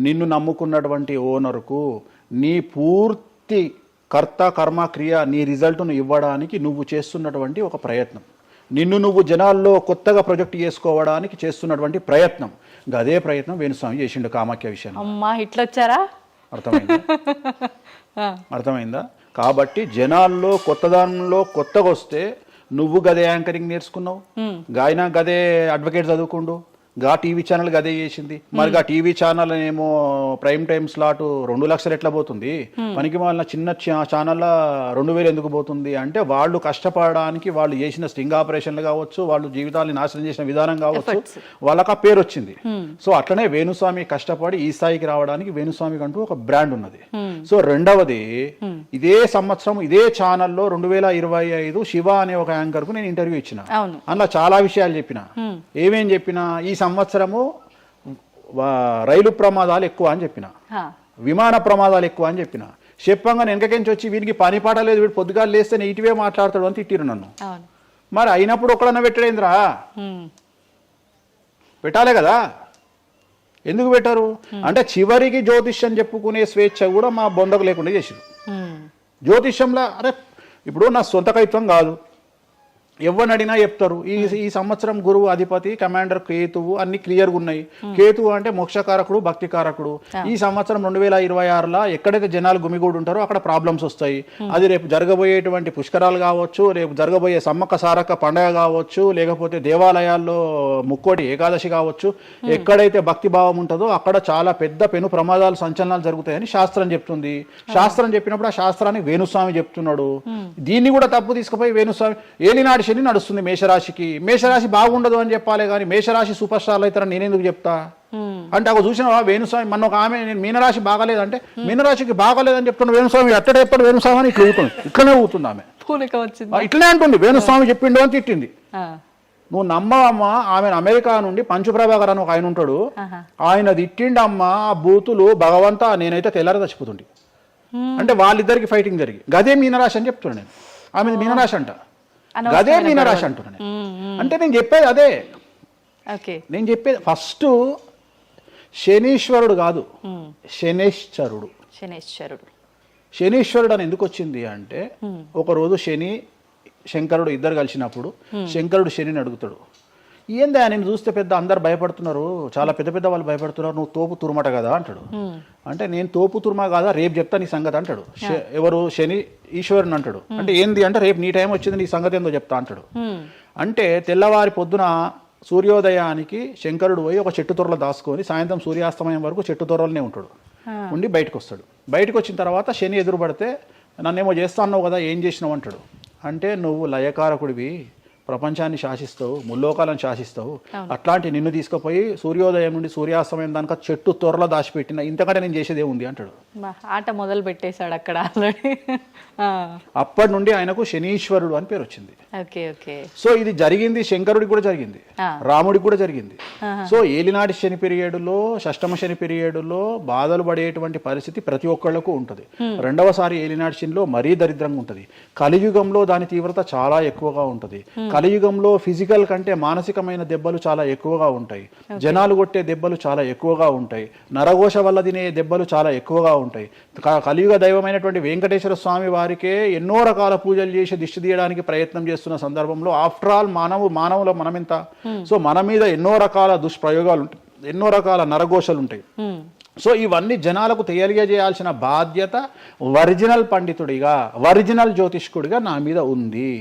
నిన్ను నమ్ముకున్నటువంటి ఓనర్కు నీ పూర్తి కర్త కర్మ క్రియ నీ రిజల్ట్ను ఇవ్వడానికి నువ్వు చేస్తున్నటువంటి ఒక ప్రయత్నం, నిన్ను నువ్వు జనాల్లో కొత్తగా ప్రొజెక్ట్ చేసుకోవడానికి చేస్తున్నటువంటి ప్రయత్నం. అదే ప్రయత్నం వేణుస్వామి చేసిండు కామాఖ్య విషయంలో. అమ్మా ఇట్లొచ్చారా? అర్థమైందా? కాబట్టి జనాల్లో కొత్తదానంలో కొత్తగా వస్తే నువ్వు గదే యాంకరింగ్ నేర్చుకున్నావు, గాయన గదే అడ్వకేట్ చదువుకుండు, గా టీవీ ఛానల్ గదే చేసింది. మరి గా టీవీ ఛానల్ ఏమో ప్రైమ్ టైమ్ స్లాట్ 2 లక్షలు ఎట్లా పోతుంది, పనికి వాళ్ళ చిన్న ఛానల్ 2000 ఎందుకు పోతుంది అంటే వాళ్ళు కష్టపడడానికి, వాళ్ళు చేసిన స్టింగ్ ఆపరేషన్లు కావచ్చు, వాళ్ళు జీవితాన్ని నాశనం చేసిన విధానం కావచ్చు, వాళ్ళకి ఆ పేరు వచ్చింది. సో అట్లనే వేణుస్వామి కష్టపడి ఈ స్థాయికి రావడానికి వేణుస్వామికి అంటూ ఒక బ్రాండ్ ఉన్నది. సో రెండవది, ఇదే సంవత్సరం ఇదే ఛానల్లో 2025 శివ అనే ఒక యాంకర్ కు నేను ఇంటర్వ్యూ ఇచ్చిన. అందులో చాలా విషయాలు చెప్పిన. ఏమేం చెప్పినా, ఈ సంవత్సరము రైలు ప్రమాదాలు ఎక్కువ అని చెప్పిన, విమాన ప్రమాదాలు ఎక్కువ అని చెప్పిన. చెప్పంగా వెనకకెంచి వచ్చి వీనికి పని పాట లేదు, వీడు పొద్దుగాలు లేస్తే ఇటువే మాట్లాడతాడు అని తిట్టిరు నన్ను. మరి అయినప్పుడు ఒక్కడన్నా పెట్టడేంద్రా? పెట్టాలే కదా. ఎందుకు పెట్టారు అంటే చివరికి జ్యోతిష్యం చెప్పుకునే స్వేచ్ఛ కూడా మా బొందకు లేకుండా చేసిరు. జ్యోతిష్యంలో అరే ఇప్పుడు నా సొంత కవిత్వం కాదు, ఎవరిని అడిగినా చెప్తారు. ఈ సంవత్సరం గురువు అధిపతి కమాండర్ కేతువు అన్ని క్లియర్గా ఉన్నాయి. కేతువు అంటే మోక్షకారకుడు, భక్తికారకుడు. ఈ సంవత్సరం 2026లో ఎక్కడైతే జనాలు గుమిగూడు ఉంటారో అక్కడ ప్రాబ్లమ్స్ వస్తాయి. అది రేపు జరగబోయేటువంటి పుష్కరాలు కావచ్చు, రేపు జరగబోయే సమ్మక్క సారక్క పండగ కావచ్చు, లేకపోతే దేవాలయాల్లో ముక్కోటి ఏకాదశి కావచ్చు, ఎక్కడైతే భక్తి భావం ఉంటుందో అక్కడ చాలా పెద్ద పెను ప్రమాదాలు, సంచలనాలు జరుగుతాయని శాస్త్రం చెప్తుంది. శాస్త్రం చెప్పినప్పుడు ఆ శాస్త్రాన్ని వేణుస్వామి చెప్తున్నాడు. దీన్ని కూడా తప్పు తీసుకుపోయి వేణుస్వామి ఏలినాడు శని నడుస్తుంది మేషరాశికి, మేషరాశి బాగుండదు అని చెప్పాలి కానీ మేషరాశి సూపర్ స్టార్లు అవుతారని నేనెందుకు చెప్తా అంటే, ఒక చూసిన వేణుస్వామి మన ఒక ఆమె నేను మీనరాశి బాగాలేదంటే మీనరాశికి బాగాలేదని చెప్తున్నా వేణుస్వామి ఎట్టడే ఎప్పుడు వేణుస్వామి అని ఇట్లా ఊతుంది, ఇట్లనే ఊతుంది ఆమె, ఇట్లనే అంటుంది వేణుస్వామి చెప్పిండు అని తిట్టింది. నువ్వు నమ్మవమ్మా, ఆమె అమెరికా నుండి పంచుప్రభాకర్ అని ఒక ఆయన ఉంటాడు, ఆయన తిట్టిండమ్మా ఆ బూతులు భగవంతా, నేనైతే తెల్లారి చచ్చిపోతుండే. అంటే వాళ్ళిద్దరికి ఫైటింగ్ జరిగి గదే మీనరాశి అని చెప్తున్నాను నేను. ఆమె మీనరాశి అంట, గదే మీనరాశి అంటున్నాను. అంటే నేను చెప్పేది అదే. నేను చెప్పేది ఫస్ట్ శనీశ్వరుడు కాదు, శనేశ్వరుడు. శనీశ్వరుడు అని ఎందుకు వచ్చింది అంటే, ఒకరోజు శని శంకరుడు ఇద్దరు కలిసినప్పుడు శంకరుడు శనిని అడుగుతాడు, ఏందా నేను చూస్తే పెద్ద అందరు భయపడుతున్నారు, చాలా పెద్ద పెద్ద వాళ్ళు భయపడుతున్నారు, నువ్వు తోపు తురుమట కదా అంటాడు. అంటే నేను తోపు తురుమా కాదా, రేపు చెప్తా నీ సంగతి అంటాడు. ఎవరు శని ఈశ్వరుని అంటాడు. అంటే ఏంది అంటే, రేపు నీ టైం వచ్చింది, నీ సంగతి ఏందో చెప్తా అంటాడు. అంటే తెల్లవారి పొద్దున సూర్యోదయానికి శంకరుడు పోయి ఒక చెట్టు తొర్రలో దాచుకొని సాయంత్రం సూర్యాస్తమయం వరకు చెట్టు తొర్రలోనే ఉంటాడు, ఉండి బయటకు వస్తాడు. బయటకు వచ్చిన తర్వాత శని ఎదురుపడితే నన్నేమో చేస్తా అన్నావు కదా, ఏం చేసినావు అంటాడు. అంటే నువ్వు లయకారకుడివి, ప్రపంచాన్ని శాసిస్తావు, ముల్లోకాలను శాసిస్తావు, అట్లాంటి నిన్ను తీసుకుపోయి సూర్యోదయం నుండి సూర్యాస్తమయం దానిక చెట్టు త్వరలో దాచిపెట్టిన, ఇంతకంటే నేను చేసేదే ఉంది అంటాడు. ఆట మొదలు పెట్టేశాడు అక్కడ ఆల్రెడీ. అప్పటి నుండి ఆయనకు శనీశ్వరుడు అని పేరు వచ్చింది. Okay okay. సో ఇది జరిగింది శంకరుడికి కూడా జరిగింది, రాముడికి కూడా జరిగింది. సో ఏలినాటి శని పీరియడ్లో, షష్టమ శని పీరియడ్లో బాధలు పడేటువంటి పరిస్థితి ప్రతి ఒక్కళ్ళకు ఉంటుంది. రెండవసారి ఏలినాటి శనిలో మరీ దరిద్రంగా ఉంటుంది. కలియుగంలో దాని తీవ్రత చాలా ఎక్కువగా ఉంటుంది. కలియుగంలో ఫిజికల్ కంటే మానసికమైన దెబ్బలు చాలా ఎక్కువగా ఉంటాయి. జనాలు కొట్టే దెబ్బలు చాలా ఎక్కువగా ఉంటాయి. నరఘోష వల్ల తినే దెబ్బలు చాలా ఎక్కువగా ఉంటాయి. కలియుగ దైవమైనటువంటి వెంకటేశ్వర స్వామి వారికే ఎన్నో రకాల పూజలు చేసి దిష్టి తీయడానికి ప్రయత్నం చేస్తున్న సందర్భంలో ఆఫ్టర్ ఆల్ మానవుల మనమింత. సో మన మీద ఎన్నో రకాల దుష్ప్రయోగాలు ఉంటాయి, ఎన్నో రకాల నరఘోషలు ఉంటాయి. సో ఇవన్నీ జనాలకు తెలియజేయాల్సిన బాధ్యత ఒరిజినల్ పండితుడిగా, ఒరిజినల్ జ్యోతిష్కుడిగా నా మీద ఉంది.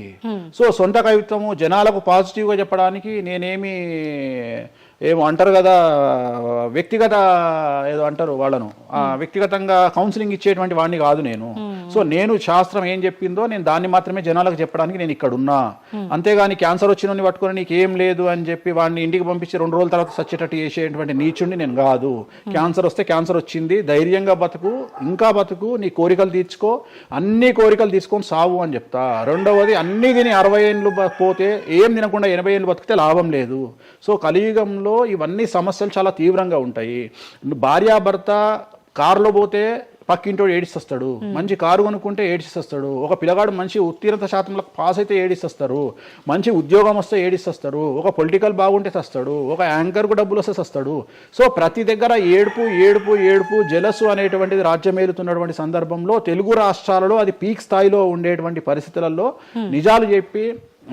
సో సొంత కవిత్వము జనాలకు పాజిటివ్గా చెప్పడానికి నేనేమి ఏమో అంటారు కదా, వ్యక్తిగత ఏదో అంటారు వాళ్ళను, వ్యక్తిగతంగా కౌన్సిలింగ్ ఇచ్చేటువంటి వాడిని కాదు నేను. సో నేను శాస్త్రం ఏం చెప్పిందో నేను దాన్ని మాత్రమే జనాలకు చెప్పడానికి నేను ఇక్కడ ఉన్నా. అంతేగాని క్యాన్సర్ వచ్చిన పట్టుకొని నీకు ఏం లేదు అని చెప్పి వాడిని ఇంటికి పంపించి 2 రోజుల తర్వాత సచ్చేటట్టు చేసేటువంటి నీచుడిని నేను కాదు. క్యాన్సర్ వస్తే క్యాన్సర్ వచ్చింది, ధైర్యంగా బతుకు, ఇంకా బతుకు, నీ కోరికలు తీర్చుకో, అన్ని కోరికలు తీసుకొని సావు అని చెప్తా. రెండవది, అన్ని తిని 60 ఏళ్ళు పోతే ఏం తినకుండా 80 ఏళ్ళు బతికితే లాభం లేదు. సో కలియుగంలో ఇవన్నీ సమస్యలు చాలా తీవ్రంగా ఉంటాయి. భార్యాభర్త కారులో పోతే పక్కింటోడు ఏడిస్తొస్తాడు, మంచి కారు కొనుక్కుంటే ఏడిస్తొస్తాడు, ఒక పిల్లగాడు మంచి ఉత్తీర్ణత శాతంలో పాస్ అయితే ఏడిస్తొస్తారు, మంచి ఉద్యోగం వస్తే ఏడిస్తొస్తారు, ఒక పొలిటికల్ బాగుంటే చస్తాడు, ఒక యాంకర్కు డబ్బులు వస్తే చస్తాడు. సో ప్రతి దగ్గర ఏడుపు ఏడుపు ఏడుపు, జలసు అనేటువంటిది రాజ్యమేలుతున్నటువంటి సందర్భంలో తెలుగు రాష్ట్రాలలో అది పీక్ స్థాయిలో ఉండేటువంటి పరిస్థితులలో నిజాలు చెప్పి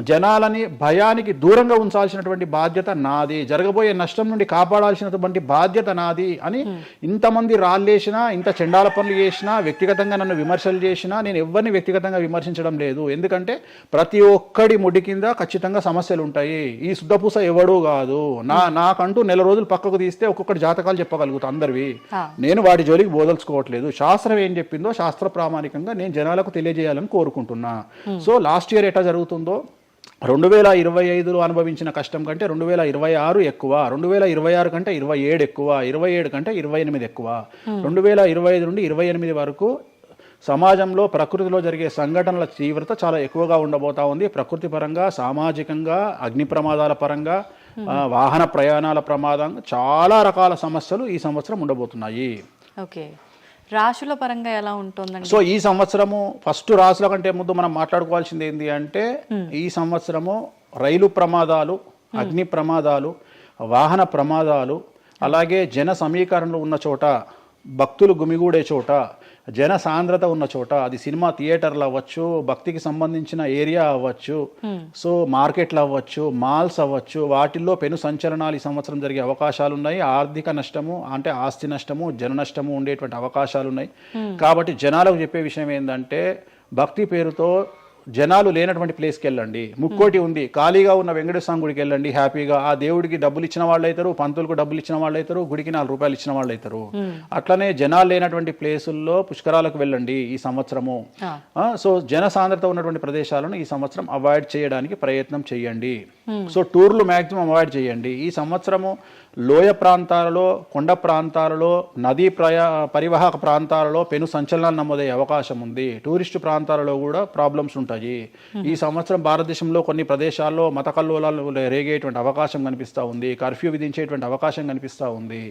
జనాలని భయానికి దూరంగా ఉంచాల్సినటువంటి బాధ్యత నాది, జరగబోయే నష్టం నుండి కాపాడాల్సినటువంటి బాధ్యత నాది అని ఇంతమంది రాళ్ళేసినా, ఇంత చెండాల పనులు చేసినా, వ్యక్తిగతంగా నన్ను విమర్శలు చేసినా నేను ఎవరిని వ్యక్తిగతంగా విమర్శించడం లేదు. ఎందుకంటే ప్రతి ఒక్కడి ముడి కింద ఖచ్చితంగా సమస్యలు ఉంటాయి. ఈ శుద్ధపూస ఎవడూ కాదు. నాకంటూ నెల రోజులు పక్కకు తీస్తే ఒక్కొక్కటి జాతకాలు చెప్పగలుగుతా అందరివి. నేను వాటి జోలికి బోదలుచుకోవట్లేదు. శాస్త్రం ఏం చెప్పిందో శాస్త్ర ప్రామాణికంగా నేను జనాలకు తెలియజేయాలని కోరుకుంటున్నా. సో లాస్ట్ ఇయర్ ఎట్లా జరుగుతుందో 2025లో అనుభవించిన కష్టం కంటే 2026 ఎక్కువ, 2026 కంటే 27 ఎక్కువ, 27 కంటే 28 ఎక్కువ. 2025 నుండి 28 వరకు సమాజంలో ప్రకృతిలో జరిగే సంఘటనల తీవ్రత చాలా ఎక్కువగా ఉండబోతా ఉంది. ప్రకృతి పరంగా, సామాజికంగా, అగ్ని ప్రమాదాల పరంగా, వాహన ప్రయాణాల ప్రమాదం, చాలా రకాల సమస్యలు ఈ సంవత్సరం ఉండబోతున్నాయి. ఓకే, రాశుల పరంగా ఎలా ఉంటుందండి? సో ఈ సంవత్సరము ఫస్ట్ రాశుల కంటే ముందు మనం మాట్లాడుకోవాల్సింది ఏంటి అంటే, ఈ సంవత్సరము రైలు ప్రమాదాలు, అగ్ని ప్రమాదాలు, వాహన ప్రమాదాలు, అలాగే జన సమీకరణలు ఉన్న చోట, భక్తులు గుమిగూడే చోట, జన సాంద్రత ఉన్న చోట, అది సినిమా థియేటర్లు అవ్వచ్చు, భక్తికి సంబంధించిన ఏరియా అవ్వచ్చు, సో మార్కెట్లు అవ్వచ్చు, మాల్స్ అవ్వచ్చు, వాటిల్లో పెను సంచలనాలు ఈ సంవత్సరం జరిగే అవకాశాలు ఉన్నాయి. ఆర్థిక నష్టము అంటే ఆస్తి నష్టము, జన నష్టము ఉండేటువంటి అవకాశాలు ఉన్నాయి. కాబట్టి జనాలకు చెప్పే విషయం ఏంటంటే, భక్తి పేరుతో జనాలు లేనటువంటి ప్లేస్కి వెళ్ళండి. ముక్కోటి ఉంది, ఖాళీగా ఉన్న వెంకటేశ్వర స్వామి గుడికి వెళ్ళండి హ్యాపీగా. ఆ దేవుడికి డబ్బులు ఇచ్చిన వాళ్ళు అవుతారు, పంతులకు డబ్బులు ఇచ్చిన వాళ్ళు అవుతారు, గుడికి 4 రూపాయలు ఇచ్చిన వాళ్ళు అవుతారు. అట్లనే జనాలు లేనటువంటి ప్లేసుల్లో పుష్కరాలకు వెళ్ళండి ఈ సంవత్సరము. సో జన సాంద్రత ఉన్నటువంటి ప్రదేశాలను ఈ సంవత్సరం అవాయిడ్ చేయడానికి ప్రయత్నం చేయండి. సో టూర్లు మ్యాక్సిమం అవాయిడ్ చేయండి. ఈ సంవత్సరము లోయ ప్రాంతాలలో, కొండ ప్రాంతాలలో, నదీ పరివాహక ప్రాంతాలలో పెను సంచలనాలు నమోదయ్యే అవకాశం ఉంది. టూరిస్టు ప్రాంతాలలో కూడా ప్రాబ్లమ్స్ ఉంటాయి. ఈ సంవత్సరం భారతదేశంలో కొన్ని ప్రదేశాల్లో మత కల్లోలాలు రేగేటువంటి అవకాశం కనిపిస్తూ ఉంది, కర్ఫ్యూ విధించేటువంటి అవకాశం కనిపిస్తూ ఉంది.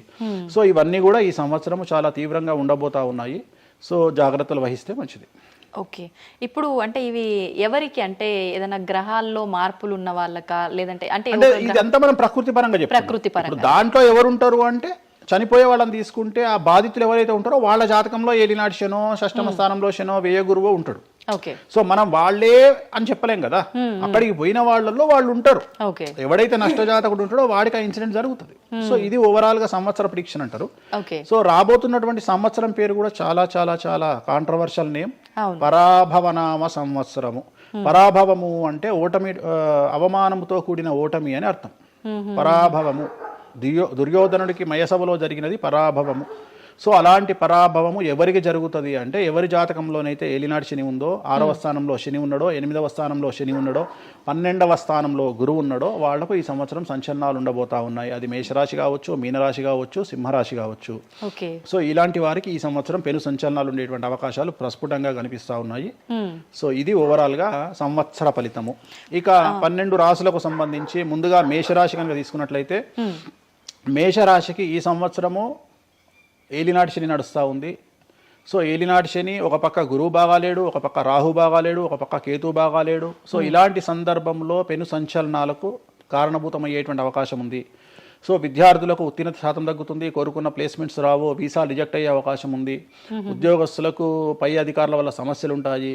సో ఇవన్నీ కూడా ఈ సంవత్సరం చాలా తీవ్రంగా ఉండబోతా ఉన్నాయి. సో జాగ్రత్తలు వహిస్తే మంచిది. ఓకే, ఇప్పుడు అంటే ఇవి ఎవరికి, అంటే ఏదైనా గ్రహాల్లో మార్పులు ఉన్న వాళ్ళకా, లేదంటే అంటే ఇదంతా మనం ప్రకృతి పరంగా చెప్పాలి. ప్రకృతి పరంగా దాంట్లో ఎవరు ఉంటారు అంటే, చనిపోయే వాళ్ళని తీసుకుంటే ఆ బాధితులు ఎవరైతే ఉంటారో వాళ్ళ జాతకంలో ఏలినాటి శనో, షష్టమ స్థానంలో శనో, వ్యయ గురువో ఉంటాడు. ఓకే, సో మనం వాళ్ళే అని చెప్పలేం కదా, అక్కడికి పోయిన వాళ్ళల్లో వాళ్ళు ఉంటారు. ఎవడైతే నష్టజాతకుడు ఉంటాడో వాడికి ఆ ఇన్సిడెంట్ జరుగుతుంది. సో ఇది ఓవరాల్ గా సంవత్సర ప్రిడిక్షన్ అంటారు. సో రాబోతున్నటువంటి సంవత్సరం పేరు కూడా చాలా చాలా చాలా కాంట్రవర్షియల్ నేమ్, పరాభవనామ సంవత్సరము. పరాభవము అంటే ఓటమి, అవమానముతో కూడిన ఓటమి అని అర్థం. పరాభవము, దుర్యోధనుడికి మయసభలో జరిగినది పరాభవము. సో అలాంటి పరాభవము ఎవరికి జరుగుతుంది అంటే ఎవరి జాతకంలోనైతే ఏలినాటి శని ఉందో 6వ స్థానంలో శని ఉన్నాడో 8వ స్థానంలో శని ఉన్నాడో 12వ స్థానంలో గురువు ఉన్నాడో వాళ్లకు ఈ సంవత్సరం సంచలనాలు ఉండబోతా ఉన్నాయి. అది మేషరాశి కావచ్చు, మీనరాశి కావచ్చు, సింహరాశి కావచ్చు. సో ఇలాంటి వారికి ఈ సంవత్సరం పెను సంచలనాలు ఉండేటువంటి అవకాశాలు ప్రస్ఫుటంగా కనిపిస్తా ఉన్నాయి. సో ఇది ఓవరాల్ గా సంవత్సర ఫలితము. ఇక 12 రాశులకు సంబంధించి ముందుగా మేషరాశి కనుక తీసుకున్నట్లయితే మేషరాశికి ఈ సంవత్సరము ఏలినాటి శని నడుస్తూ ఉంది. సో ఏలినాటి శని ఒక పక్క గురువు బాగాలేడు, ఒక పక్క రాహు బాగాలేడు, ఒక పక్క కేతు బాగాలేడు. సో ఇలాంటి సందర్భంలో పెను సంచలనాలకు కారణభూతమయ్యేటువంటి అవకాశం ఉంది. సో విద్యార్థులకు ఉత్తీర్ణత శాతం తగ్గుతుంది, కోరుకున్న ప్లేస్మెంట్స్ రావు, వీసా రిజెక్ట్ అయ్యే అవకాశం ఉంది. ఉద్యోగస్తులకు పై అధికారుల వల్ల సమస్యలు ఉంటాయి,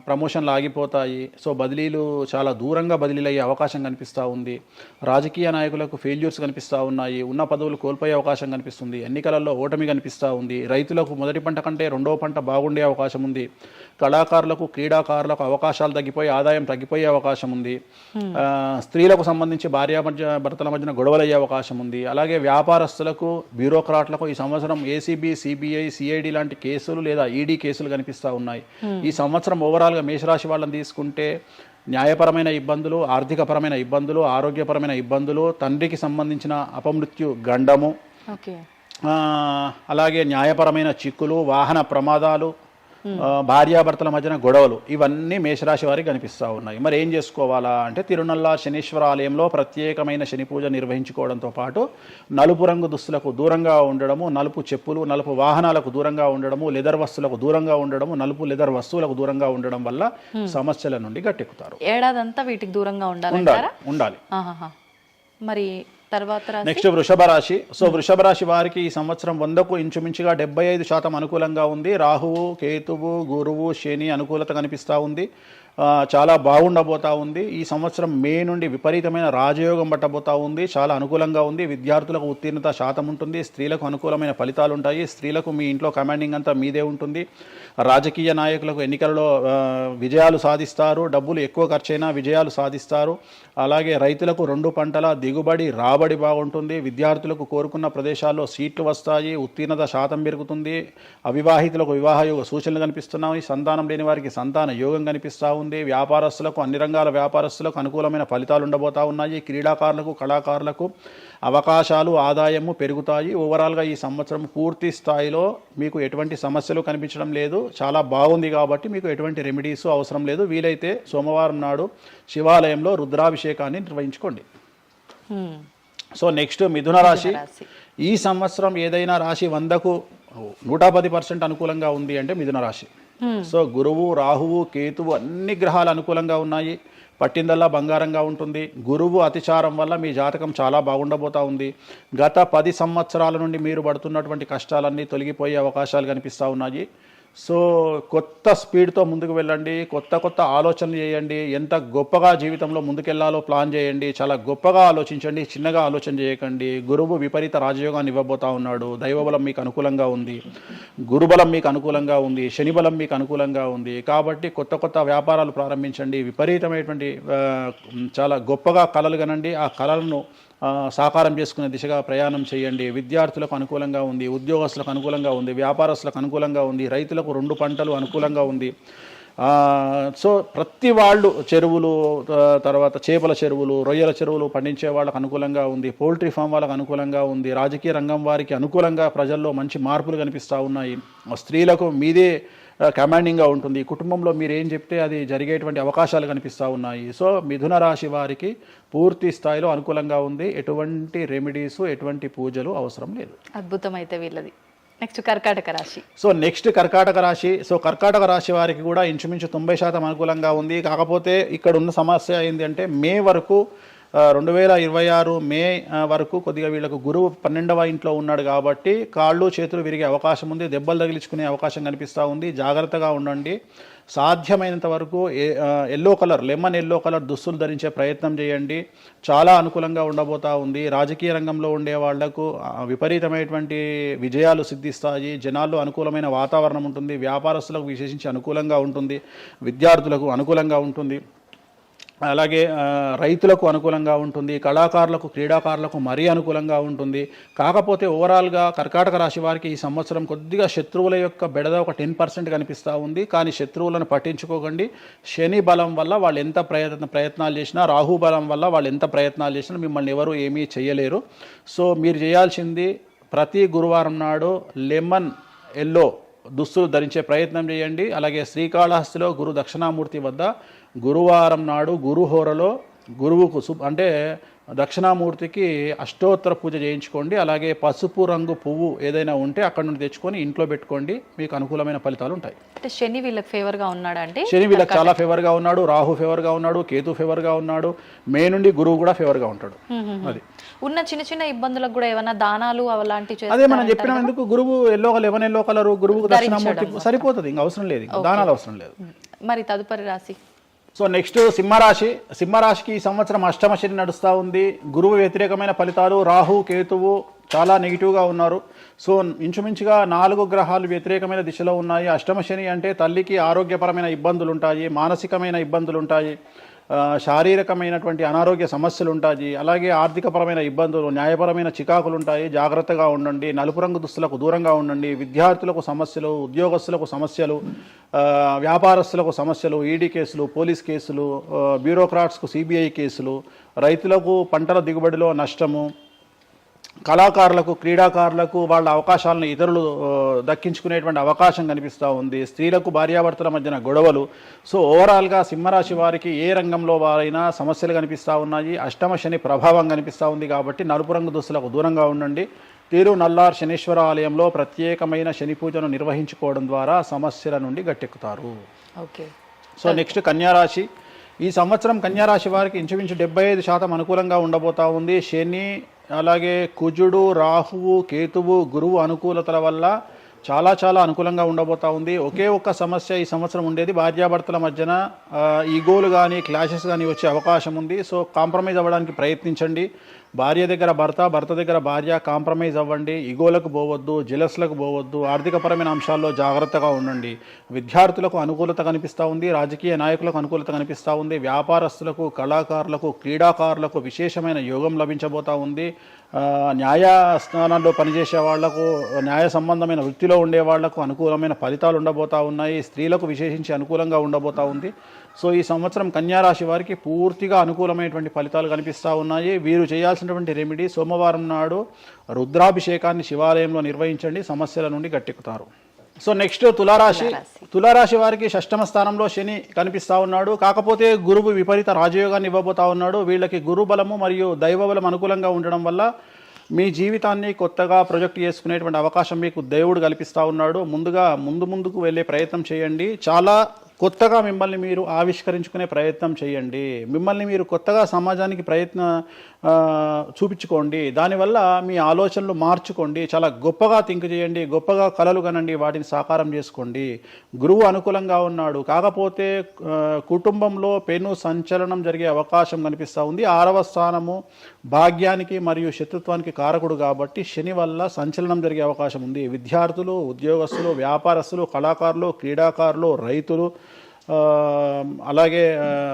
ప్రమోషన్లు ఆగిపోతాయి. సో బదిలీలు చాలా దూరంగా బదిలీలు అయ్యే అవకాశం కనిపిస్తూ ఉంది. రాజకీయ నాయకులకు ఫెయిల్యూర్స్ కనిపిస్తూ ఉన్నాయి, ఉన్న పదవులు కోల్పోయే అవకాశం కనిపిస్తుంది, ఎన్నికలలో ఓటమి కనిపిస్తూ ఉంది. రైతులకు మొదటి పంట కంటే రెండవ పంట బాగుండే అవకాశం ఉంది. కళాకారులకు క్రీడాకారులకు అవకాశాలు తగ్గిపోయి ఆదాయం తగ్గిపోయే అవకాశం ఉంది. స్త్రీలకు సంబంధించి భర్తల మధ్యన గొడవలు అయ్యే అవకాశం ఉంది. అలాగే వ్యాపారస్తులకు బ్యూరోక్రాట్లకు ఈ సంవత్సరం ఏసీబీ, సిబిఐ, సిఐడి లాంటి కేసులు లేదా ఈడీ కేసులు కనిపిస్తూ ఉన్నాయి. ఈ సంవత్సరం ఓవరాల్గా మేషరాశి వాళ్ళని తీసుకుంటే న్యాయపరమైన ఇబ్బందులు, ఆర్థికపరమైన ఇబ్బందులు, ఆరోగ్యపరమైన ఇబ్బందులు, తండ్రికి సంబంధించిన అపమృత్యు గండము, అలాగే న్యాయపరమైన చిక్కులు, వాహన ప్రమాదాలు, భార్యాభర్తల మధ్యన గొడవలు, ఇవన్నీ మేషరాశి వారికి కనిపిస్తూ ఉన్నాయి. మరి ఏం చేసుకోవాలా అంటే తిరునల్లా శనీశ్వర ఆలయంలో ప్రత్యేకమైన శని పూజ నిర్వహించుకోవడంతో పాటు నలుపు రంగు దుస్తులకు దూరంగా ఉండడము, నలుపు చెప్పులు, నలుపు వాహనాలకు దూరంగా ఉండడము, లెదర్ వస్తువులకు దూరంగా ఉండడము, నలుపు లెదర్ వస్తువులకు దూరంగా ఉండడం వల్ల సమస్యల నుండి గట్టెక్కుతారు. ఏడాదంతా వీటికి దూరంగా ఉండాలి. మరి తర్వాత నెక్స్ట్ వృషభ రాశి. సో వృషభ రాశి వారికి ఈ సంవత్సరం 100కు ఇంచుమించుగా 75% అనుకూలంగా ఉంది. రాహువు, కేతువు, గురువు, శని అనుకూలత కనిపిస్తూ ఉంది. చాలా బాగుండబోతా ఉంది. ఈ సంవత్సరం మే నుండి విపరీతమైన రాజయోగం పట్టబోతా ఉంది. చాలా అనుకూలంగా ఉంది. విద్యార్థులకు ఉత్తీర్ణత శాతం ఉంటుంది. స్త్రీలకు అనుకూలమైన ఫలితాలు ఉంటాయి. స్త్రీలకు మీ ఇంట్లో కమాండింగ్ అంతా మీదే ఉంటుంది. రాజకీయ నాయకులకు ఎన్నికలలో విజయాలు సాధిస్తారు. డబ్బులు ఎక్కువ ఖర్చైనా విజయాలు సాధిస్తారు. అలాగే రైతులకు 2 పంటల దిగుబడి, రాబడి బాగుంటుంది. విద్యార్థులకు కోరుకున్న ప్రదేశాల్లో సీట్లు వస్తాయి. ఉత్తీర్ణత శాతం పెరుగుతుంది. అవివాహితులకు వివాహ యోగ సూచనలు కనిపిస్తున్నాయి. సంతానం లేని వారికి సంతాన యోగం కనిపిస్తూ ఉంది. వ్యాపారస్తులకు, అన్ని రంగాల వ్యాపారస్తులకు అనుకూలమైన ఫలితాలు ఉండబోతా ఉన్నాయి. క్రీడాకారులకు, కళాకారులకు అవకాశాలు, ఆదాయము పెరుగుతాయి. ఓవరాల్గా ఈ సంవత్సరం పూర్తి స్థాయిలో మీకు ఎటువంటి సమస్యలు కనిపించడం లేదు. చాలా బాగుంది కాబట్టి మీకు ఎటువంటి రెమెడీస్ అవసరం లేదు. వీలైతే సోమవారం నాడు శివాలయంలో రుద్రాభిషేకాన్ని నిర్వహించుకోండి. సో నెక్స్ట్ మిథున రాశి. ఈ సంవత్సరం ఏదైనా రాశి 100కు 110% అనుకూలంగా ఉంది అంటే మిథున రాశి. సో గురువు, రాహువు, కేతువు అన్ని గ్రహాలు అనుకూలంగా ఉన్నాయి. పట్టిందల్లా బంగారంగా ఉంటుంది. గురువు అతిచారం వల్ల మీ జాతకం చాలా బాగుండబోతా ఉంది. గత 10 సంవత్సరాల నుండి మీరు పడుతున్నటువంటి కష్టాలన్నీ తొలగిపోయే అవకాశాలు కనిపిస్తూ ఉన్నాయి. సో కొత్త స్పీడ్తో ముందుకు వెళ్ళండి. కొత్త ఆలోచనలు చేయండి. ఎంత గొప్పగా జీవితంలో ముందుకెళ్లాలో ప్లాన్ చేయండి. చాలా గొప్పగా ఆలోచించండి. చిన్నగా ఆలోచన చేయకండి. గురువు విపరీత రాజయోగాన్ని ఇవ్వబోతా ఉన్నాడు. దైవబలం మీకు అనుకూలంగా ఉంది. గురుబలం మీకు అనుకూలంగా ఉంది. శనిబలం మీకు అనుకూలంగా ఉంది. కాబట్టి కొత్త వ్యాపారాలు ప్రారంభించండి. విపరీతమైనటువంటి చాలా గొప్పగా కలలు కనండి. ఆ కలలను సాకారం చేసుకునే దిశగా ప్రయాణం చేయండి. విద్యార్థులకు అనుకూలంగా ఉంది. ఉద్యోగస్తులకు అనుకూలంగా ఉంది. వ్యాపారస్తులకు అనుకూలంగా ఉంది. రైతులకు 2 పంటలు అనుకూలంగా ఉంది. సో ప్రతి వాళ్ళు చెరువులు, తర్వాత చేపల చెరువులు, రొయ్యల చెరువులు పండించే వాళ్ళకు అనుకూలంగా ఉంది. పౌల్ట్రీ ఫామ్ వాళ్ళకు అనుకూలంగా ఉంది. రాజకీయ రంగం వారికి అనుకూలంగా ప్రజల్లో మంచి మార్పులు కనిపిస్తూ ఉన్నాయి. స్త్రీలకు మీదే కమాండింగ్గా ఉంటుంది. కుటుంబంలో మీరు ఏం చెప్తే అది జరిగేటువంటి అవకాశాలు కనిపిస్తూ ఉన్నాయి. సో మిథున రాశి వారికి పూర్తి స్థాయిలో అనుకూలంగా ఉంది. ఎటువంటి రెమెడీస్, ఎటువంటి పూజలు అవసరం లేదు. అద్భుతమైతే వీళ్ళది. నెక్స్ట్ కర్కాటక రాశి. సో నెక్స్ట్ కర్కాటక రాశి. సో కర్కాటక రాశి వారికి కూడా ఇంచుమించు 90% అనుకూలంగా ఉంది. కాకపోతే ఇక్కడ ఉన్న సమస్య ఏంటి అంటే మే వరకు 2026 మే వరకు కొద్దిగా వీళ్ళకు గురువు 12వ ఇంట్లో ఉన్నాడు కాబట్టి కాళ్ళు చేతులు విరిగే అవకాశం ఉంది. దెబ్బలు తగిలించుకునే అవకాశం కనిపిస్తూ ఉంది. జాగ్రత్తగా ఉండండి. సాధ్యమైనంత వరకు లెమన్ ఎల్లో కలర్ దుస్తులు ధరించే ప్రయత్నం చేయండి. చాలా అనుకూలంగా ఉండబోతా ఉంది. రాజకీయ రంగంలో ఉండే వాళ్లకు విపరీతమైనటువంటి విజయాలు సిద్ధిస్తాయి. జనాల్లో అనుకూలమైన వాతావరణం ఉంటుంది. వ్యాపారస్తులకు విశేషించి అనుకూలంగా ఉంటుంది. విద్యార్థులకు అనుకూలంగా ఉంటుంది. అలాగే రైతులకు అనుకూలంగా ఉంటుంది, కళాకారులకు క్రీడాకారులకు మరీ అనుకూలంగా ఉంటుంది. కాకపోతే ఓవరాల్గా కర్కాటక రాశి వారికి ఈ సంవత్సరం కొద్దిగా శత్రువుల యొక్క బెడద ఒక 10% కనిపిస్తూ ఉంది. కానీ శత్రువులను పట్టించుకోకండి. శని బలం వల్ల వాళ్ళు ఎంత ప్రయత్నాలు చేసినా, రాహు బలం వల్ల వాళ్ళు ఎంత ప్రయత్నాలు చేసినా మిమ్మల్ని ఎవరు ఏమీ చేయలేరు. సో మీరు చేయాల్సింది ప్రతి గురువారం నాడు లెమన్ ఎల్లో దుస్తులు ధరించే ప్రయత్నం చేయండి. అలాగే శ్రీకాళహస్తిలో గురు దక్షిణామూర్తి వద్ద గురువారం నాడు గురుహోరలో గురువుకు అంటే దక్షిణామూర్తికి అష్టోత్తర పూజ చేయించుకోండి. అలాగే పసుపు రంగు పువ్వు ఏదైనా ఉంటే అక్కడ నుండి తెచ్చుకొని ఇంట్లో పెట్టుకోండి, మీకు అనుకూలమైన ఫలితాలు ఉంటాయి. అంటే శని వీళ్ళకి ఫేవర్గా ఉన్నాడా అంటే? శని వీళ్ళకి చాలా ఫేవర్గా ఉన్నాడు, రాహు ఫేవర్గా ఉన్నాడు, కేతు ఫేవర్గా ఉన్నాడు, మే నుండి గురువు కూడా ఫేవర్గా ఉంటాడు. అది ఉన్న చిన్న చిన్న ఇబ్బందులకు కూడా ఏమైనా దానాలు అలాంటివి అదే మనం చెప్పినాం. ఎందుకు గురువు లెమన్ ఎల్లో కలరు గురువుకు దక్షిణామూర్తి సరిపోతుంది, ఇంకా అవసరం లేదు, దానాలు అవసరం లేదు. మరి తదుపరి రాశి సో నెక్స్ట్ సింహరాశి. సింహరాశికి ఈ సంవత్సరం అష్టమ శని నడుస్తూ ఉంది. గురువు వ్యతిరేకమైన ఫలితాలు, రాహు కేతువు చాలా నెగిటివ్గా ఉన్నారు. సో ఇంచుమించుగా 4 గ్రహాలు వ్యతిరేకమైన దిశలో ఉన్నాయి. అష్టమ శని అంటే తల్లికి ఆరోగ్యపరమైన ఇబ్బందులు ఉంటాయి, మానసికమైన ఇబ్బందులు ఉంటాయి, శారీరకమైనటువంటి అనారోగ్య సమస్యలు ఉంటాయి, అలాగే ఆర్థికపరమైన ఇబ్బందులు, న్యాయపరమైన చికాకులు ఉంటాయి. జాగ్రత్తగా ఉండండి. నలుపు రంగు దుస్తులకు దూరంగా ఉండండి. విద్యార్థులకు సమస్యలు, ఉద్యోగస్తులకు సమస్యలు, వ్యాపారస్తులకు సమస్యలు, ఈడీ కేసులు, పోలీస్ కేసులు, బ్యూరోక్రాట్స్కు సిబిఐ కేసులు, రైతులకు పంటల దిగుబడిలో నష్టము, కళాకారులకు క్రీడాకారులకు వాళ్ళ అవకాశాలను ఇతరులు దక్కించుకునేటువంటి అవకాశం కనిపిస్తూ ఉంది. స్త్రీలకు భార్యాభర్తల మధ్యన గొడవలు. సో ఓవరాల్గా సింహరాశి వారికి ఏ రంగంలో వారైనా సమస్యలు కనిపిస్తూ ఉన్నాయి. అష్టమ శని ప్రభావం కనిపిస్తూ ఉంది కాబట్టి నలుపు రంగు దుస్తులకు దూరంగా ఉండండి. తీరు నల్లార్ శనీశ్వర ఆలయంలో ప్రత్యేకమైన శని పూజను నిర్వహించుకోవడం ద్వారా సమస్యల నుండి గట్టెక్కుతారు. ఓకే. సో నెక్స్ట్ కన్యారాశి. ఈ సంవత్సరం కన్యారాశి వారికి ఇంచుమించు 75% అనుకూలంగా ఉండబోతా ఉంది. శని, అలాగే కుజుడు, రాహువు, కేతువు, గురువు అనుకూలతల వల్ల చాలా అనుకూలంగా ఉండబోతా ఉంది. ఒకే ఒక్క సమస్య ఈ సంవత్సరం ఉండేది, భార్యాభర్తల మధ్యన ఈగోలు కానీ క్లాషెస్ కానీ వచ్చే అవకాశం ఉంది. సో కాంప్రమైజ్ అవ్వడానికి ప్రయత్నించండి. భార్య దగ్గర భర్త, భర్త దగ్గర భార్య, కాంప్రమైజ్ అవ్వండి. ఈగోలకు పోవద్దు, జెలస్లకు పోవద్దు. ఆర్థికపరమైన అంశాల్లో జాగ్రత్తగా ఉండండి. విద్యార్థులకు అనుకూలత కనిపిస్తూ ఉంది, రాజకీయ నాయకులకు అనుకూలత కనిపిస్తూ ఉంది, వ్యాపారస్తులకు, కళాకారులకు, క్రీడాకారులకు విశేషమైన యోగం లభించబోతూ ఉంది. న్యాయస్థానాల్లో పనిచేసే వాళ్లకు, న్యాయ సంబంధమైన వృత్తిలో ఉండే వాళ్లకు అనుకూలమైన ఫలితాలు ఉండబోతూ ఉన్నాయి. స్త్రీలకు విశేషించి అనుకూలంగా ఉండబోతూ ఉంది. సో ఈ సంవత్సరం కన్యారాశి వారికి పూర్తిగా అనుకూలమైనటువంటి ఫలితాలు కనిపిస్తూ ఉన్నాయి. వీరు చేయాల్సినటువంటి రెమెడీ సోమవారం నాడు రుద్రాభిషేకాన్ని శివాలయంలో నిర్వహించండి, సమస్యల నుండి గట్టెక్కుతారు. సో నెక్స్ట్ తులారాశి. తులారాశి వారికి షష్టమ స్థానంలో శని కనిపిస్తూ ఉన్నాడు. కాకపోతే గురువు విపరీత రాజయోగాన్ని ఇవ్వబోతా ఉన్నాడు. వీళ్ళకి గురు బలము మరియు దైవ బలం అనుకూలంగా ఉండడం వల్ల మీ జీవితాన్ని కొత్తగా ప్రొజెక్ట్ చేసుకునేటువంటి అవకాశం మీకు దేవుడు కల్పిస్తూ ఉన్నాడు. ముందుకు వెళ్ళే ప్రయత్నం చేయండి. చాలా కొత్తగా మిమ్మల్ని మీరు ఆవిష్కరించుకునే ప్రయత్నం చేయండి. మిమ్మల్ని మీరు కొత్తగా సమాజానికి చూపించుకోండి. దానివల్ల మీ ఆలోచనలు మార్చుకోండి. చాలా గొప్పగా థింక్ చేయండి, గొప్పగా కలలు కనండి, వాటిని సాకారం చేసుకోండి. గురువు అనుకూలంగా ఉన్నాడు. కాకపోతే కుటుంబంలో పెను సంచలనం జరిగే అవకాశం కనిపిస్తూ ఉంది. 6వ స్థానము భాగ్యానికి మరియు శత్రుత్వానికి కారకుడు కాబట్టి శని వల్ల సంచలనం జరిగే అవకాశం ఉంది. విద్యార్థులు, ఉద్యోగస్తులు, వ్యాపారస్తులు, కళాకారులు, క్రీడాకారులు, రైతులు, అలాగే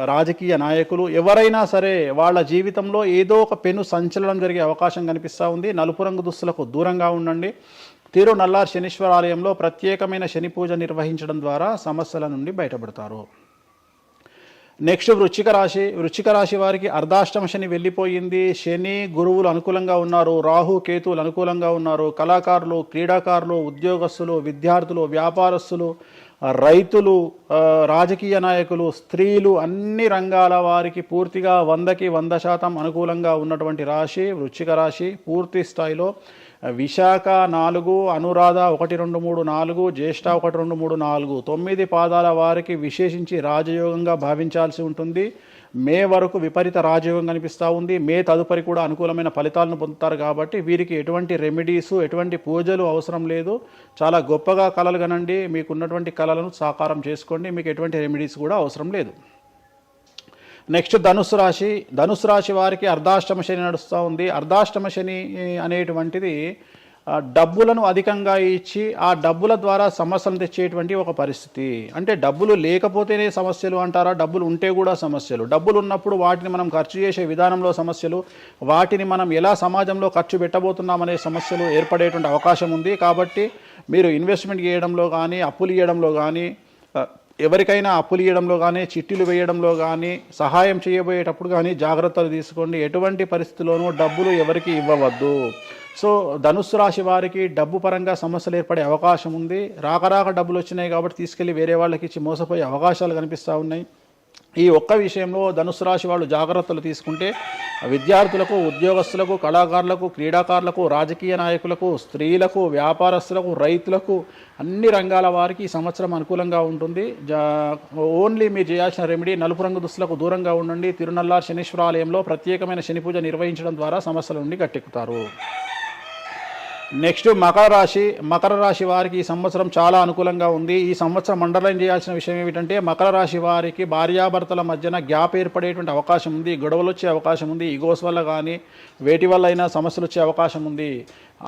రాజకీయ నాయకులు ఎవరైనా సరే వాళ్ళ జీవితంలో ఏదో ఒక పెను సంచలనం జరిగే అవకాశం కనిపిస్తూ ఉంది. నలుపు రంగు దుస్తులకు దూరంగా ఉండండి. తీరు నల్లార్ శనీశ్వర ఆలయంలో ప్రత్యేకమైన శని పూజ నిర్వహించడం ద్వారా సమస్యల నుండి బయటపడతారు. నెక్స్ట్ వృశ్చిక రాశి. వృశ్చిక రాశి వారికి అర్ధాష్టమ శని వెళ్ళిపోయింది. శని, గురువులు అనుకూలంగా ఉన్నారు, రాహు, కేతువులు అనుకూలంగా ఉన్నారు. కళాకారులు, క్రీడాకారులు, ఉద్యోగస్తులు, విద్యార్థులు, వ్యాపారస్తులు, రైతులు, రాజకీయ నాయకులు, స్త్రీలు, అన్ని రంగాల వారికి పూర్తిగా 100కి 100% అనుకూలంగా ఉన్నటువంటి రాశి వృశ్చిక రాశి. పూర్తి స్థాయిలో విశాఖ 4, అనురాధ 1, 2, 3, 4, జ్యేష్ఠ 1, 2, 3, 4, 9 పాదాల వారికి విశేషించి రాజయోగంగా భావించాల్సి ఉంటుంది. మే వరకు విపరీత రాజయోగం కనిపిస్తూ ఉంది. మే తదుపరి కూడా అనుకూలమైన ఫలితాలను పొందుతారు. కాబట్టి వీరికి ఎటువంటి రెమెడీసు, ఎటువంటి పూజలు అవసరం లేదు. చాలా గొప్పగా కళలు కనండి, మీకున్నటువంటి కళలను సాకారం చేసుకోండి. మీకు ఎటువంటి రెమెడీస్ కూడా అవసరం లేదు. నెక్స్ట్ ధనుస్సు రాశి. ధనుస్సు రాశి వారికి అర్ధాష్టమ శని నడుస్తూ ఉంది. అర్ధాష్టమ శని అనేటువంటిది డబ్బులను అధికంగా ఇచ్చి ఆ డబ్బుల ద్వారా సమస్యలు తెచ్చేటువంటి ఒక పరిస్థితి. అంటే డబ్బులు లేకపోతేనే సమస్యలు అంటారా, డబ్బులు ఉంటే కూడా సమస్యలు. డబ్బులు ఉన్నప్పుడు వాటిని మనం ఖర్చు చేసే విధానంలో సమస్యలు, వాటిని మనం ఎలా సమాజంలో ఖర్చు పెట్టబోతున్నామనే సమస్యలు ఏర్పడేటువంటి అవకాశం ఉంది. కాబట్టి మీరు ఇన్వెస్ట్మెంట్ చేయడంలో కానీ, అప్పులు ఇవ్వడంలో కానీ, ఎవరికైనా అప్పులు ఇవ్వడంలో కానీ, చిట్టీలు వేయడంలో కానీ, సహాయం చేయబోయేటప్పుడు కానీ జాగ్రత్తలు తీసుకోండి. ఎటువంటి పరిస్థితుల్లోనూ డబ్బులు ఎవరికి ఇవ్వవద్దు. సో ధనుస్సు రాశి వారికి డబ్బు పరంగా సమస్యలు ఏర్పడే అవకాశం ఉంది. రాక డబ్బులు వచ్చినాయి కాబట్టి తీసుకెళ్ళి వేరే వాళ్ళకి ఇచ్చి మోసపోయే అవకాశాలు కనిపిస్తూ ఉన్నాయి. ఈ ఒక్క విషయంలో ధనుస్సు రాశి వాళ్ళు జాగ్రత్తలు తీసుకుంటే విద్యార్థులకు, ఉద్యోగస్తులకు, కళాకారులకు, క్రీడాకారులకు, రాజకీయ నాయకులకు, స్త్రీలకు, వ్యాపారస్తులకు, రైతులకు, అన్ని రంగాల వారికి ఈ సంవత్సరం అనుకూలంగా ఉంటుంది. ఓన్లీ మీరు చేయాల్సిన రెమెడీ నలుపు రంగు దుస్తులకు దూరంగా ఉండండి. తిరునల్లార్ శనీశ్వర ఆలయంలో ప్రత్యేకమైన శని పూజ నిర్వహించడం ద్వారా సమస్యల నుండి గట్టెక్కుతారు. నెక్స్ట్ మకర రాశి వారికి ఈ సంవత్సరం చాలా అనుకూలంగా ఉంది. ఈ సంవత్సరం అండర్లైన్ చేయాల్సిన విషయం ఏమిటంటే మకర రాశి వారికి భార్యాభర్తల మధ్యన గ్యాప్ ఏర్పడేటువంటి అవకాశం ఉంది. గొడవలు వచ్చే అవకాశం ఉంది. ఈగోస్ వల్ల కానీ వేటి వల్ల అయినా సమస్యలు వచ్చే అవకాశం ఉంది.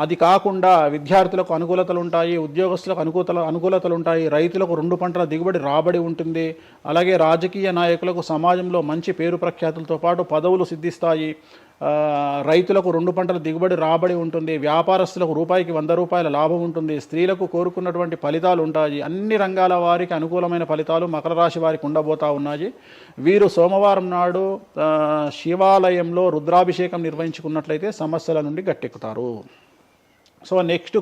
అది కాకుండా విద్యార్థులకు అనుకూలతలు ఉంటాయి, ఉద్యోగస్తులకు అనుకూలతలు ఉంటాయి, రైతులకు 2 పంటల దిగుబడి రాబడి ఉంటుంది. అలాగే రాజకీయ నాయకులకు సమాజంలో మంచి పేరు ప్రఖ్యాతులతో పాటు పదవులు సిద్ధిస్తాయి. రైతులకు 2 పంటల దిగుబడి రాబడి ఉంటుంది. వ్యాపారస్తులకు రూపాయికి 100 రూపాయల లాభం ఉంటుంది. స్త్రీలకు కోరుకున్నటువంటి ఫలితాలు ఉంటాయి. అన్ని రంగాల వారికి అనుకూలమైన ఫలితాలు మకర రాశి వారికి ఉండబోతా ఉన్నాయి. వీరు సోమవారం నాడు శివాలయంలో రుద్రాభిషేకం నిర్వహించుకున్నట్లయితే సమస్యల నుండి గట్టెక్కుతారు. సో నెక్స్ట్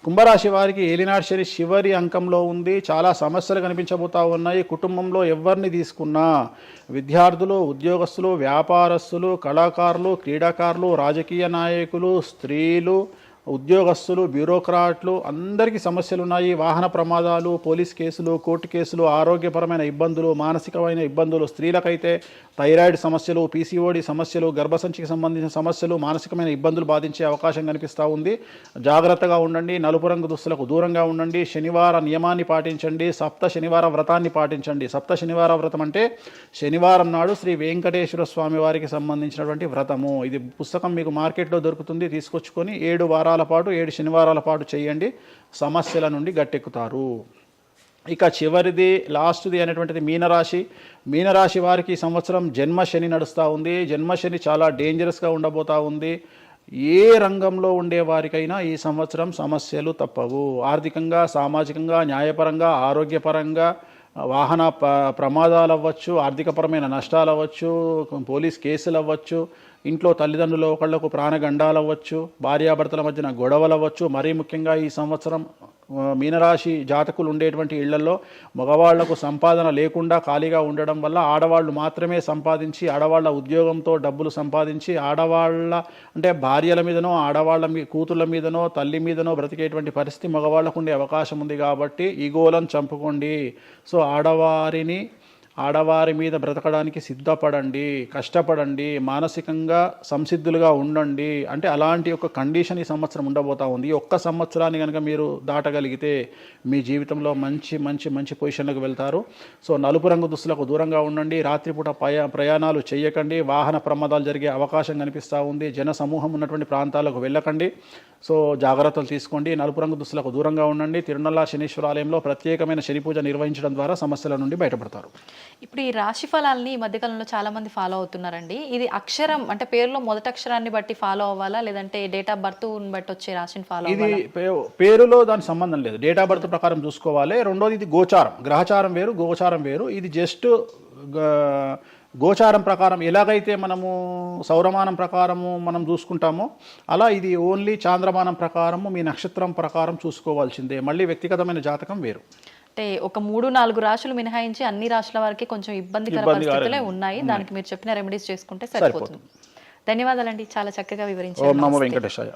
కుంభరాశి వారికి ఏలినాడు శని చివరి అంకంలో ఉంది. చాలా సమస్యలు కనిపించబోతా ఉన్నాయి. కుటుంబంలో ఎవరిని తీసుకున్నా విద్యార్థులు, ఉద్యోగస్తులు, వ్యాపారస్తులు, కళాకారులు, క్రీడాకారులు, రాజకీయ నాయకులు, స్త్రీలు, ఉద్యోగస్తులు, బ్యూరోక్రాట్లు అందరికీ సమస్యలు ఉన్నాయి. వాహన ప్రమాదాలు, పోలీస్ కేసులు, కోర్టు కేసులు, ఆరోగ్యపరమైన ఇబ్బందులు, మానసికమైన ఇబ్బందులు, స్త్రీలకైతే థైరాయిడ్ సమస్యలు, పీసీఓడి సమస్యలు, గర్భసంచికి సంబంధించిన సమస్యలు, మానసికమైన ఇబ్బందులు బాధించే అవకాశం కనిపిస్తూ ఉంది. జాగ్రత్తగా ఉండండి. నలుపు రంగు దుస్తులకు దూరంగా ఉండండి. శనివార నియమాన్ని పాటించండి. సప్త శనివార వ్రతాన్ని పాటించండి. సప్త శనివార వ్రతం అంటే శనివారం నాడు శ్రీ వెంకటేశ్వర స్వామి వారికి సంబంధించినటువంటి వ్రతము. ఇది పుస్తకం మీకు మార్కెట్లో దొరుకుతుంది. తీసుకొచ్చుకొని 7 వారాల పాటు 7 శనివారాల పాటు చేయండి. సమస్యల నుండి గట్టెక్కుతారు. ఇక చివరిది లాస్ట్ది అనేటువంటిది మీనరాశి వారికి ఈ సంవత్సరం జన్మశని నడుస్తూ ఉంది. జన్మశని చాలా డేంజరస్గా ఉండబోతూ ఉంది. ఏ రంగంలో ఉండే వారికైనా ఈ సంవత్సరం సమస్యలు తప్పవు. ఆర్థికంగా, సామాజికంగా, న్యాయపరంగా, ఆరోగ్యపరంగా, వాహన ప్రమాదాలు అవ్వచ్చు, ఆర్థికపరమైన నష్టాలు అవ్వచ్చు, పోలీస్ కేసులు అవ్వచ్చు, ఇంట్లో తల్లిదండ్రులు ఒకళ్లకు ప్రాణగండాలు అవ్వచ్చు, భార్యాభర్తల మధ్యన గొడవలు అవ్వచ్చు. మరీ ముఖ్యంగా ఈ సంవత్సరం మీనరాశి జాతకులు ఉండేటువంటి ఇళ్లలో మగవాళ్లకు సంపాదన లేకుండా ఖాళీగా ఉండడం వల్ల ఆడవాళ్లు మాత్రమే సంపాదించి, ఆడవాళ్ల ఉద్యోగంతో డబ్బులు సంపాదించి, ఆడవాళ్ల అంటే భార్యల మీదనో, ఆడవాళ్ల కూతుళ్ళ మీదనో, తల్లి మీదనో బ్రతికేటువంటి పరిస్థితి మగవాళ్లకు ఉండే అవకాశం ఉంది. కాబట్టి ఈగోలను చంపుకోండి. సో ఆడవారి మీద బ్రతకడానికి సిద్ధపడండి, కష్టపడండి, మానసికంగా సంసిద్ధులుగా ఉండండి. అంటే అలాంటి ఒక కండిషన్ ఈ సంవత్సరం ఉండబోతా ఉంది. ఈ ఒక్క సంవత్సరాన్ని కనుక మీరు దాటగలిగితే మీ జీవితంలో మంచి మంచి మంచి పొజిషన్లకు వెళ్తారు. సో నలుపు రంగు దుస్తులకు దూరంగా ఉండండి. రాత్రిపూట ప్రయాణాలు చేయకండి. వాహన ప్రమాదాలు జరిగే అవకాశం కనిపిస్తూ ఉంది. జన సమూహం ఉన్నటువంటి ప్రాంతాలకు వెళ్ళకండి. సో జాగ్రత్తలు తీసుకోండి. నలుపు రంగు దుస్తులకు దూరంగా ఉండండి. తిరునల్లార్ శనీశ్వర ఆలయంలో ప్రత్యేకమైన శని పూజ నిర్వహించడం ద్వారా సమస్యల నుండి బయటపడతారు. ఇప్పుడు ఈ రాశి ఫలాల్ని ఈ మధ్యకాలంలో చాలా మంది ఫాలో అవుతున్నారండి. ఇది అక్షరం అంటే పేరులో మొదటి అక్షరాన్ని బట్టి ఫాలో అవ్వాలా, లేదంటే డేట్ ఆఫ్ బర్త్ బట్టి వచ్చే రాశిని ఫాలో అవ్వాలా? ఇది పేరులో దాని సంబంధం లేదు. డేట్ ఆఫ్ బర్త్ ప్రకారం చూసుకోవాలి. రెండోది ఇది గోచారం, గ్రహచారం వేరు, గోచారం వేరు. ఇది జస్ట్ గోచారం ప్రకారం ఎలాగైతే మనము సౌరమానం ప్రకారము మనం చూసుకుంటామో అలా ఇది ఓన్లీ చాంద్రమానం ప్రకారము మీ నక్షత్రం ప్రకారం చూసుకోవాల్సిందే. మళ్ళీ వ్యక్తిగతమైన జాతకం వేరు. అంటే ఒక 3-4 రాశులు మినహాయించి అన్ని రాశుల వారికి కొంచెం ఇబ్బందికర పరిస్థితులే ఉన్నాయి. దానికి మీరు చెప్పిన రెమెడీస్ చేసుకుంటే సరిపోతుంది. ధన్యవాదాలండి, చాలా చక్కగా వివరించారు. ఓం నమో వెంకటేశాయ.